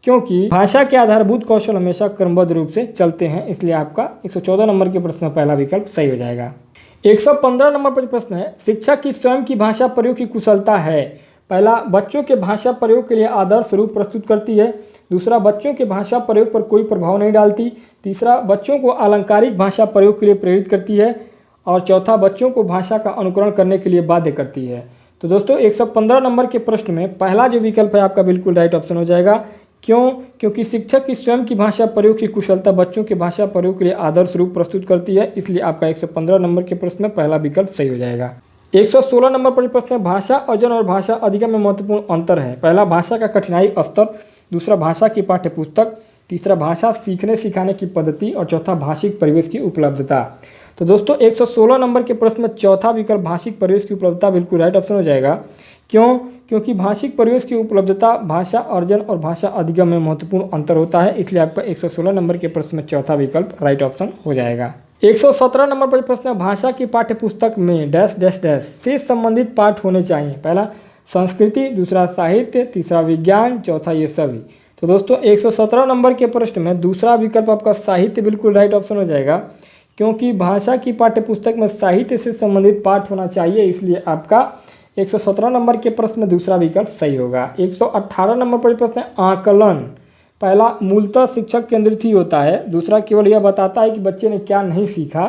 Speaker 1: क्योंकि भाषा के आधारभूत कौशल हमेशा क्रमबद्ध रूप से चलते हैं, इसलिए आपका 114 नंबर के प्रश्न में पहला विकल्प सही हो जाएगा। 115 नंबर पर प्रश्न है, शिक्षा की स्वयं की भाषा प्रयोग की कुशलता है। पहला बच्चों के भाषा प्रयोग के लिए आदर्श रूप प्रस्तुत करती है, दूसरा बच्चों के भाषा प्रयोग पर कोई प्रभाव नहीं डालती, तीसरा बच्चों को अलंकारिक भाषा प्रयोग के लिए प्रेरित करती है, और चौथा बच्चों को भाषा का अनुकरण करने के लिए बाध्य करती है। तो दोस्तों 115 नंबर के प्रश्न में पहला जो विकल्प है आपका बिल्कुल राइट ऑप्शन हो जाएगा। क्योंकि शिक्षक की स्वयं की भाषा प्रयोग की कुशलता बच्चों के भाषा प्रयोग के लिए आदर्श रूप प्रस्तुत करती है, इसलिए आपका 115 नंबर के प्रश्न में पहला विकल्प सही हो जाएगा। 116 नंबर पर प्रश्न है, भाषा अर्जन और भाषा अधिगम में महत्वपूर्ण अंतर है। पहला भाषा का कठिनाई स्तर, दूसरा भाषा की पाठ्य पुस्तक, तीसरा भाषा सीखने सिखाने की पद्धति, और चौथा भाषिक परिवेश की उपलब्धता। तो दोस्तों 116 नंबर के प्रश्न में चौथा विकल्प भाषिक परिवेश की उपलब्धता बिल्कुल राइट ऑप्शन हो जाएगा। क्योंकि भाषिक परिवेश की उपलब्धता भाषा अर्जन और भाषा अधिगम में महत्वपूर्ण अंतर होता है, इसलिए आपका 116 नंबर के प्रश्न में चौथा विकल्प राइट ऑप्शन हो जाएगा। 117 नंबर पर प्रश्न है, भाषा की पाठ्य पुस्तक में डैश डैश डैश से संबंधित पाठ होने चाहिए। पहला संस्कृति, दूसरा साहित्य, तीसरा विज्ञान, चौथा ये सभी। तो दोस्तों 117 नंबर के प्रश्न में दूसरा विकल्प आपका साहित्य बिल्कुल राइट ऑप्शन हो जाएगा, क्योंकि भाषा की पाठ्य पुस्तक में साहित्य से संबंधित पाठ होना चाहिए, इसलिए आपका 117 नंबर के प्रश्न में दूसरा विकल्प सही होगा। 118 नंबर पर प्रश्न है, आकलन। पहला मूलतः शिक्षक केंद्रित ही होता है, दूसरा केवल यह बताता है कि बच्चे ने क्या नहीं सीखा,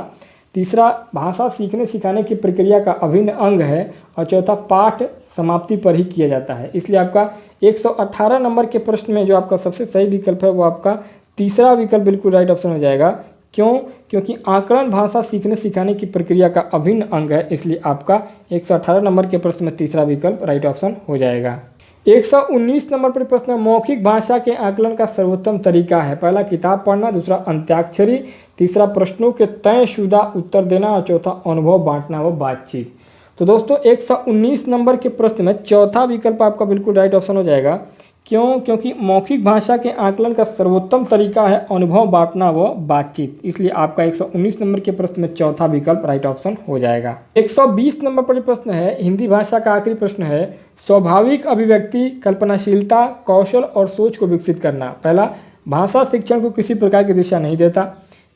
Speaker 1: तीसरा भाषा सीखने सिखाने की प्रक्रिया का अभिन्न अंग है, और चौथा पाठ समाप्ति पर ही किया जाता है। इसलिए आपका 118 नंबर के प्रश्न में जो आपका सबसे सही विकल्प है वो आपका तीसरा विकल्प बिल्कुल राइट ऑप्शन हो जाएगा। क्यों? क्योंकि आकलन भाषा सीखने सिखाने की प्रक्रिया का अभिन्न अंग है, इसलिए आपका 118 नंबर के प्रश्न में तीसरा विकल्प राइट ऑप्शन हो जाएगा। 119 नंबर पर प्रश्न है, मौखिक भाषा के आकलन का सर्वोत्तम तरीका है। पहला किताब पढ़ना, दूसरा अंत्याक्षरी, तीसरा प्रश्नों के तयशुदा उत्तर देना, और चौथा अनुभव बांटना व बातचीत। तो दोस्तों 119 नंबर के प्रश्न में चौथा विकल्प आपका बिल्कुल राइट ऑप्शन हो जाएगा। क्यों? क्योंकि मौखिक भाषा के आकलन का सर्वोत्तम तरीका है अनुभव बांटना व बातचीत, इसलिए आपका 119 नंबर के प्रश्न में चौथा विकल्प राइट ऑप्शन हो जाएगा। 120 नंबर पर प्रश्न है, हिंदी भाषा का आखिरी प्रश्न है, स्वाभाविक अभिव्यक्ति, कल्पनाशीलता, कौशल और सोच को विकसित करना। पहला, भाषा शिक्षण को किसी प्रकार की दिशा नहीं देता।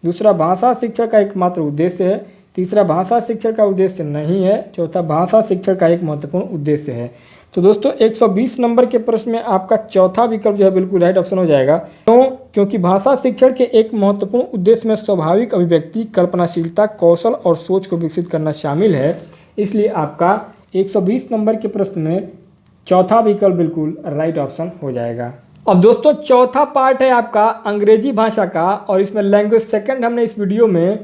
Speaker 1: दूसरा, भाषा शिक्षण का एकमात्र उद्देश्य है। तीसरा, भाषा शिक्षण का उद्देश्य नहीं है। चौथा, भाषा शिक्षण का एक महत्वपूर्ण उद्देश्य है। तो दोस्तों 120 नंबर के प्रश्न में आपका चौथा विकल्प जो है बिल्कुल राइट ऑप्शन हो जाएगा। क्यों? क्योंकि भाषा शिक्षण के एक महत्वपूर्ण उद्देश्य में स्वाभाविक अभिव्यक्ति, कल्पनाशीलता, कौशल और सोच को विकसित करना शामिल है, इसलिए आपका 120 नंबर के प्रश्न में चौथा विकल्प बिल्कुल राइट ऑप्शन हो जाएगा। अब दोस्तों चौथा पार्ट है आपका अंग्रेजी भाषा का, और इसमें लैंग्वेज सेकंड हमने इस वीडियो में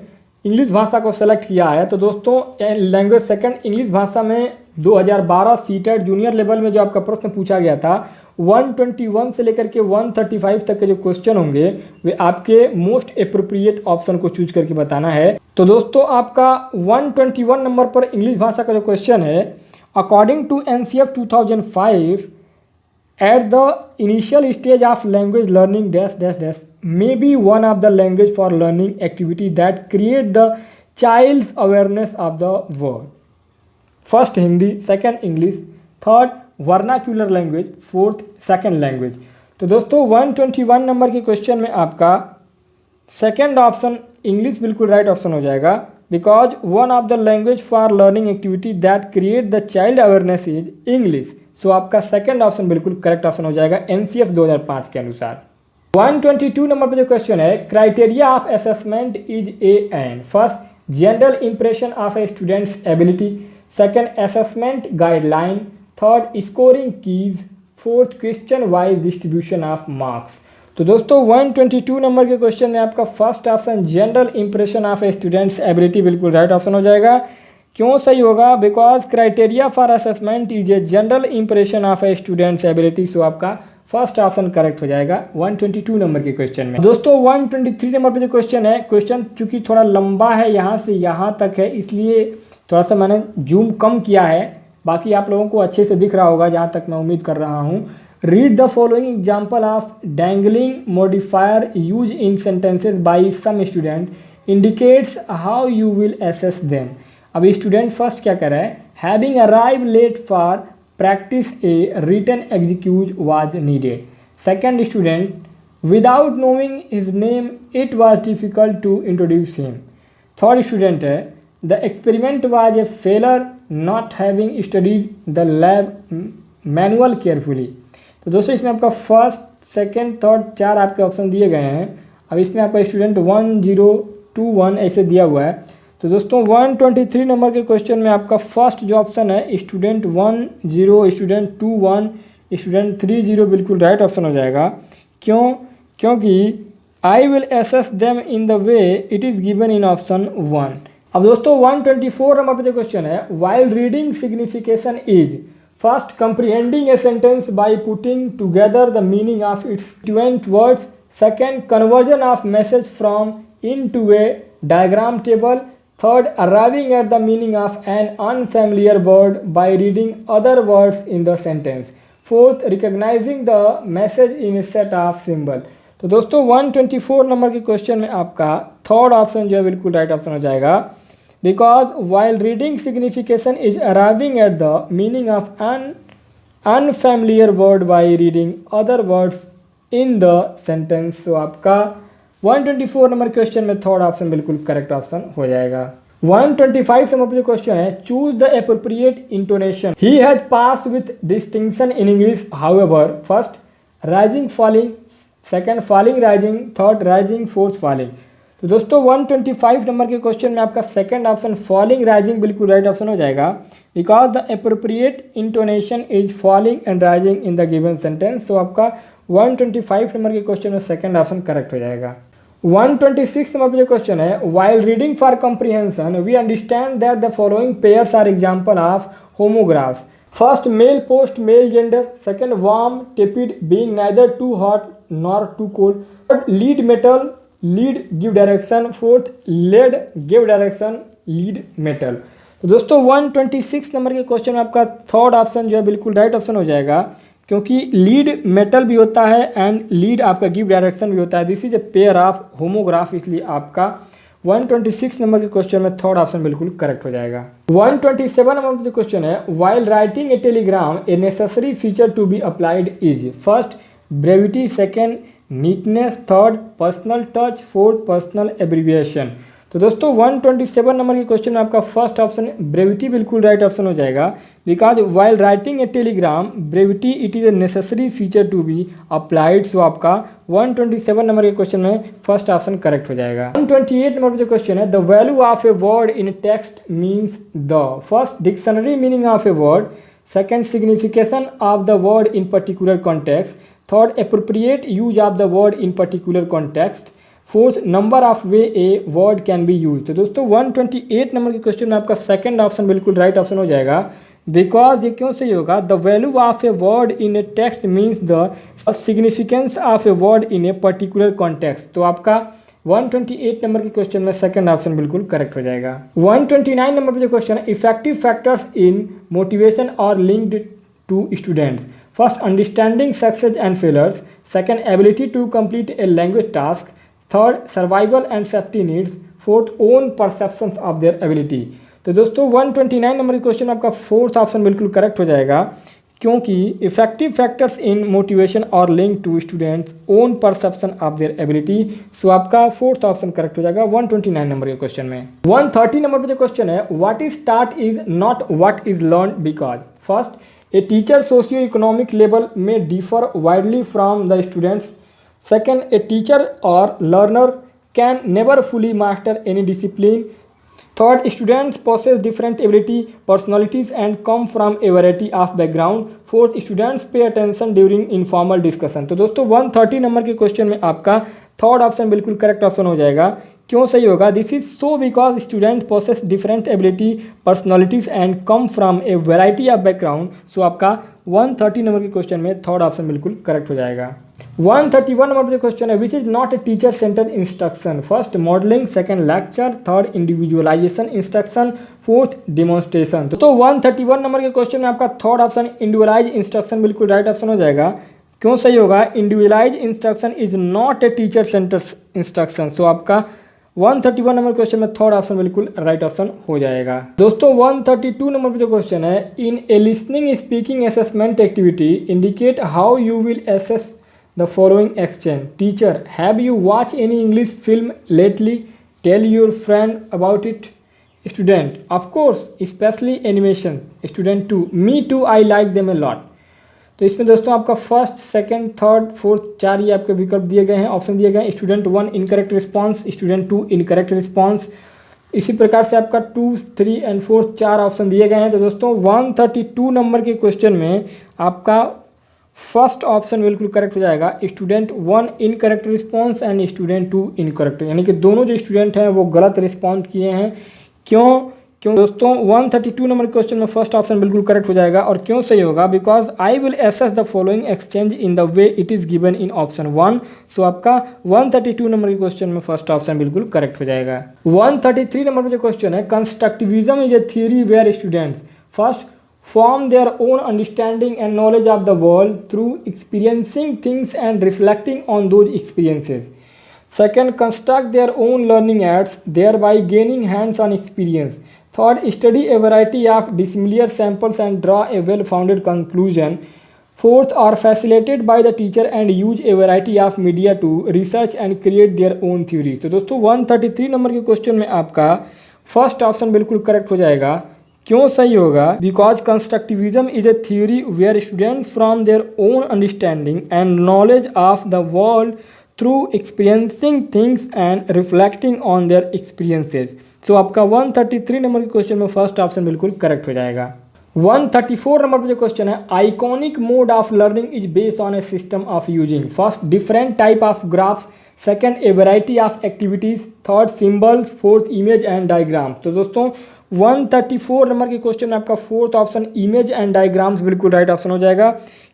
Speaker 1: इंग्लिश भाषा को सेलेक्ट किया है। तो दोस्तों लैंग्वेज सेकंड इंग्लिश भाषा में 2012 सीटेट जूनियर लेवल में जो आपका प्रश्न पूछा गया था, 121 से लेकर के 135 तक के जो क्वेश्चन होंगे वे आपके मोस्ट एप्रोप्रिएट ऑप्शन को चूज करके बताना है। तो दोस्तों आपका 121 नंबर पर इंग्लिश भाषा का जो क्वेश्चन है, according to NCF 2005 at the initial stage of language learning dash dash dash may be one of the language for learning activity that create the child's awareness of the word. First Hindi, second English, third vernacular language, fourth second language. तो दोस्तों 121 number के question में आपका second option English बिल्कुल right option हो जाएगा, because one of the language for learning activity that create the child awareness is English. So आपका second option बिल्कुल करेक्ट ऑप्शन हो जाएगा NCF 2005 के अनुसार। 122 नंबर पर जो क्वेश्चन है, criteria of assessment is an. First, general impression of a students ability. Second, assessment guideline. Third, scoring keys. Fourth, question wise distribution of marks. तो दोस्तों 122 नंबर के क्वेश्चन में आपका first option general impression of a students ability बिल्कुल right option हो जाएगा। क्यों सही होगा? Because criteria for assessment is a general impression of a students ability. So आपका फर्स्ट ऑप्शन करेक्ट हो जाएगा 122 नंबर के क्वेश्चन में। दोस्तों 123 नंबर पे जो क्वेश्चन है, क्वेश्चन चूंकि थोड़ा लंबा है, यहाँ से यहाँ तक है, इसलिए थोड़ा सा मैंने जूम कम किया है, बाकी आप लोगों को अच्छे से दिख रहा होगा जहाँ तक मैं उम्मीद कर रहा हूँ। Read the following example of dangling modifier use in sentences by some student indicates how you will assess them. अब स्टूडेंट फर्स्ट क्या कर रहा है, having arrive late for practice a written execute was needed. Second student, without knowing his name it was difficult to introduce him. Third student है, the experiment was a failure not having studies the lab manual carefully. तो दोस्तों इसमें आपका first, second, third, चार आपके option दिए गए हैं। अब इसमें आपका स्टूडेंट 1, 0, 2, 1 ऐसे दिया हुआ है। तो दोस्तों 123 नंबर के क्वेश्चन में आपका फर्स्ट जो ऑप्शन है, स्टूडेंट 1, 0, स्टूडेंट 2, 1, स्टूडेंट 3, 0 बिल्कुल राइट ऑप्शन हो जाएगा। क्यों? क्योंकि I will assess them in the way it is given in option 1। अब दोस्तों 124 नंबर पर जो क्वेश्चन है, while reading signification is first comprehending a sentence by putting together the meaning of its fluent words. Second, conversion of message from into a diagram table. Third, arriving at the meaning of an unfamiliar word by reading other words in the sentence. Fourth, recognizing the message in a set of symbol. तो दोस्तों 124 number के question में आपका third option जो है बिल्कुल right option हो जाएगा, because while reading signification is arriving at the meaning of an unfamiliar word by reading other words in the sentence. तो आपका 124 नंबर क्वेश्चन में थर्ड ऑप्शन बिल्कुल करेक्ट ऑप्शन हो जाएगा। 125 नंबर पर जो क्वेश्चन है, choose the appropriate intonation. He had pass with distinction in English however. First, rising falling. Second, falling rising. Third, rising fourth falling. तो दोस्तों 125 नंबर के क्वेश्चन में आपका सेकंड ऑप्शन फॉलिंग राइजिंग बिल्कुल राइट ऑप्शन हो जाएगा, because the appropriate intonation is falling and rising in the given sentence. तो आपका 125 नंबर के क्वेश्चन में सेकंड ऑप्शन करेक्ट हो जाएगा। 126 नंबर पर जो क्वेश्चन है, while reading for comprehension we understand that the following pairs are example of homographs. First mail post male gender, second warm tepid being neither too hot nor too cold, third lead metal lead give direction, fourth led give direction lead metal. तो दोस्तों 126 number के question में आपका third option जो है बिल्कुल right option हो जाएगा, क्योंकि लीड मेटल भी होता है एंड लीड आपका गिव डायरेक्शन भी होता है। This is a pair of homograph, इसलिए आपका 126 नंबर के क्वेश्चन में थर्ड ऑप्शन बिल्कुल करेक्ट हो जाएगा। 127 नंबर का क्वेश्चन है, while writing a telegram a necessary feature to be applied is. First brevity, second neatness, third personal touch, fourth personal abbreviation. तो दोस्तों 127 नंबर के क्वेश्चन में आपका फर्स्ट ऑप्शन ब्रेविटी बिल्कुल राइट ऑप्शन हो जाएगा, because while writing a telegram brevity it is a necessary feature to be applied. So आपका 127 number के क्वेश्चन में फर्स्ट ऑप्शन करेक्ट हो जाएगा। 128 नंबर जो क्वेश्चन है, the value of a word in text means the. First dictionary meaning of a word, second signification of the word in particular context, third appropriate use of the word in particular context, fourth number of way a word can be use. तो दोस्तों 128 number के question में आपका second option बिल्कुल right option हो जाएगा, because ये क्यों सही होगा, the value of a word in A text means the significance of a word in a particular context. तो आपका 128 नंबर के क्वेश्चन में सेकंड ऑप्शन बिल्कुल करेक्ट हो जाएगा। 129 नंबर पर जो क्वेश्चन है, effective factors in motivation are linked to students. First, understanding success and failures. Second, ability to complete a language task. Third, survival and safety needs. Fourth, own perceptions of their ability. तो दोस्तों 129 number के question आपका fourth option बिल्कुल correct हो जाएगा, क्योंकि effective factors in motivation are link to students own perception of their ability. So आपका fourth option correct हो जाएगा 129 नंबर के क्वेश्चन में। 130 नंबर पर जो क्वेश्चन है, what is taught is not what is learn because. First, a teacher socio-economic level may differ widely from the students. Second, a teacher or learner can never fully master any discipline. Third, students possess different ability, personalities and come from a variety of background. Fourth, students pay attention during informal discussion. तो दोस्तों 130 number के question में आपका third option बिल्कुल correct option हो जाएगा। क्यों सही होगा, this is so because student possess different ability, personalities and come from a variety of background. So आपका 130 नंबर के क्वेश्चन में थर्ड ऑप्शन बिल्कुल करेक्ट हो जाएगा। 131 नंबर पर क्वेश्चन है, which is not a teacher centre instruction. First modelling, second lecture, third individualisation instruction, fourth demonstration. तो 131 number के क्वेश्चन में आपका थर्ड ऑप्शन इंडिविजुअलाइज इंस्ट्रक्शन बिल्कुल राइट ऑप्शन हो जाएगा। क्यों सही होगा, individualise instruction is not a teacher centre instruction. So आपका 131 नंबर क्वेश्चन में थर्ड ऑप्शन बिल्कुल राइट ऑप्शन हो जाएगा। दोस्तों 132 नंबर पे जो क्वेश्चन है, in a listening speaking assessment activity indicate how you will assess the following exchange. Teacher, have you watch any English film lately, tell your friend about it. Student, of course specially animation. Student 2, me too, I like them a lot. तो इसमें दोस्तों आपका first, second, third, fourth, चार ये आपके विकल्प दिए गए हैं, ऑप्शन दिए गए हैं। Student 1 incorrect response, student 2 incorrect response. इसी प्रकार से आपका 2, 3 एंड 4 चार ऑप्शन दिए गए हैं। तो दोस्तों 132 नंबर के क्वेश्चन में आपका फर्स्ट ऑप्शन बिल्कुल करेक्ट हो जाएगा, student 1 incorrect response and student 2 incorrect, यानी कि दोनों जो स्टूडेंट हैं वो गलत रिस्पॉन्ड किए हैं। क्यों दोस्तों 132 नंबर क्वेश्चन में फर्स्ट ऑप्शन बिल्कुल करेक्ट हो जाएगा। और क्यों सही होगा, because I will assess the following exchange in the way it is given in option 1। So आपका 132 नंबर के क्वेश्चन में फर्स्ट ऑप्शन बिल्कुल करेक्ट हो जाएगा। 133 नंबर पर जो क्वेश्चन है, constructivism is a theory where students first form their own understanding and knowledge of the world through experiencing things and reflecting on those experiences. Second, construct their own learning aids, thereby gaining hands-on experience. Third, study a variety of dissimilar samples and draw a well-founded conclusion. Fourth, are facilitated by the teacher and use a variety of media to research and create their own theories. तो दोस्तों 133 number के question में आपका first option बिल्कुल correct हो जाएगा। क्यों सही होगा, because constructivism is a theory where student from their own understanding and knowledge of the world through experiencing things and reflecting on their experiences. So आपका 133 नंबर के क्वेश्चन में फर्स्ट ऑप्शन बिल्कुल करेक्ट हो जाएगा। 134 नंबर पर जो question है, iconic mode of learning is based on a system of using first different type of graphs, second a variety of activities, third symbols, fourth image and diagram. तो दोस्तों 134 number के question में आपका fourth option image and diagrams बिल्कुल right option हो जाएगा।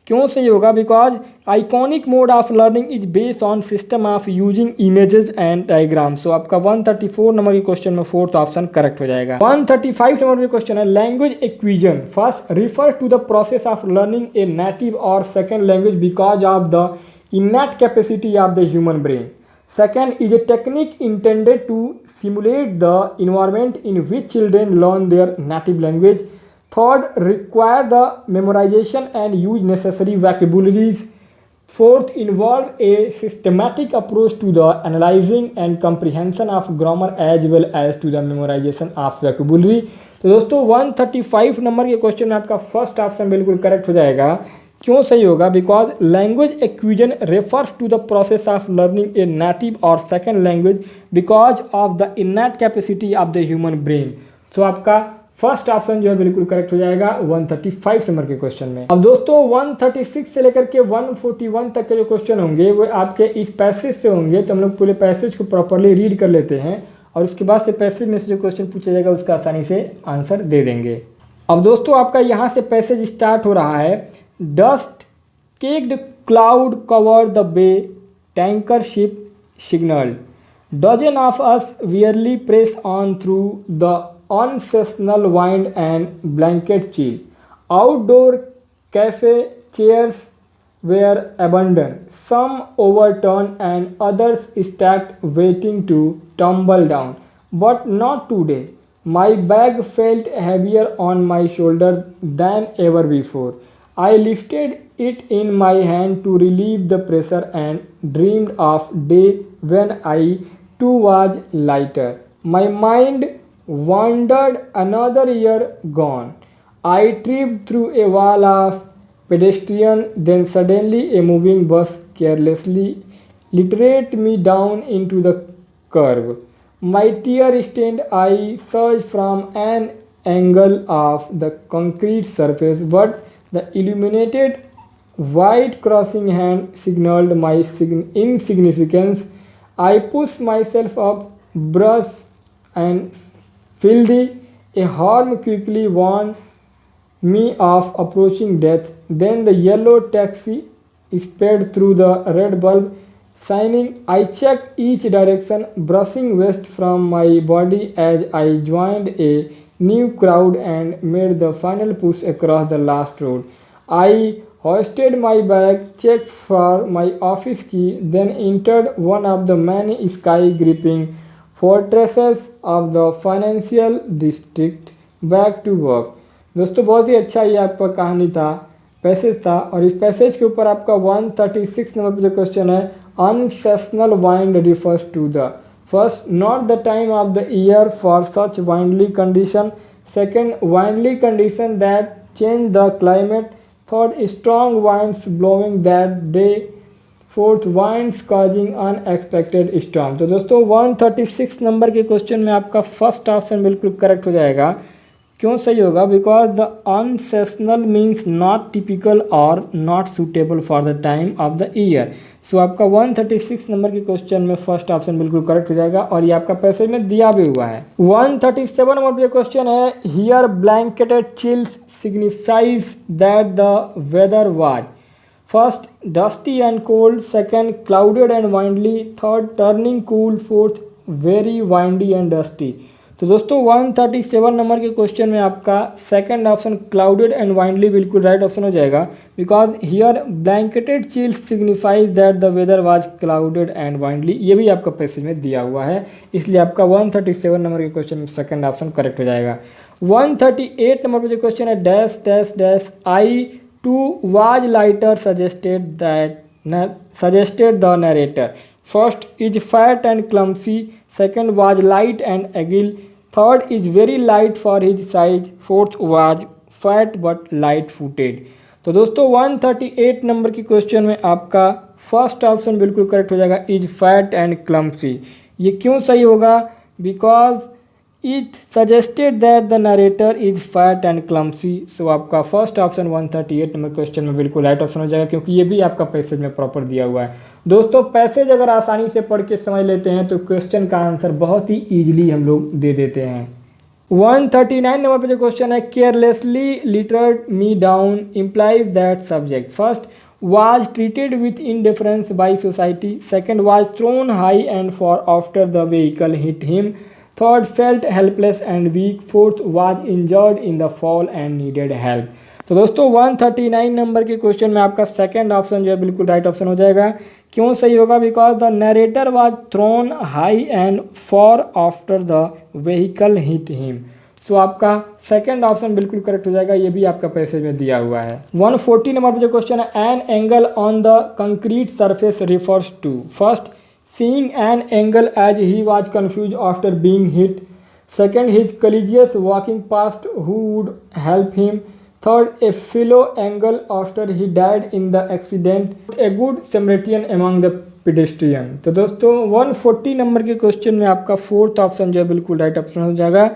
Speaker 1: क्यों सही होगा? Because iconic mode of learning is based on system of using images and diagrams. So आपका 134 नंबर के क्वेश्चन में फोर्थ ऑप्शन करेक्ट हो जाएगा। 135 नंबर के क्वेश्चन है, language acquisition first refer to the process of learning a native और second language because of the innate capacity of the human brain. Second is a technique intended to simulate the environment in which children learn their native language. Third, require the memorization and use necessary vocabularies. Fourth, involve a systematic approach to the analyzing and comprehension of grammar as well as to the memorization of vocabulary. तो दोस्तों 135 number के question में आपका first option बिल्कुल correct हो जाएगा। क्यों सही होगा? Because language acquisition refers to the process of learning a native और second language because of the innate capacity of the human brain. तो आपका फर्स्ट ऑप्शन जो है बिल्कुल करेक्ट हो जाएगा 135 नंबर के क्वेश्चन में। अब दोस्तों 136 से लेकर के 141 तक के जो क्वेश्चन होंगे वो आपके इस पैसेज से होंगे। तो हम लोग पूरे पैसेज को प्रॉपरली रीड कर लेते हैं और उसके बाद से पैसेज में से जो क्वेश्चन पूछा जाएगा उसका आसानी से आंसर दे देंगे। अब दोस्तों आपका यहाँ से पैसेज स्टार्ट हो रहा है। Dust caked cloud covered the bay, tanker ship signaled. Dozen of us wearily press on through the unseasonal wind and blanket chill. Outdoor cafe chairs were abandoned, some overturned and others stacked waiting to tumble down. But not today. My bag felt heavier on my shoulder than ever before. I lifted it in my hand to relieve the pressure and dreamed of day when I too was lighter. My mind wandered, another year gone. I tripped through a wall of pedestrian, then suddenly a moving bus carelessly littered me down into the curve. My tear-stained eye surged from an angle of the concrete surface, but the illuminated white crossing hand signaled my insignificance. I pushed myself up, brush and filthy. A horn quickly warned me of approaching death. Then the yellow taxi sped through the red bulb shining. I checked each direction, brushing waste from my body as I joined a new crowd and made the final push across the last road. I hoisted my bag, checked for my office key, then entered one of the many sky-gripping fortresses of the financial district. Back to work. दोस्तों बहुत ही अच्छा ये आपका कहानी था, passage था और इस पैसेज के ऊपर आपका 136 नंबर पर जो क्वेश्चन है, unseasonal wind refers to the first, not the time of the year for such windly condition. Second, windly condition that change the climate. Third, strong winds blowing that day. Fourth, winds causing unexpected storm. तो दोस्तों 136 number के question में आपका first option बिल्कुल correct हो जाएगा। क्यों सही होगा? Because the unseasonal means not typical और not suitable for the time of the year. So आपका 136 नंबर के क्वेश्चन में फर्स्ट ऑप्शन बिल्कुल करेक्ट हो जाएगा और ये आपका पैसेज में दिया भी हुआ है। 137 नंबर पे क्वेश्चन है, here blanketed chills signifies that the weather was first dusty and cold, second clouded and windly, third turning cool, fourth very windy and dusty. तो दोस्तों 137 नंबर के क्वेश्चन में आपका second option clouded and windly बिल्कुल right option हो जाएगा। Because here blanketed chills signifies that the weather was clouded and windly, ये भी आपका पैसेज में दिया हुआ है, इसलिए आपका 137 नंबर के क्वेश्चन में सेकंड ऑप्शन करेक्ट हो जाएगा। 138 नंबर पर जो क्वेश्चन है, dash dash dash I too was lighter suggested the narrator. First is fat and clumsy, second was light and agile, third is very light for his size, fourth was fat but light footed। तो दोस्तों 138 number की question में आपका first option बिल्कुल correct हो जाएगा, is fat and clumsy. ये क्यों सही होगा? Because it suggested that the narrator is fat and clumsy. So आपका फर्स्ट ऑप्शन 138 नंबर क्वेश्चन में बिल्कुल राइट ऑप्शन हो जाएगा, क्योंकि ये भी आपका पैसेज में प्रॉपर दिया हुआ है। दोस्तों पैसेज अगर आसानी से पढ़ के समझ लेते हैं तो क्वेश्चन का आंसर बहुत ही ईजिली हम लोग दे देते हैं। 139 नंबर पे जो क्वेश्चन है, carelessly littered me down implies that subject first was treated with indifference by society, second was thrown high and far after the vehicle hit him, third felt helpless and weak, fourth was injured in the fall and needed help। तो दोस्तों 139 number के question में आपका second option जो है बिल्कुल right option हो जाएगा। क्यों सही होगा? Because the narrator was thrown high and for after the vehicle hit him. तो आपका सेकंड ऑप्शन बिल्कुल करेक्ट हो जाएगा, ये भी आपका पैसेज में दिया हुआ है। 140 नंबर पर जो क्वेश्चन है, an angel on the concrete surface refers to first seeing an angel as he was confuse after being hit, second his colleagues walking past who would help him, third a fellow angel after he died in the accident, a good Samaritan among the pedestrian. तो दोस्तों 140 number के question में आपका fourth option जो है बिल्कुल right option हो जाएगा।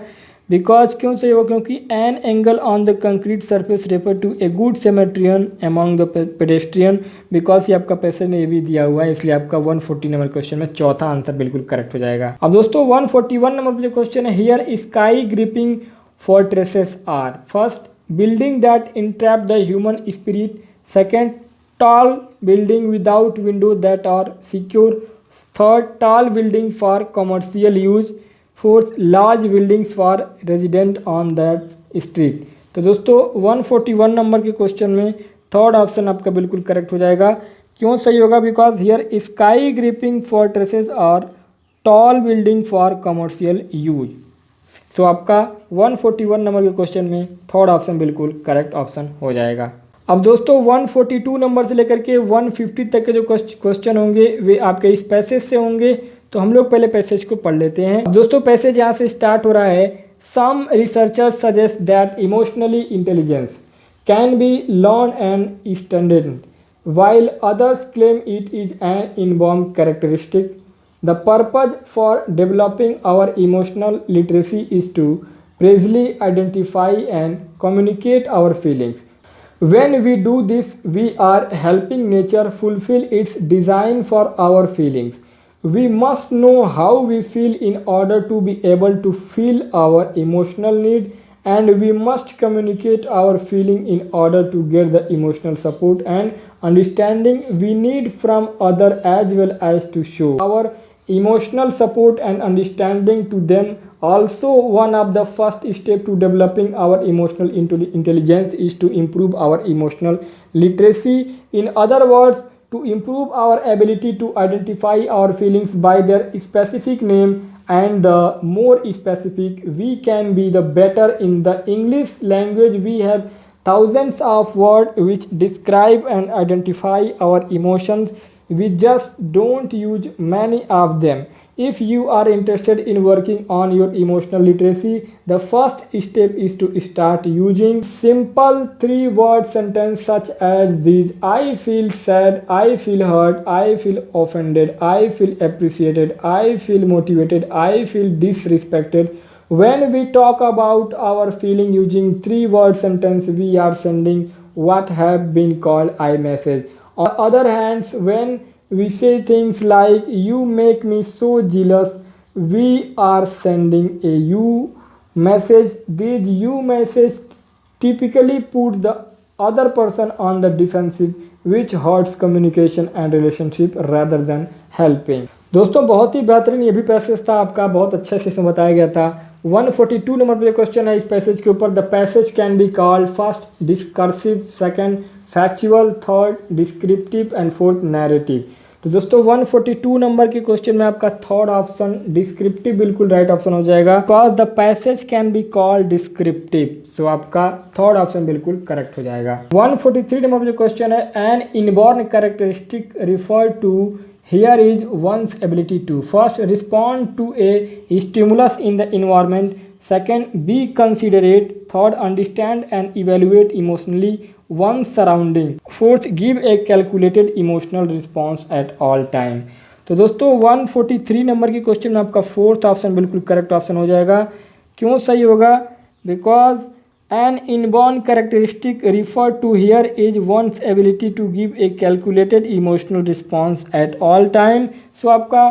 Speaker 1: बिकॉज क्यों सही हो? क्योंकि an angel on the concrete surface refer to a good Samaritan among the pedestrian. Because ये आपका पैसेज में ये भी दिया हुआ है, इसलिए आपका 140 नंबर क्वेश्चन में चौथा आंसर बिल्कुल करेक्ट हो जाएगा। अब दोस्तों 141 नंबर पर जो क्वेश्चन है, here sky gripping fortresses are first building that entrap the human spirit, second tall building without window that are secure, third tall building for commercial use, fourth large buildings for resident on that street. तो दोस्तों 141 number के question में third option आपका बिल्कुल correct हो जाएगा। क्यों सही होगा? Because here sky gripping fortresses are tall building for commercial use. So आपका 141 नंबर के क्वेश्चन में थर्ड ऑप्शन बिल्कुल करेक्ट ऑप्शन हो जाएगा। अब दोस्तों 142 नंबर से लेकर के 150 तक के जो क्वेश्चन होंगे वे आपके इस पैसेज से होंगे। तो हम लोग पहले पैसेज को पढ़ लेते हैं। दोस्तों पैसेज यहाँ से स्टार्ट हो रहा है, some researchers suggest that emotionally intelligence can be learn and standard while others claim it is an inborn characteristic. The purpose for developing our emotional literacy is to precisely identify and communicate our feelings. When we do this, we are helping nature fulfill its design for our feelings. We must know how we feel in order to be able to feel our emotional need, and we must communicate our feeling in order to get the emotional support and understanding we need from other, as well as to show our emotional support and understanding to them. Also, one of the first step to developing our emotional intelligence is to improve our emotional literacy. In other words, to improve our ability to identify our feelings by their specific name, and the more specific we can be, the better. In the English language, we have thousands of words which describe and identify our emotions. We just don't use many of them. If you are interested in working on your emotional literacy, the first step is to start using simple 3-word sentences such as these: I feel sad, I feel hurt, I feel offended, I feel appreciated, I feel motivated, I feel disrespected. When we talk about our feeling using 3-word sentence, we are sending what have been called I message. On the other hand, when we say things like you make me so jealous, we are sending a you message. These you message typically put the other person on the defensive, which hurts communication and relationship rather than helping. दोस्तों बहुत ही बेहतरीन ये भी passage था आपका, बहुत अच्छे से इसमें बताया गया था। 142 नंबर पे क्वेश्चन है इस पैसेज के ऊपर, the passage can be called first discursive, second factual, third descriptive and fourth narrative. तो दोस्तों 142 नंबर के क्वेश्चन में आपका थर्ड ऑप्शन डिस्क्रिप्टिव बिल्कुल राइट ऑप्शन हो जाएगा, because the passage can be called descriptive. So आपका थर्ड ऑप्शन बिल्कुल करेक्ट हो जाएगा। 143 नंबर पर जो क्वेश्चन है, an inborn characteristic refer to here is one's ability to first respond to a stimulus in the environment, second be considerate, third understand and evaluate emotionally, one surrounding. Fourth, give a calculated emotional response at all time. तो दोस्तों 143 number के question में आपका fourth option बिल्कुल correct option हो जाएगा। क्यों सही होगा? Because an inborn characteristic refer to here is one's ability to give a calculated emotional response at all time. So आपका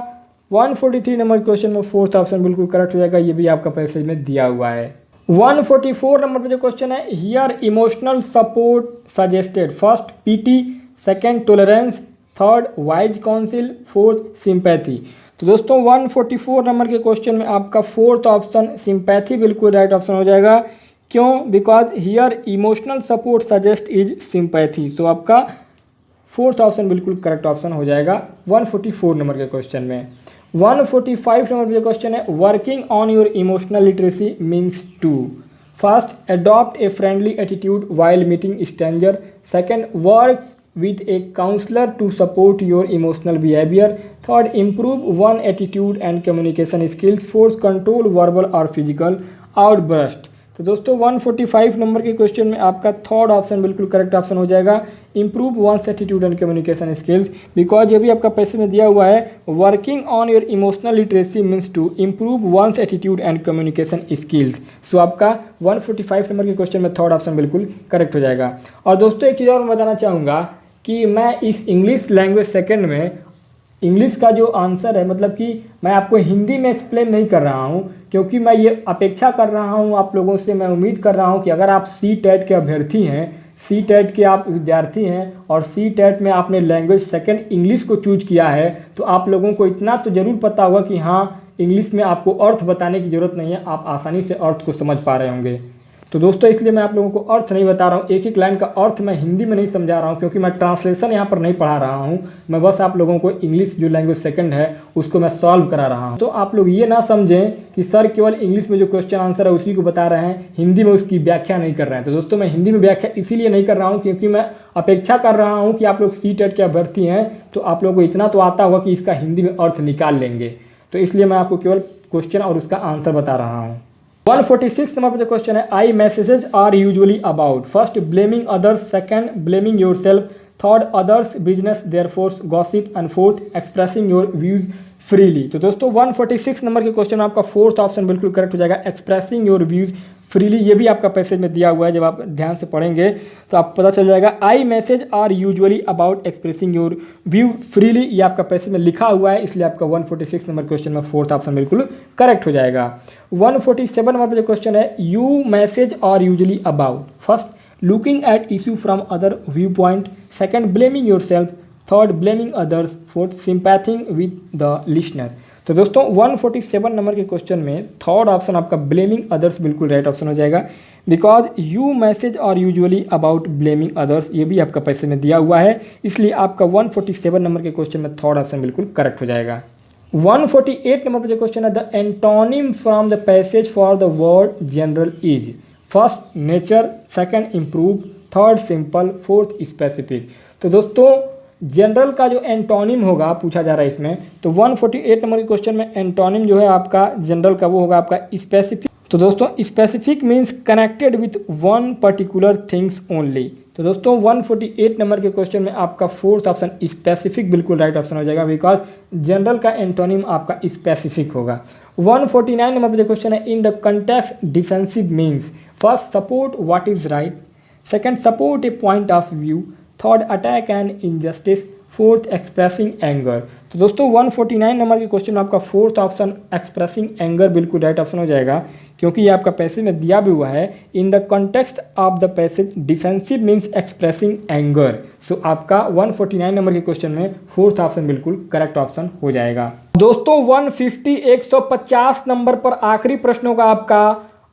Speaker 1: 143 नंबर क्वेश्चन में फोर्थ ऑप्शन बिल्कुल करेक्ट हो जाएगा। ये भी आपका पैसेज में दिया हुआ है। 144 नंबर पे जो क्वेश्चन है, here emotional support suggested. First pity, second tolerance, third wise counsel, fourth sympathy. तो दोस्तों 144 नंबर के क्वेश्चन में आपका फोर्थ ऑप्शन सिंपैथी बिल्कुल राइट ऑप्शन हो जाएगा। क्यों? Because here emotional support suggest is sympathy. So आपका फोर्थ ऑप्शन बिल्कुल करेक्ट ऑप्शन हो जाएगा 144 नंबर के क्वेश्चन में। 145 नंबर पे क्वेश्चन है, working on your emotional literacy means to. First, adopt a friendly attitude while meeting stranger. Second, work with a counselor to support your emotional behavior. Third, improve one attitude and communication skills. Fourth, control verbal or physical outburst. तो दोस्तों 145 number के question में आपका third option बिल्कुल correct option हो जाएगा, improve one's attitude and communication skills. Because ये भी आपका पैसे में दिया हुआ है, working on your emotional literacy means to improve one's attitude and communication skills. So आपका 145 नंबर के क्वेश्चन में थर्ड ऑप्शन बिल्कुल करेक्ट हो जाएगा। और दोस्तों एक चीज़ और मैं बताना चाहूँगा कि मैं इस इंग्लिश लैंग्वेज सेकंड में इंग्लिश का जो आंसर है, मतलब कि मैं आपको हिंदी में एक्सप्लेन नहीं कर रहा हूं, क्योंकि मैं ये अपेक्षा कर रहा हूं आप लोगों से, मैं उम्मीद कर रहा हूं कि अगर आप सी टेट के अभ्यर्थी हैं, सी टेट के आप विद्यार्थी हैं और सी टेट में आपने लैंग्वेज सेकंड इंग्लिश को चूज किया है, तो आप लोगों को इतना तो ज़रूर पता होगा कि हाँ, इंग्लिश में आपको अर्थ बताने की ज़रूरत नहीं है, आप आसानी से अर्थ को समझ पा रहे होंगे। तो दोस्तों इसलिए मैं आप लोगों को अर्थ नहीं बता रहा हूँ, एक एक लाइन का अर्थ मैं हिंदी में नहीं समझा रहा हूँ, क्योंकि मैं ट्रांसलेशन यहाँ पर नहीं पढ़ा रहा हूँ। मैं बस आप लोगों को इंग्लिश जो लैंग्वेज सेकंड है उसको मैं सॉल्व करा रहा हूँ। तो आप लोग ये ना समझें कि सर केवल इंग्लिश में जो क्वेश्चन आंसर है उसी को बता रहे हैं, हिंदी में उसकी व्याख्या नहीं कर रहे हैं। तो दोस्तों मैं हिंदी में व्याख्या इसीलिए नहीं कर रहा हूँ क्योंकि मैं अपेक्षा कर रहा हूँ कि आप लोग सी टेट के अभ्यर्थी हैं, तो आप लोगों को इतना तो आता होगा कि इसका हिंदी में अर्थ निकाल लेंगे। तो इसलिए मैं आपको केवल क्वेश्चन और उसका आंसर बता रहा हूँ। 146 नंबर पर जो क्वेश्चन है, I messages are usually about. First, blaming others. Second, blaming yourself. Third, others business therefore gossip. And fourth, expressing your views freely. तो दोस्तों 146 नंबर के क्वेश्चन में आपका फोर्थ ऑप्शन बिल्कुल करेक्ट हो जाएगा, एक्सप्रेसिंग योर व्यूज फ्रीली। ये भी आपका पैसेज में दिया हुआ है, जब आप ध्यान से पढ़ेंगे तो आप पता चल जाएगा। I message are usually about expressing your view freely, ये आपका पैसेज में लिखा हुआ है, इसलिए आपका 146 नंबर क्वेश्चन में फोर्थ ऑप्शन बिल्कुल करेक्ट हो जाएगा। 147 नंबर पर जो क्वेश्चन है, you message are usually about. First, looking at issue from other viewpoint. Second, blaming yourself. Third, blaming others. Fourth, sympathising with the listener. तो दोस्तों 147 number के question में थर्ड ऑप्शन आपका blaming others बिल्कुल right option हो जाएगा, because you message are usually about blaming others. ये भी आपका पैसे में दिया हुआ है, इसलिए आपका 147 नंबर के क्वेश्चन में थर्ड ऑप्शन बिल्कुल करेक्ट हो जाएगा। 148 नंबर पर जो क्वेश्चन है, the antonym from the passage for the word general is. First, nature. Second, improve. Third, simple. Fourth, specific. तो दोस्तों जनरल का जो एंटोनिम होगा पूछा जा रहा है इसमें, तो 148 नंबर के क्वेश्चन में एंटोनिम जो है आपका जनरल का वो होगा आपका स्पेसिफिक। तो दोस्तों specific means connected with one particular things only. तो दोस्तों 148 नंबर के क्वेश्चन में आपका फोर्थ ऑप्शन स्पेसिफिक बिल्कुल राइट ऑप्शन हो जाएगा, बिकॉज जनरल का एंटोनिम आपका स्पेसिफिक होगा। 149 नंबर पर जो क्वेश्चन है, in the context defensive means. First, support what is right. Second, support A point of view. Third, attack and injustice. Fourth, expressing anger. तो दोस्तों 149 नंबर के क्वेश्चन में आपका फोर्थ ऑप्शन एक्सप्रेसिंग एंगर बिल्कुल right option हो जाएगा, क्योंकि ये आपका पैसेज में दिया भी हुआ है, in the context of the passage defensive means expressing anger. So आपका 149 नंबर के क्वेश्चन में फोर्थ ऑप्शन बिल्कुल करेक्ट ऑप्शन हो जाएगा। दोस्तों 150 नंबर पर आखिरी प्रश्न होगा आपका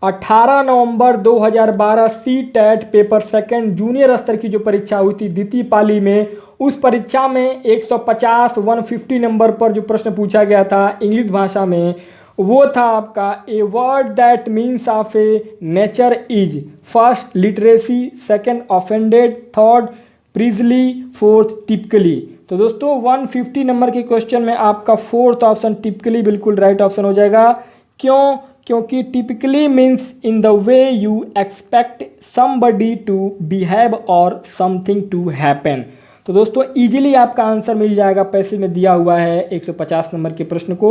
Speaker 1: 18 नवंबर 2012 C TET paper second junior स्तर की जो परीक्षा हुई थी द्वितीय पाली में, उस परीक्षा में 150 नंबर पर जो प्रश्न पूछा गया था इंग्लिश भाषा में, वो था आपका a word that means of a nature is. First, literacy. Second, offended. Third, precisely. Fourth, typically. तो दोस्तों 150 नंबर के क्वेश्चन में आपका फोर्थ ऑप्शन टिपिकली बिल्कुल राइट ऑप्शन हो जाएगा। क्यों? क्योंकि typically means in the way you expect somebody to behave और समथिंग टू हैपन। तो दोस्तों इजीली आपका आंसर मिल जाएगा, पैसेज में दिया हुआ है 150 नंबर के प्रश्न को।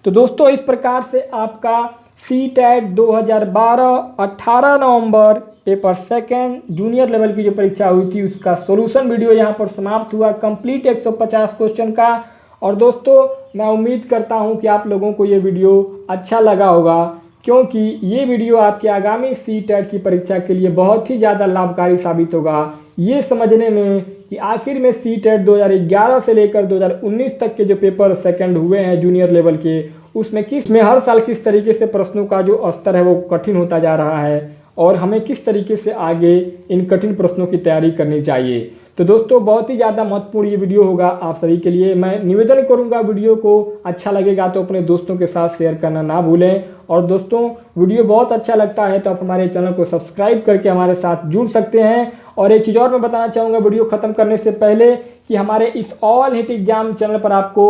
Speaker 1: तो दोस्तों इस प्रकार से आपका CTET 2012 18 नवंबर पेपर सेकेंड जूनियर लेवल की जो परीक्षा हुई थी उसका सॉल्यूशन वीडियो यहाँ पर समाप्त हुआ, कंप्लीट 150 क्वेश्चन का। और दोस्तों मैं उम्मीद करता हूँ कि आप लोगों को ये वीडियो अच्छा लगा होगा, क्योंकि ये वीडियो आपके आगामी CTET की परीक्षा के लिए बहुत ही ज़्यादा लाभकारी साबित होगा, ये समझने में कि आखिर में CTET 2011 से लेकर 2019 तक के जो पेपर सेकंड हुए हैं जूनियर लेवल के, उसमें हर साल किस तरीके से प्रश्नों का जो स्तर है वो कठिन होता जा रहा है और हमें किस तरीके से आगे इन कठिन प्रश्नों की तैयारी करनी चाहिए। तो दोस्तों बहुत ही ज़्यादा महत्वपूर्ण ये वीडियो होगा आप सभी के लिए। मैं निवेदन करूंगा, वीडियो को अच्छा लगेगा तो अपने दोस्तों के साथ शेयर करना ना भूलें। और दोस्तों वीडियो बहुत अच्छा लगता है तो आप हमारे चैनल को सब्सक्राइब करके हमारे साथ जुड़ सकते हैं। और एक चीज़ और मैं बताना चाहूँगा वीडियो ख़त्म करने से पहले कि हमारे इस ऑल हिट एग्जाम चैनल पर आपको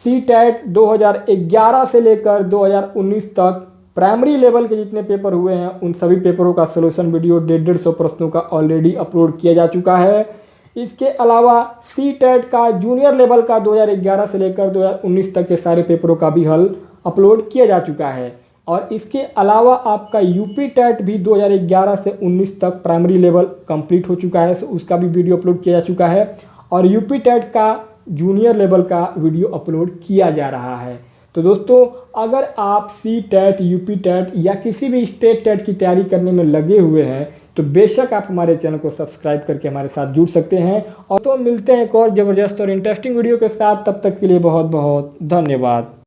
Speaker 1: CTET 2011 से लेकर 2019 तक प्राइमरी लेवल के जितने पेपर हुए हैं उन सभी पेपरों का सॉल्यूशन वीडियो 150 प्रश्नों का ऑलरेडी अपलोड किया जा चुका है। इसके अलावा CTET का जूनियर लेवल का 2011 से लेकर 2019 तक के सारे पेपरों का भी हल अपलोड किया जा चुका है। और इसके अलावा आपका UP-TET भी 2011 से 19 तक प्राइमरी लेवल कंप्लीट हो चुका है, तो उसका भी वीडियो अपलोड किया जा चुका है। और UP-TET का जूनियर लेवल का वीडियो अपलोड किया जा रहा है। तो दोस्तों अगर आप CTET, UP-TET या किसी भी स्टेट टेट की तैयारी करने में लगे हुए हैं तो बेशक आप हमारे चैनल को सब्सक्राइब करके हमारे साथ जुड़ सकते हैं। और तो मिलते हैं एक और ज़बरदस्त और इंटरेस्टिंग वीडियो के साथ, तब तक के लिए बहुत बहुत धन्यवाद।